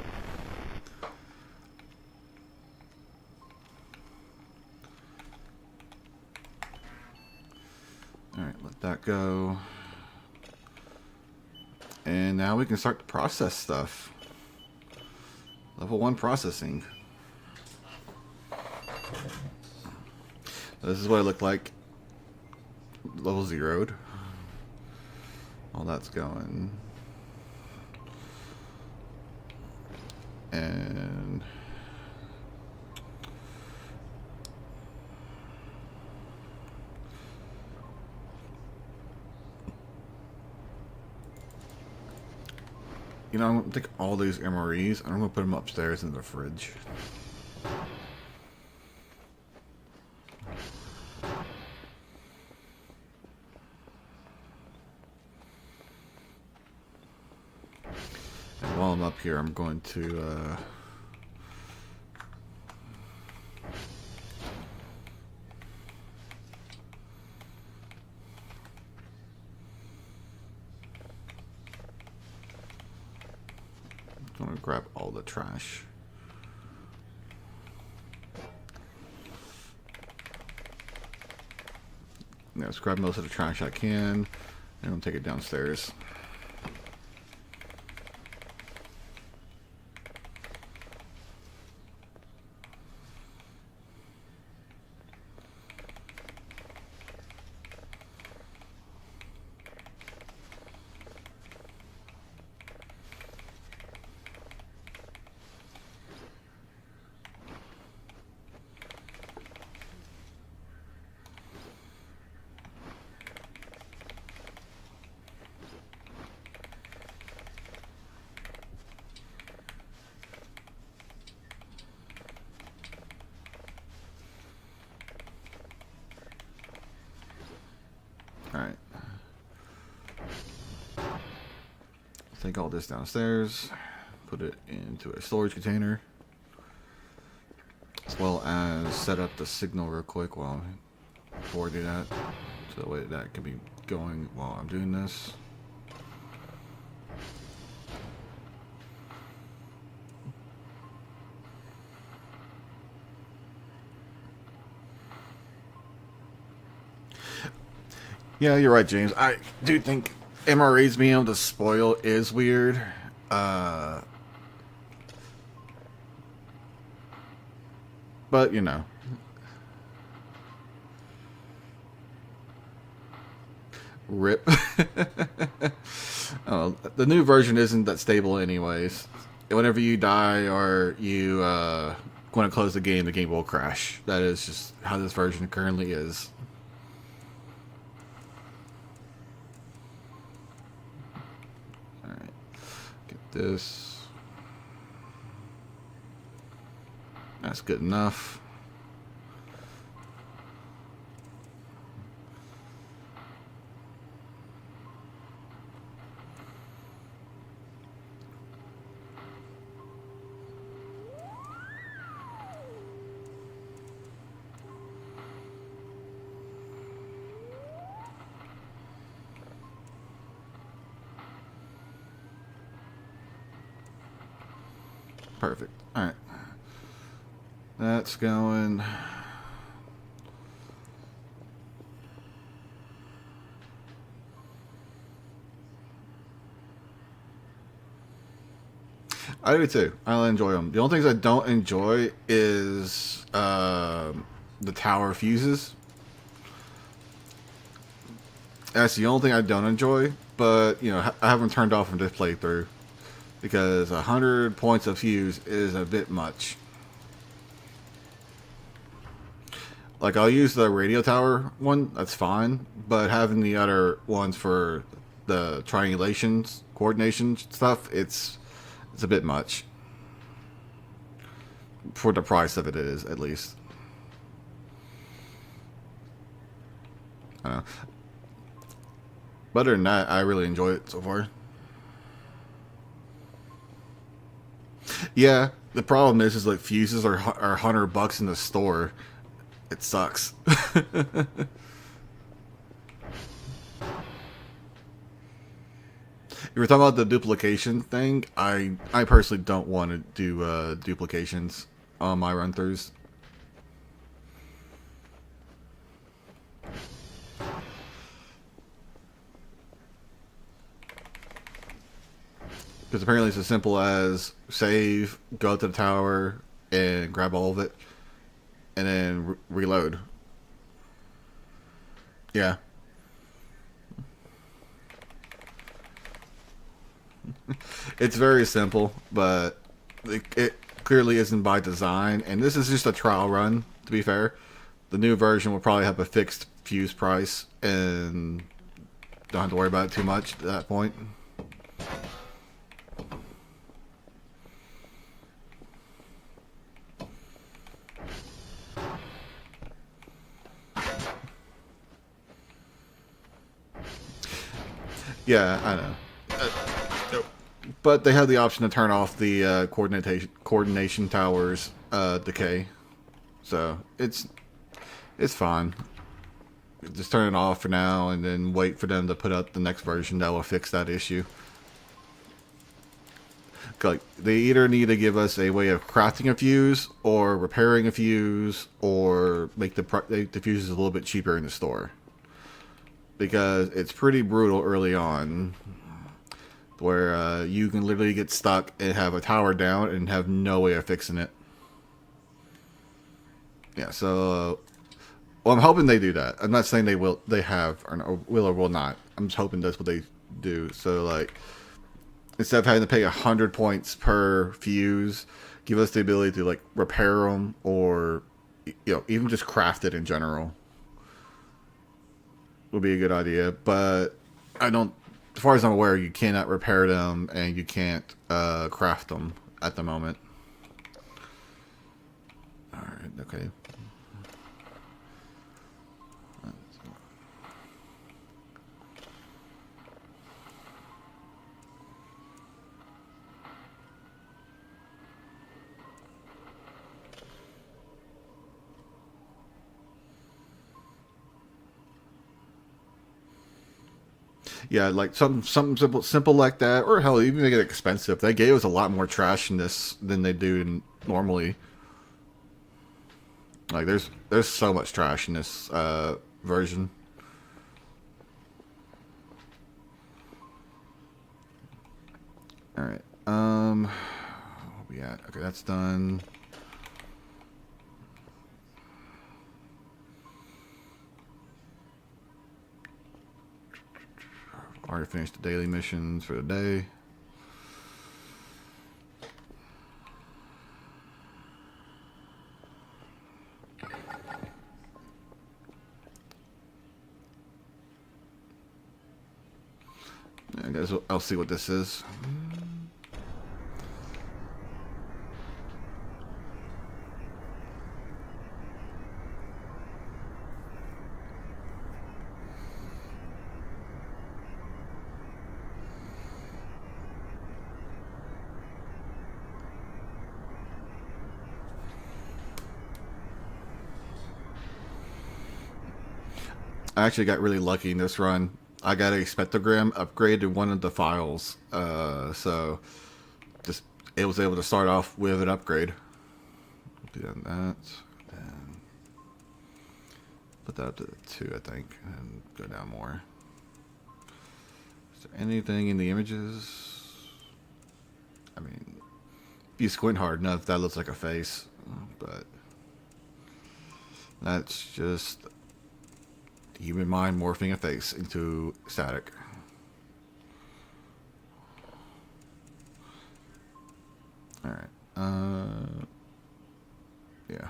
Alright, let that go. And now we can start to process stuff. Level 1 processing. This is what it looked like. Level 0'd. All that's going. And... you know, I'm gonna take all these MREs and I'm gonna put them upstairs in the fridge. And while I'm up here, I'm going to I'm gonna grab all the trash. Yeah, let's grab most of the trash I can, and I'll take it downstairs. Alright. Take all this downstairs. Put it into a storage container. As well as set up the signal real quick before I do that. So that way that can be going while I'm doing this. Yeah, you're right, James. I do think MRAs being able to spoil is weird. But, you know. RIP. Oh, the new version isn't that stable anyways. Whenever you die or you want to close the game will crash. That is just how this version currently is. Alright. Get this. That's good enough. Perfect. Alright. That's going. I do too. I enjoy them. The only things I don't enjoy is the tower fuses. That's the only thing I don't enjoy. But, you know, I haven't turned off from this playthrough. Because 100 points of fuse is a bit much. Like, I'll use the radio tower one, that's fine. But having the other ones for the triangulations, coordination stuff, it's a bit much. For the price of it is, at least. I don't know. But other than that, I really enjoy it so far. Yeah, the problem is like fuses are $100 in the store. It sucks. If we're talking about the duplication thing, I personally don't want to do duplications on my run-throughs. Because apparently it's as simple as save, go to the tower, and grab all of it, and then reload. Yeah. It's very simple, but it clearly isn't by design, and this is just a trial run, to be fair. The new version will probably have a fixed fuse price, and don't have to worry about it too much at that point. Yeah, I know. But they have the option to turn off the coordination towers decay, so it's fine. Just turn it off for now, and then wait for them to put out the next version that will fix that issue. Like, they either need to give us a way of crafting a fuse, or repairing a fuse, or make the fuses a little bit cheaper in the store. Because it's pretty brutal early on, where you can literally get stuck and have a tower down and have no way of fixing it. Yeah, so well, I'm hoping they do that. I'm not saying they will or will not. I'm just hoping that's what they do. So, like, instead of having to pay 100 points per fuse, give us the ability to, like, repair them, or, you know, even just craft it in general would be a good idea. But I don't, as far as I'm aware, you cannot repair them and you can't craft them at the moment. Alright, okay. Yeah, like something simple like that, or hell, even make it expensive. They gave us a lot more trash in this than they do normally. Like there's so much trash in this version. All right. Where we at? Okay, that's done. Already finished the daily missions for the day. I guess I'll see what this is. I actually got really lucky in this run. I got a spectrogram upgrade to one of the files, so just it was able to start off with an upgrade. Do that, and put that up to 2, I think, and go down more. Is there anything in the images? I mean, if you squint hard enough, that looks like a face, but that's just the human mind morphing a face into static. Alright. Yeah.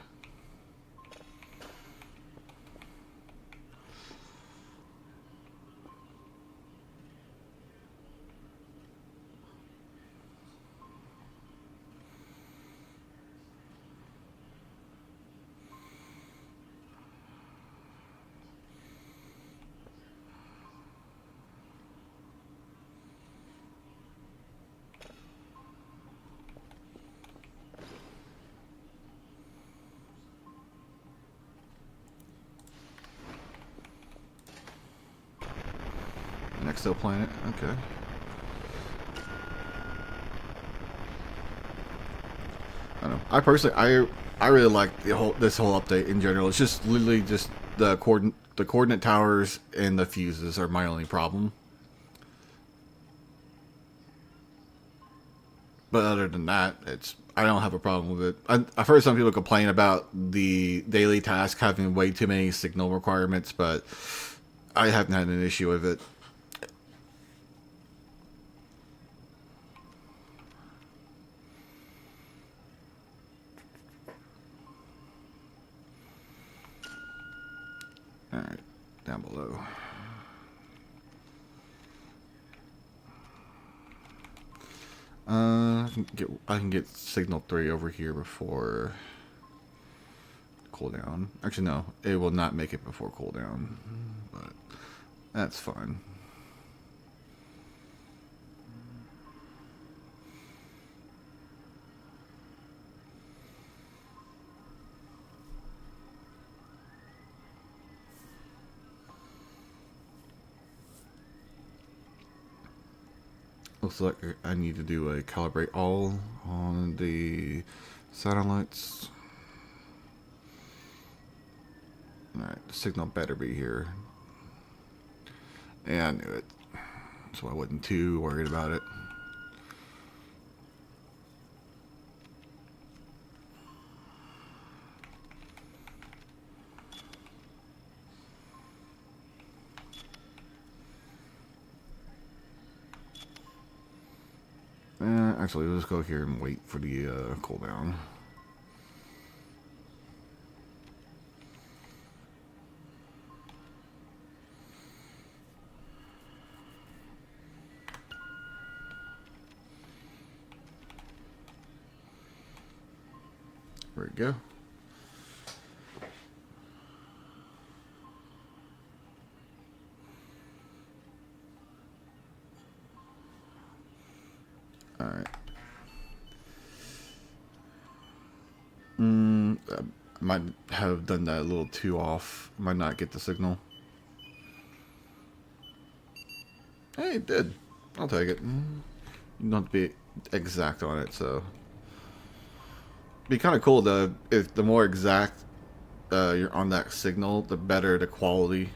Exoplanet, okay. I don't know. I personally, I really like this whole update in general. It's just literally just the coordinate towers and the fuses are my only problem. But other than that, I don't have a problem with it. I've heard some people complain about the daily task having way too many signal requirements, but I haven't had an issue with it. Alright, down below. I can get signal 3 over here before cooldown. Actually, no, it will not make it before cooldown, but that's fine. Looks like I need to do a calibrate all on the satellites. Alright, the signal better be here. Yeah, I knew it. So I wasn't too worried about it. Actually, let's go here and wait for the cooldown. There we go. Alright. I might have done that a little too off. Might not get the signal. Hey, it did. I'll take it. You don't have to be exact on it, so. Be kind of cool though if the more exact you're on that signal, the better the quality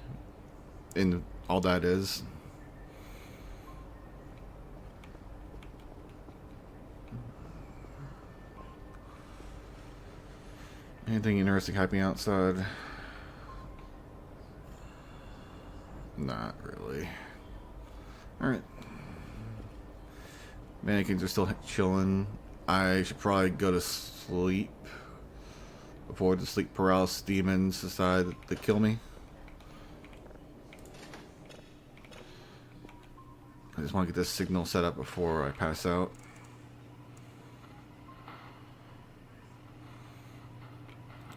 in all that is. Anything interesting happening outside? Not really. Alright. Mannequins are still chilling. I should probably go to sleep before the sleep paralysis demons decide to kill me. I just want to get this signal set up before I pass out.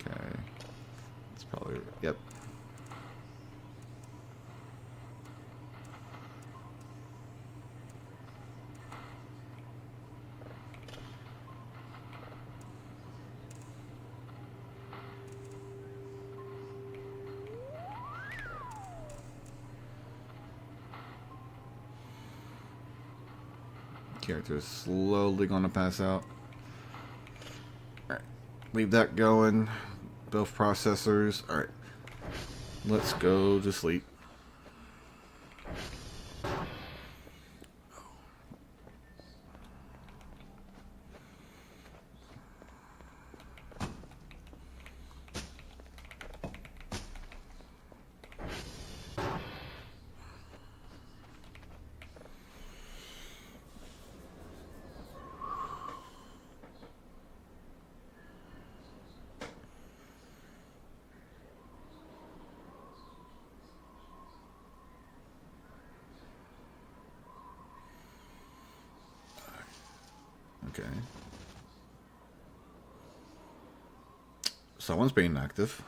Okay. It's probably... Yep. Character is slowly going to pass out. Alright. Leave that going. Both processors. Alright. Let's go to sleep. Okay. Someone's being active.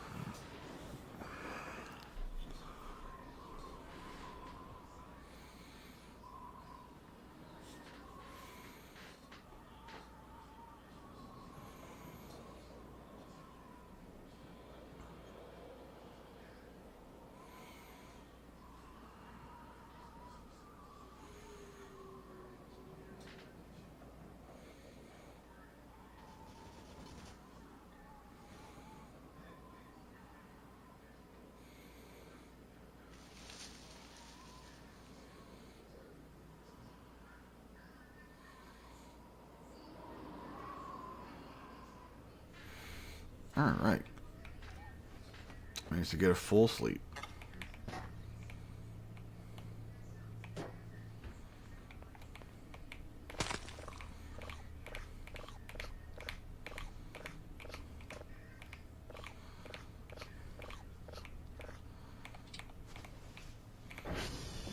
Alright. Managed to get a full sleep.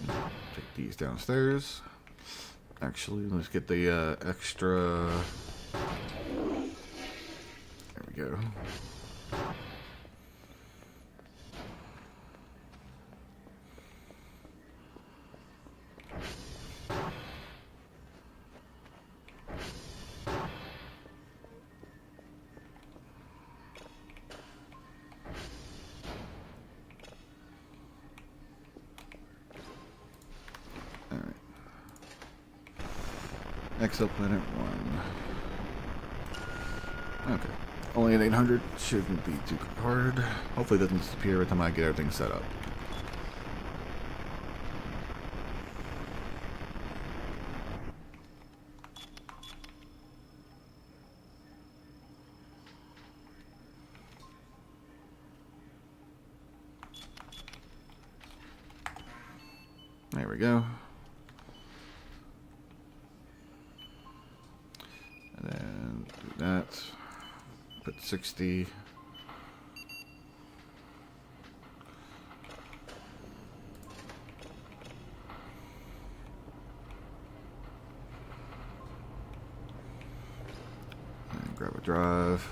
Take these downstairs. Actually, let's get the extra... There we go. Exoplanet 1. Okay. Only an 800. Shouldn't be too hard. Hopefully it doesn't disappear every time I get everything set up. There we go. And then do that. Put 60. And grab a drive.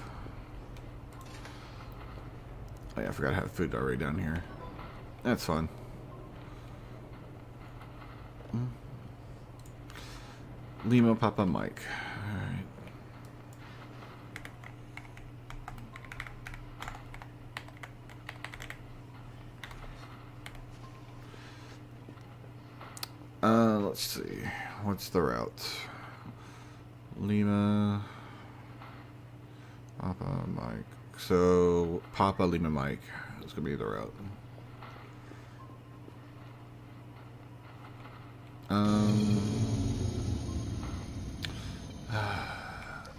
Oh yeah, I forgot I had food already down here. That's fun. Lima Papa Mike. Alright. Let's see. What's the route? Lima. Papa, Mike. So, Papa, Lima, Mike. It's going to be the route.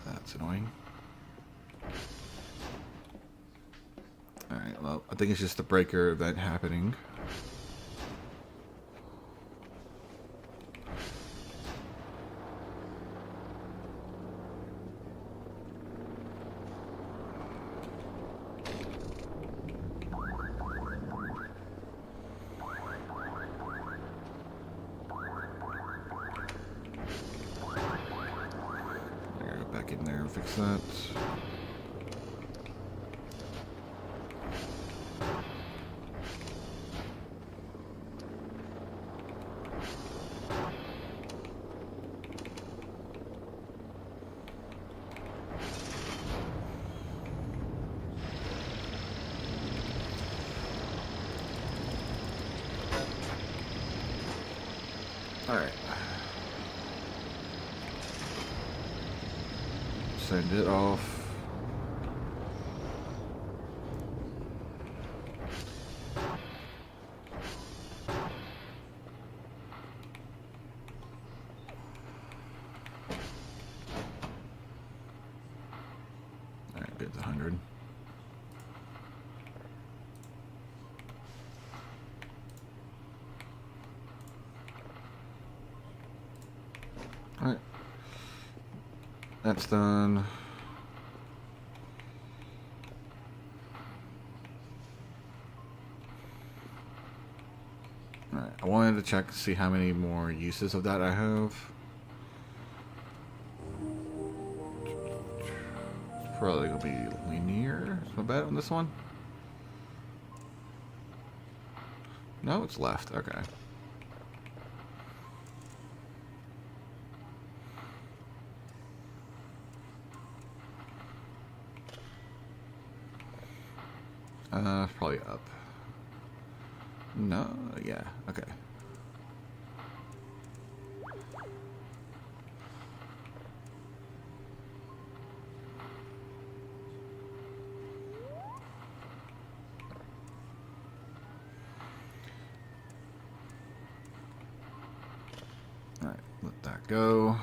That's annoying. Alright, well, I think it's just the breaker event happening. Back in there and fix that. All right. Send it off. All right, get the 100. All right. That's done. Alright, I wanted to check to see how many more uses of that I have. It's probably gonna be linear. Is my bet on this one? No, it's left. Okay. Probably up. No, yeah, okay. Alright, let that go.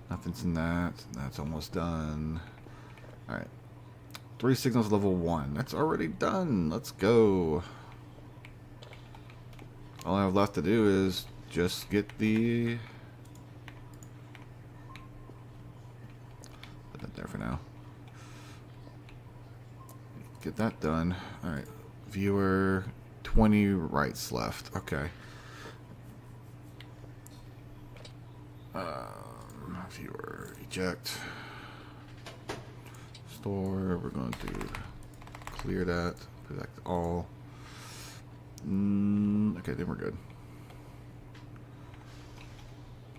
Nothing's in that. That's almost done. Alright. 3 signals level 1. That's already done. Let's go. All I have left to do is just get the... Put that there for now. Get that done. Alright. Viewer, 20 writes left. Okay. Viewer, eject. Store, we're going to clear that, select all. Okay, then we're good.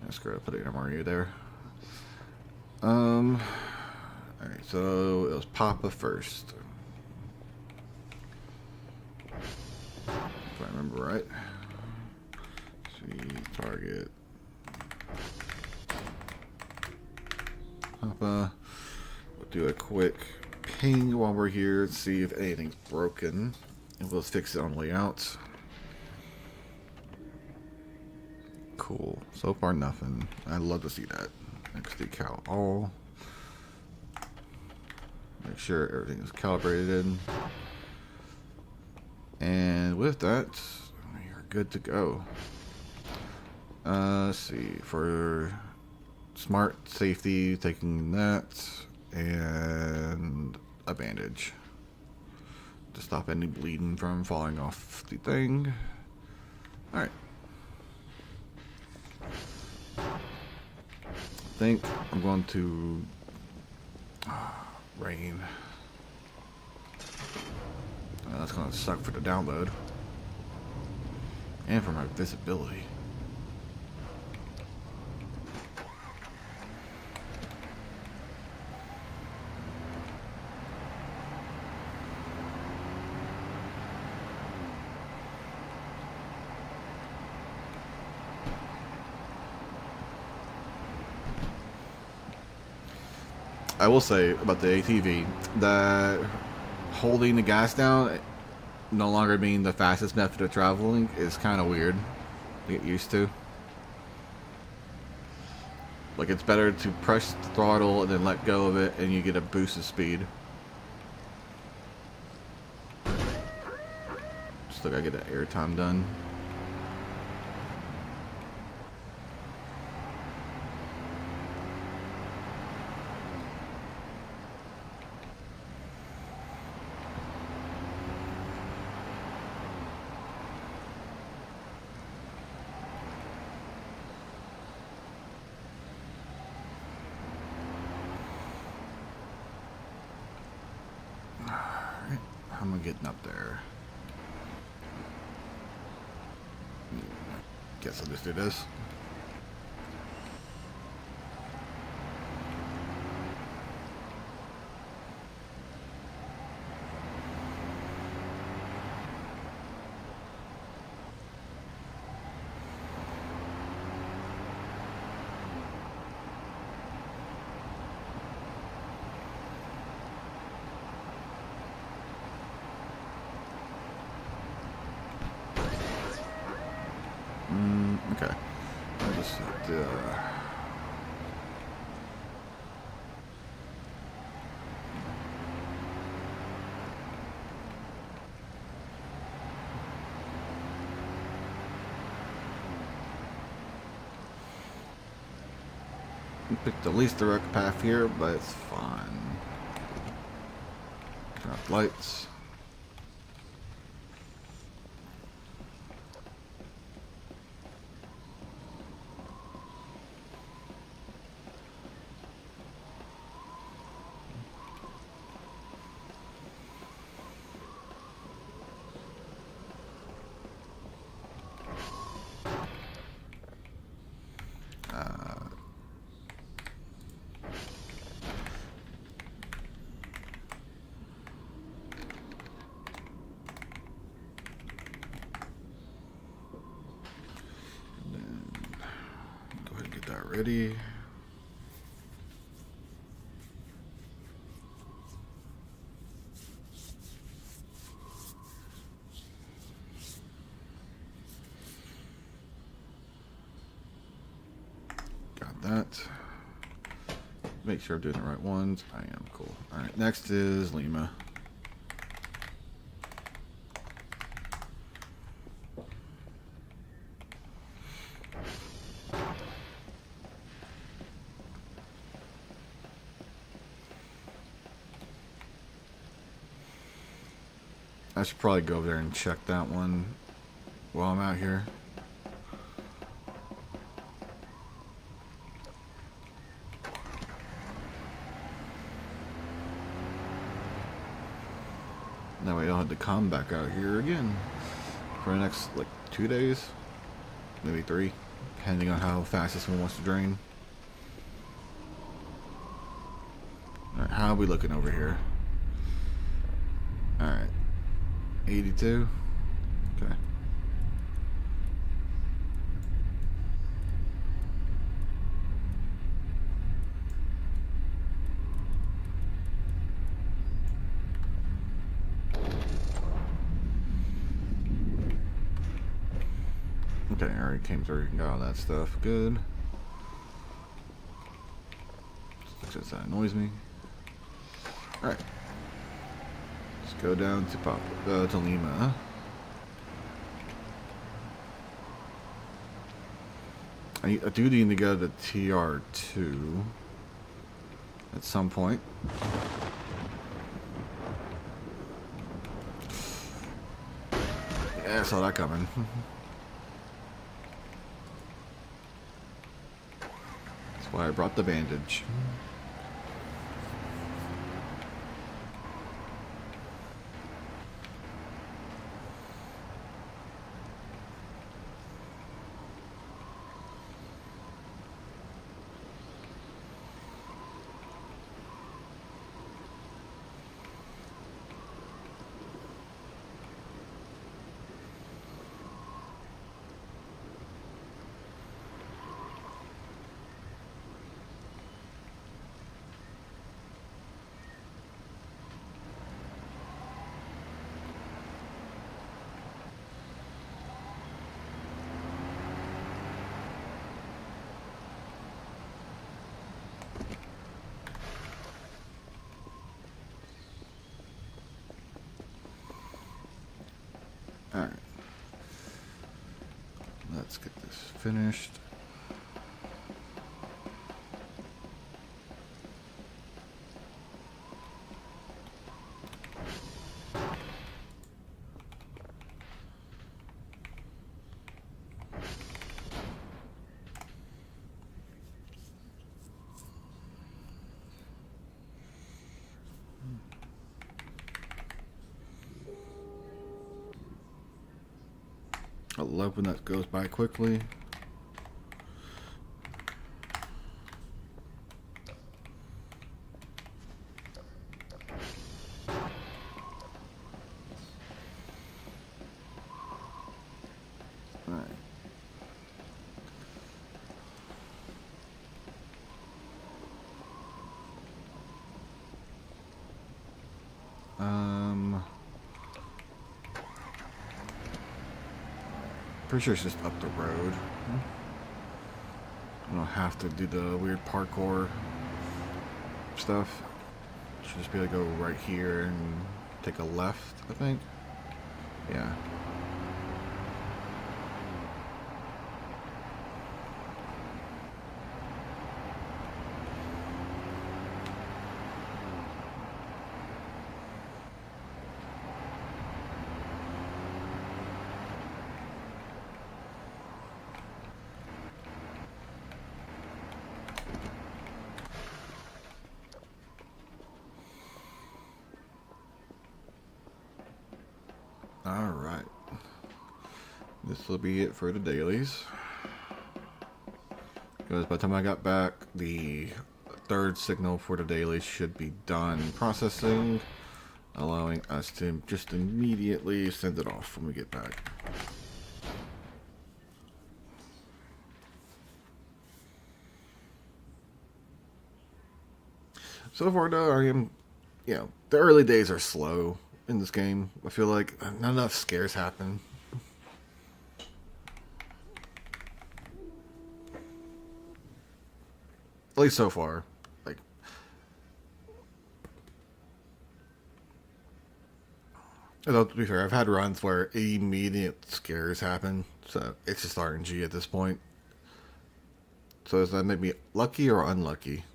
Let's go put an MRU there. Alright, so it was Papa first. If I remember right. See, target. Papa. Do a quick ping while we're here to see if anything's broken, and we'll fix it on the way out. Cool. So far, nothing. I'd love to see that. Next decal all. Make sure everything is calibrated. And with that, we are good to go. Let's see. For smart safety, taking that. And a bandage to stop any bleeding from falling off the thing. Alright. I think I'm going to rain. That's going to suck for the download and for my visibility. I will say about the ATV that holding the gas down no longer being the fastest method of traveling is kind of weird to get used to. Like, it's better to press the throttle and then let go of it and you get a boost of speed. Still gotta get that airtime done. Alright, how am I getting up there? Guess I'll just do this. Okay. I'll just pick the least direct path here, but it's fine. Turn off lights. Ready. Got that. Make sure I'm doing the right ones. I am. Cool. Alright, next is Lima. I should probably go over there and check that one while I'm out here. That way I'll have to come back out here again for the next, like, 2 days, maybe 3, depending on how fast this one wants to drain. Alright, how are we looking over here? Alright. 82. Okay. Okay, I already came through and got all that stuff. Good. Just that annoys me. Alright. Let's go down to to Lima. I do need to go to TR2 at some point. Yeah, I saw that coming. That's why I brought the bandage. Alright. Let's get this finished. I love when that goes by quickly. All right. Pretty sure it's just up the road. I don't have to do the weird parkour stuff. Should just be able to go right here and take a left, I think. Yeah. Alright. This will be it for the dailies. Because by the time I got back, the third signal for the dailies should be done processing, allowing us to just immediately send it off when we get back. So far though, I am, the early days are slow in this game. I feel like not enough scares happen. At least so far. Like, although to be fair, I've had runs where immediate scares happen, so it's just RNG at this point. So does that make me lucky or unlucky?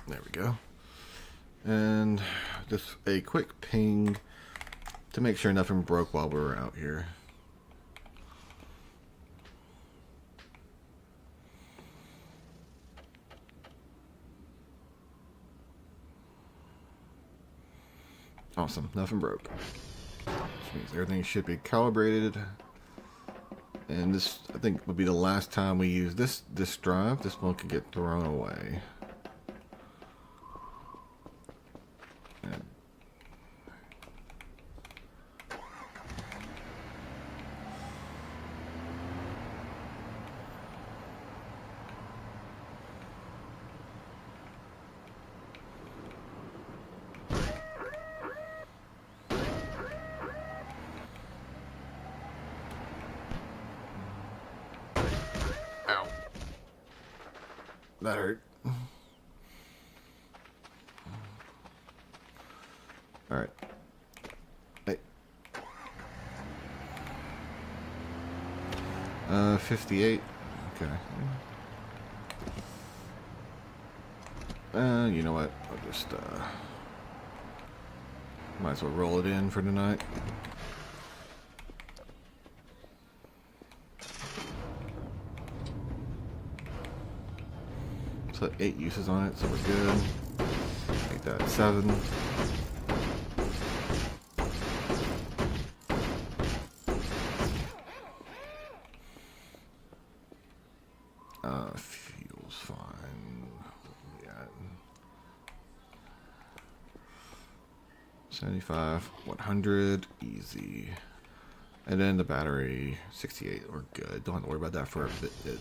There we go. And just a quick ping to make sure nothing broke while we were out here. Awesome, nothing broke. Which means everything should be calibrated. And this, I think, will be the last time we use this drive. This one can get thrown away. That hurt. Alright. Hey. 58. Okay. You know what? I'll just, might as well roll it in for tonight. So 8 uses on it, so we're good. Make that 7. Fuel's fine. Yeah. 75, 100, easy. And then the battery, 68, we're good. Don't have to worry about that for a bit.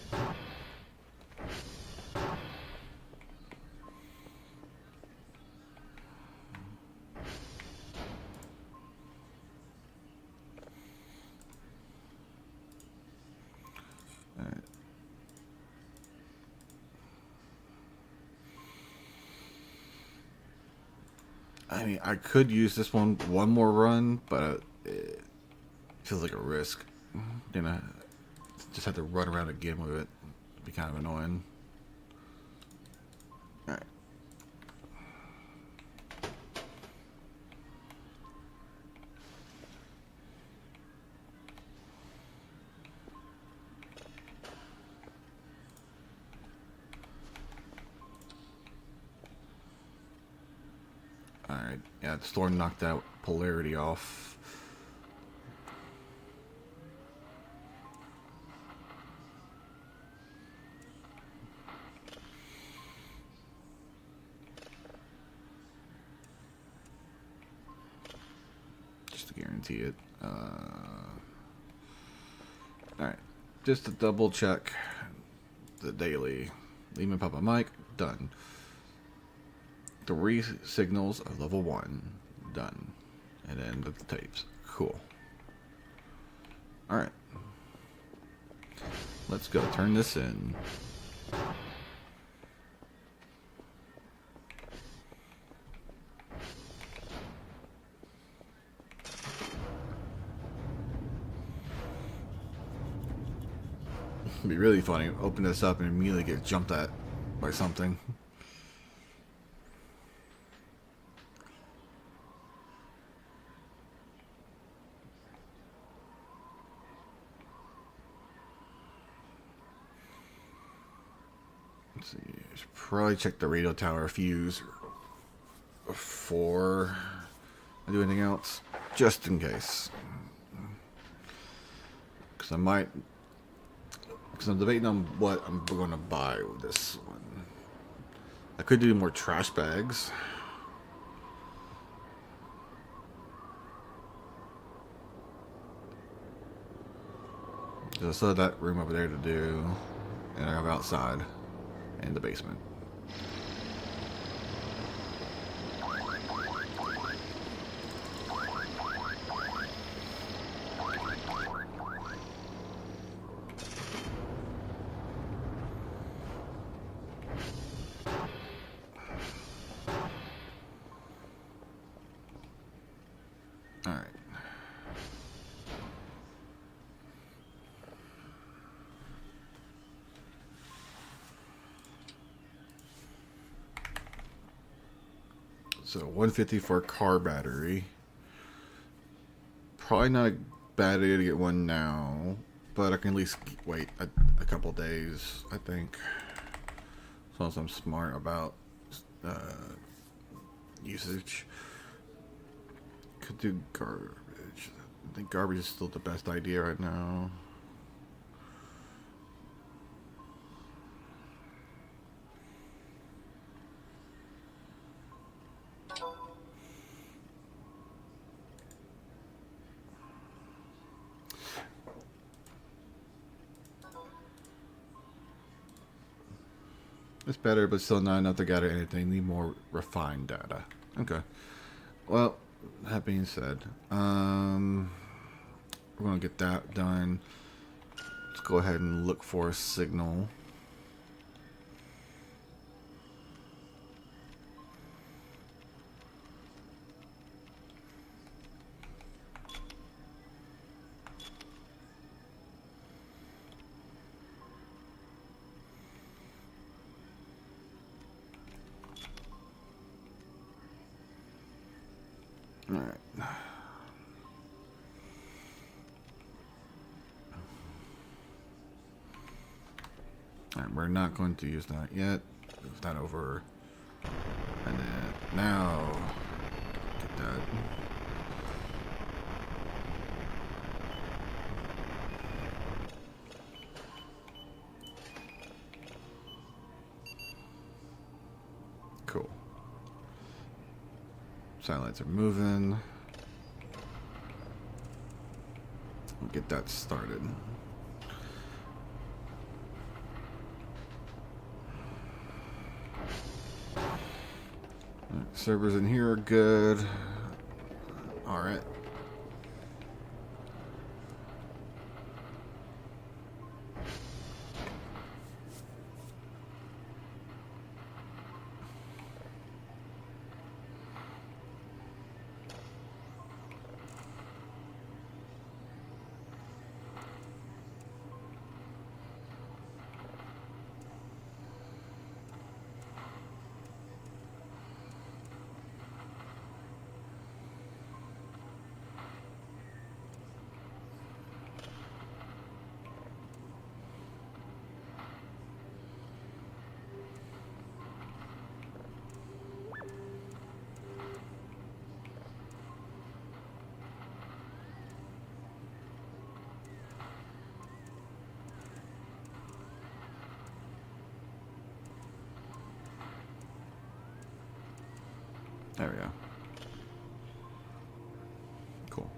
I mean, I could use this one more run, but it feels like a risk. You know, just have to run around again with it. It'd be kind of annoying. Alright. Alright, yeah, the storm knocked that polarity off. Just to guarantee it. Alright, just to double check the daily. Lehman Papa Mike, done. 3 signals of level 1, done. And then the tapes. Cool. Alright. Let's go turn this in. It'd be really funny. Open this up and immediately get jumped at by something. Let's see. I should probably check the radio tower fuse before I do anything else, just in case. Because I'm debating on what I'm going to buy with this one. I could do more trash bags. So I still have that room over there to do, and I have outside and the basement. Alright. So 150 for a car battery. Probably not a bad idea to get one now, but I can at least wait a couple days, I think. As long as I'm smart about usage. Could do garbage. I think garbage is still the best idea right now. It's better, but still not enough to gather anything. Need more refined data. Okay. Well, that being said, we're gonna get that done. Let's go ahead and look for a signal. Alright. Alright, we're not going to use that yet. Move that over. And then now get that. Cool. Satellites are moving. We'll get that started. Right, servers in here are good. All right. There we go. Cool.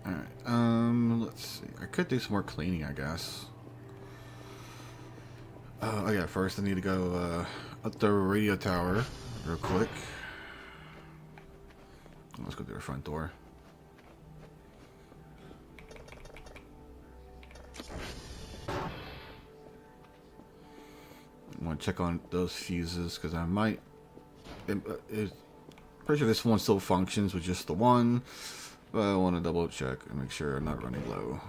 Alright, let's see. I could do some more cleaning, I guess. Oh yeah, first I need to go up the radio tower real quick. Let's go to the front door. I want to check on those fuses because I might. Pretty sure this one still functions with just the one, but I want to double check and make sure I'm not running low.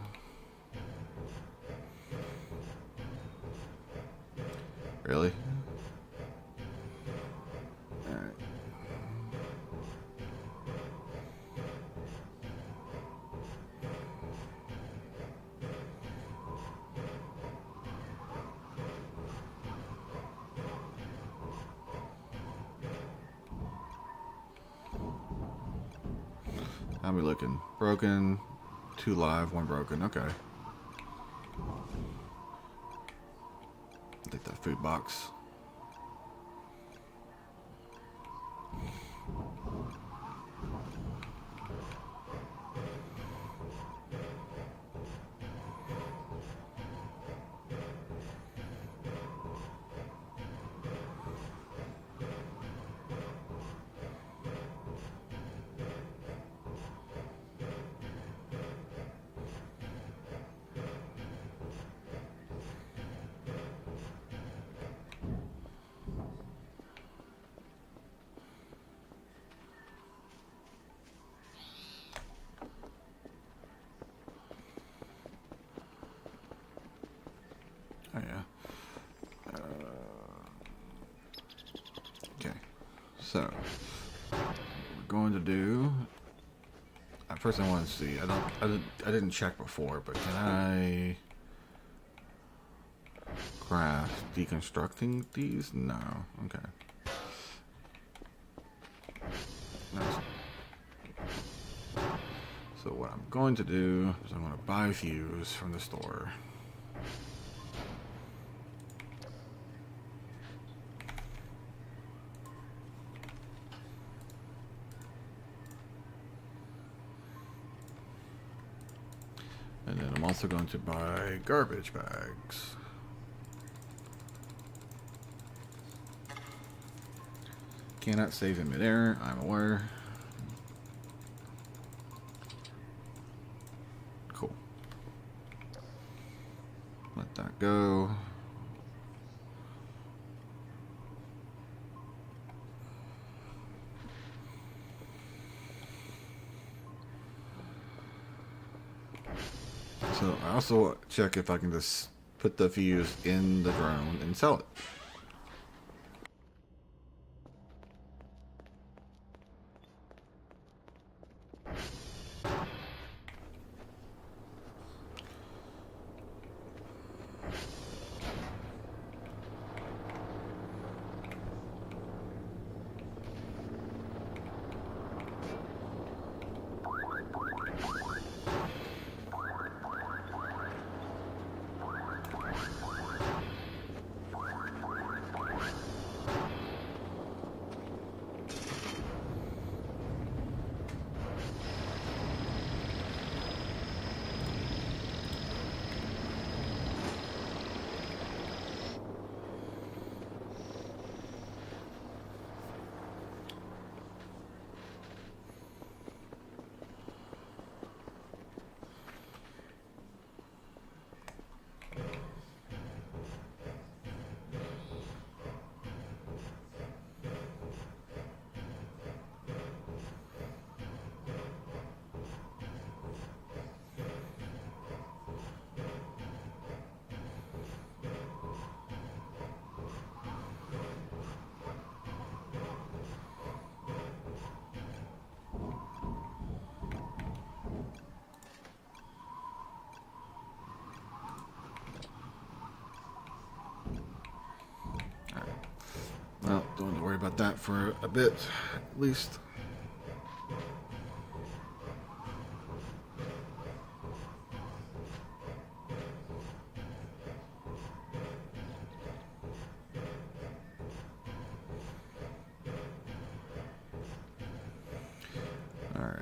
Really? Alright. How are we looking? Broken, 2 live, 1 broken. Okay. Take that food box. Oh yeah. Okay. So what we're going to do. First, I want to see. I didn't check before, but can I craft deconstructing these? No. Okay. Nice. So what I'm going to do is I'm going to buy fuse from the store. And then I'm also going to buy garbage bags. Cannot save in midair, I'm aware. Cool. Let that go. So I also check if I can just put the fuse in the drone and sell it. about that for a bit, at least. All right.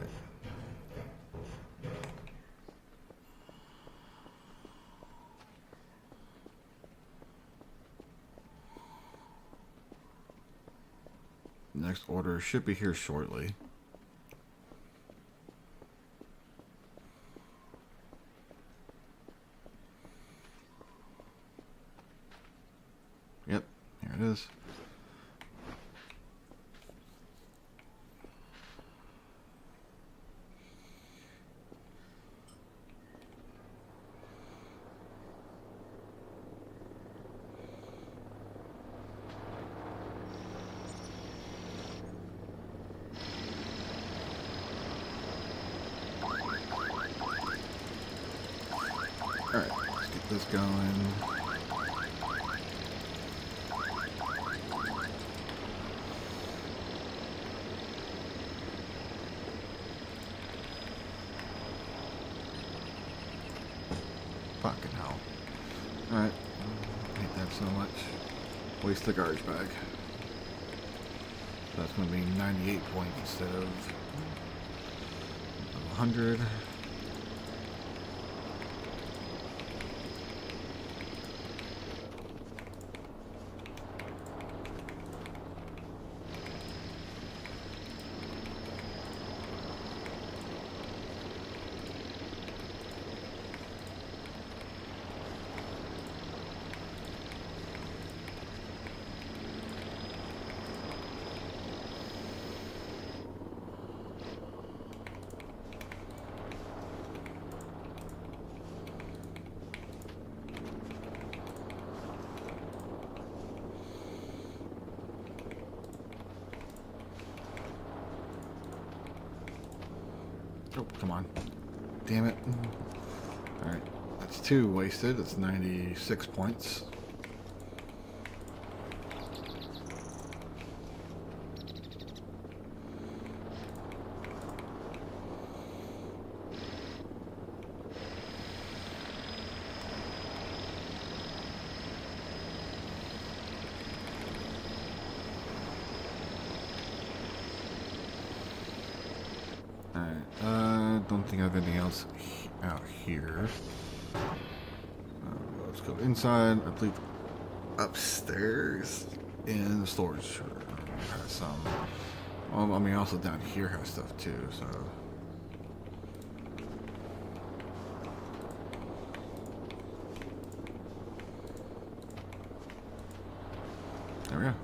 Next order should be here shortly. Yep, here it is. Alright, let's get this going. Fucking hell. Alright, hate that so much. Waste the garbage bag. So that's going to be 98 points instead of 100. Oh, come on. Damn it. Alright, that's 2 wasted. That's 96 points. Don't think I have anything else out here. Let's go inside. I believe upstairs in the storage room has some. I mean, also down here has stuff too. So there we go.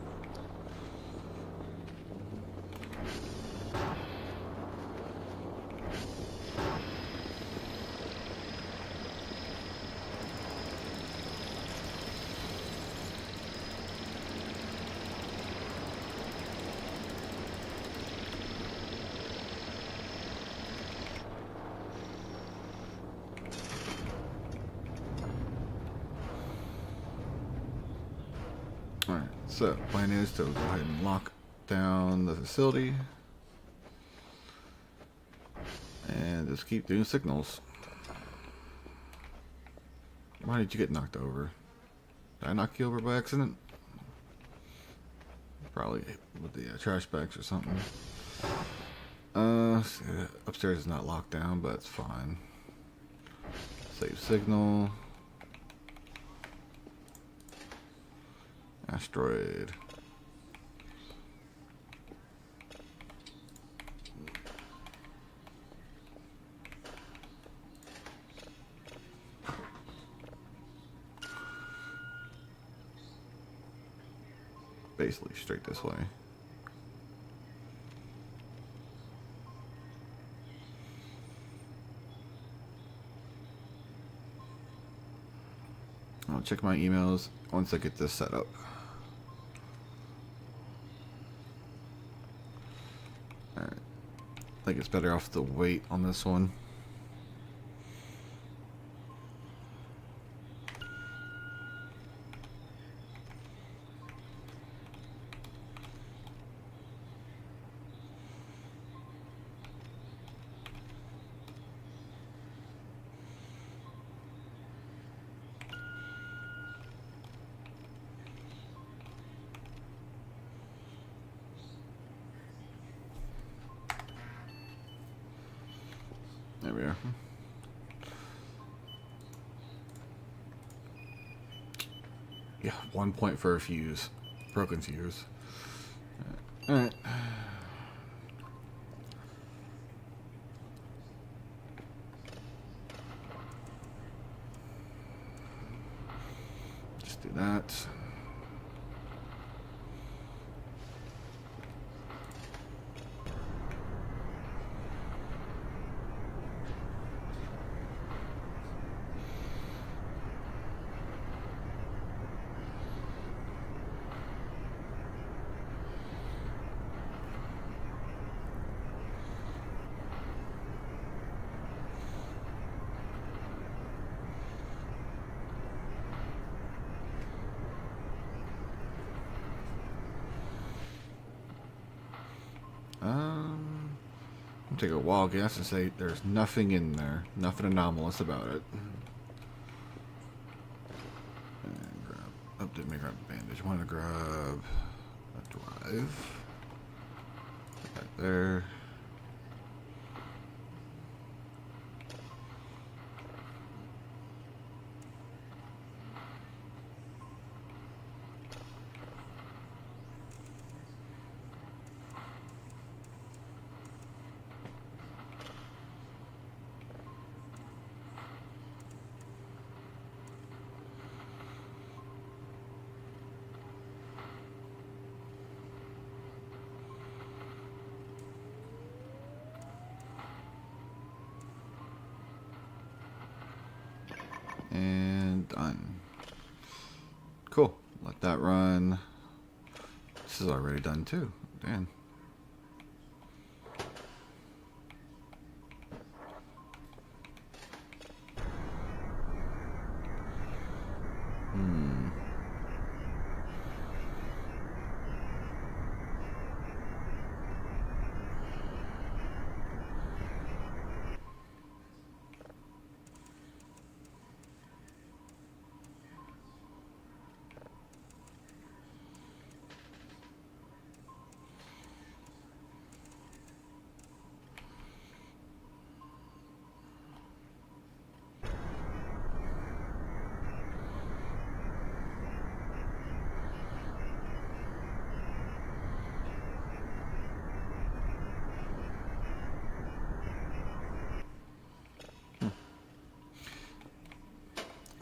Alright, so plan is to go ahead and lock down the facility and just keep doing signals. Why did you get knocked over? Did I knock you over by accident? Probably with the trash bags or something. Upstairs is not locked down, but it's fine. Save signal. Asteroid. Basically straight this way. I'll check my emails once I get this set up. Alright. I think it's better off to wait on this one. there. Yeah, 1 point for a fuse. Broken fuse. Alright. Just do that. I'll take a wild guess and say there's nothing in there, nothing anomalous about it. And grab, oh, didn't make grab a bandage. Want to grab a drive. Put that there. And done. Cool. Let that run. This is already done too. Damn.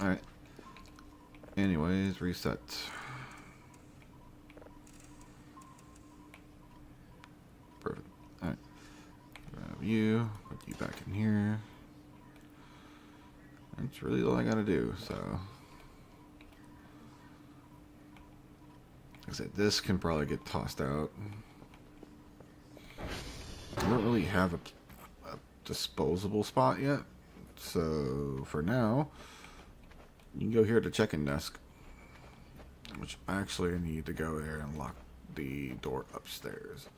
Alright. Anyways, reset. Perfect. Alright. Grab you, put you back in here. That's really all I gotta do, so. Like I said, this can probably get tossed out. I don't really have a disposable spot yet. So, for now, you can go here to check-in desk. Which actually I need to go there and lock the door upstairs.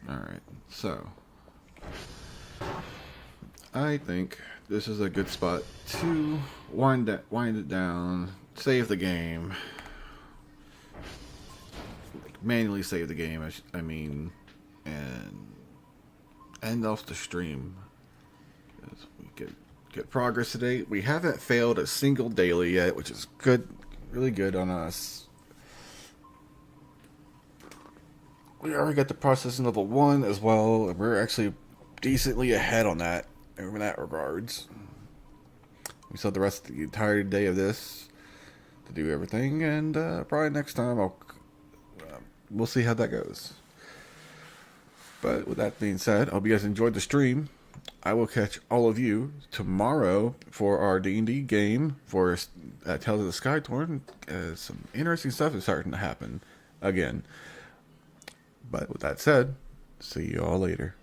Alright, so I think this is a good spot to wind it down, save the game, like manually save the game, I mean, and end off the stream. As we get progress today. We haven't failed a single daily yet, which is good, really good on us. We already got the processing level 1 as well, and we're actually decently ahead on that in that regards. We still have the rest of the entire day of this to do everything, and probably next time we'll see how that goes. But with that being said, I hope you guys enjoyed the stream. I will catch all of you tomorrow for our D&D game for Tales of the Skytorn. Some interesting stuff is starting to happen again. But with that said, see you all later.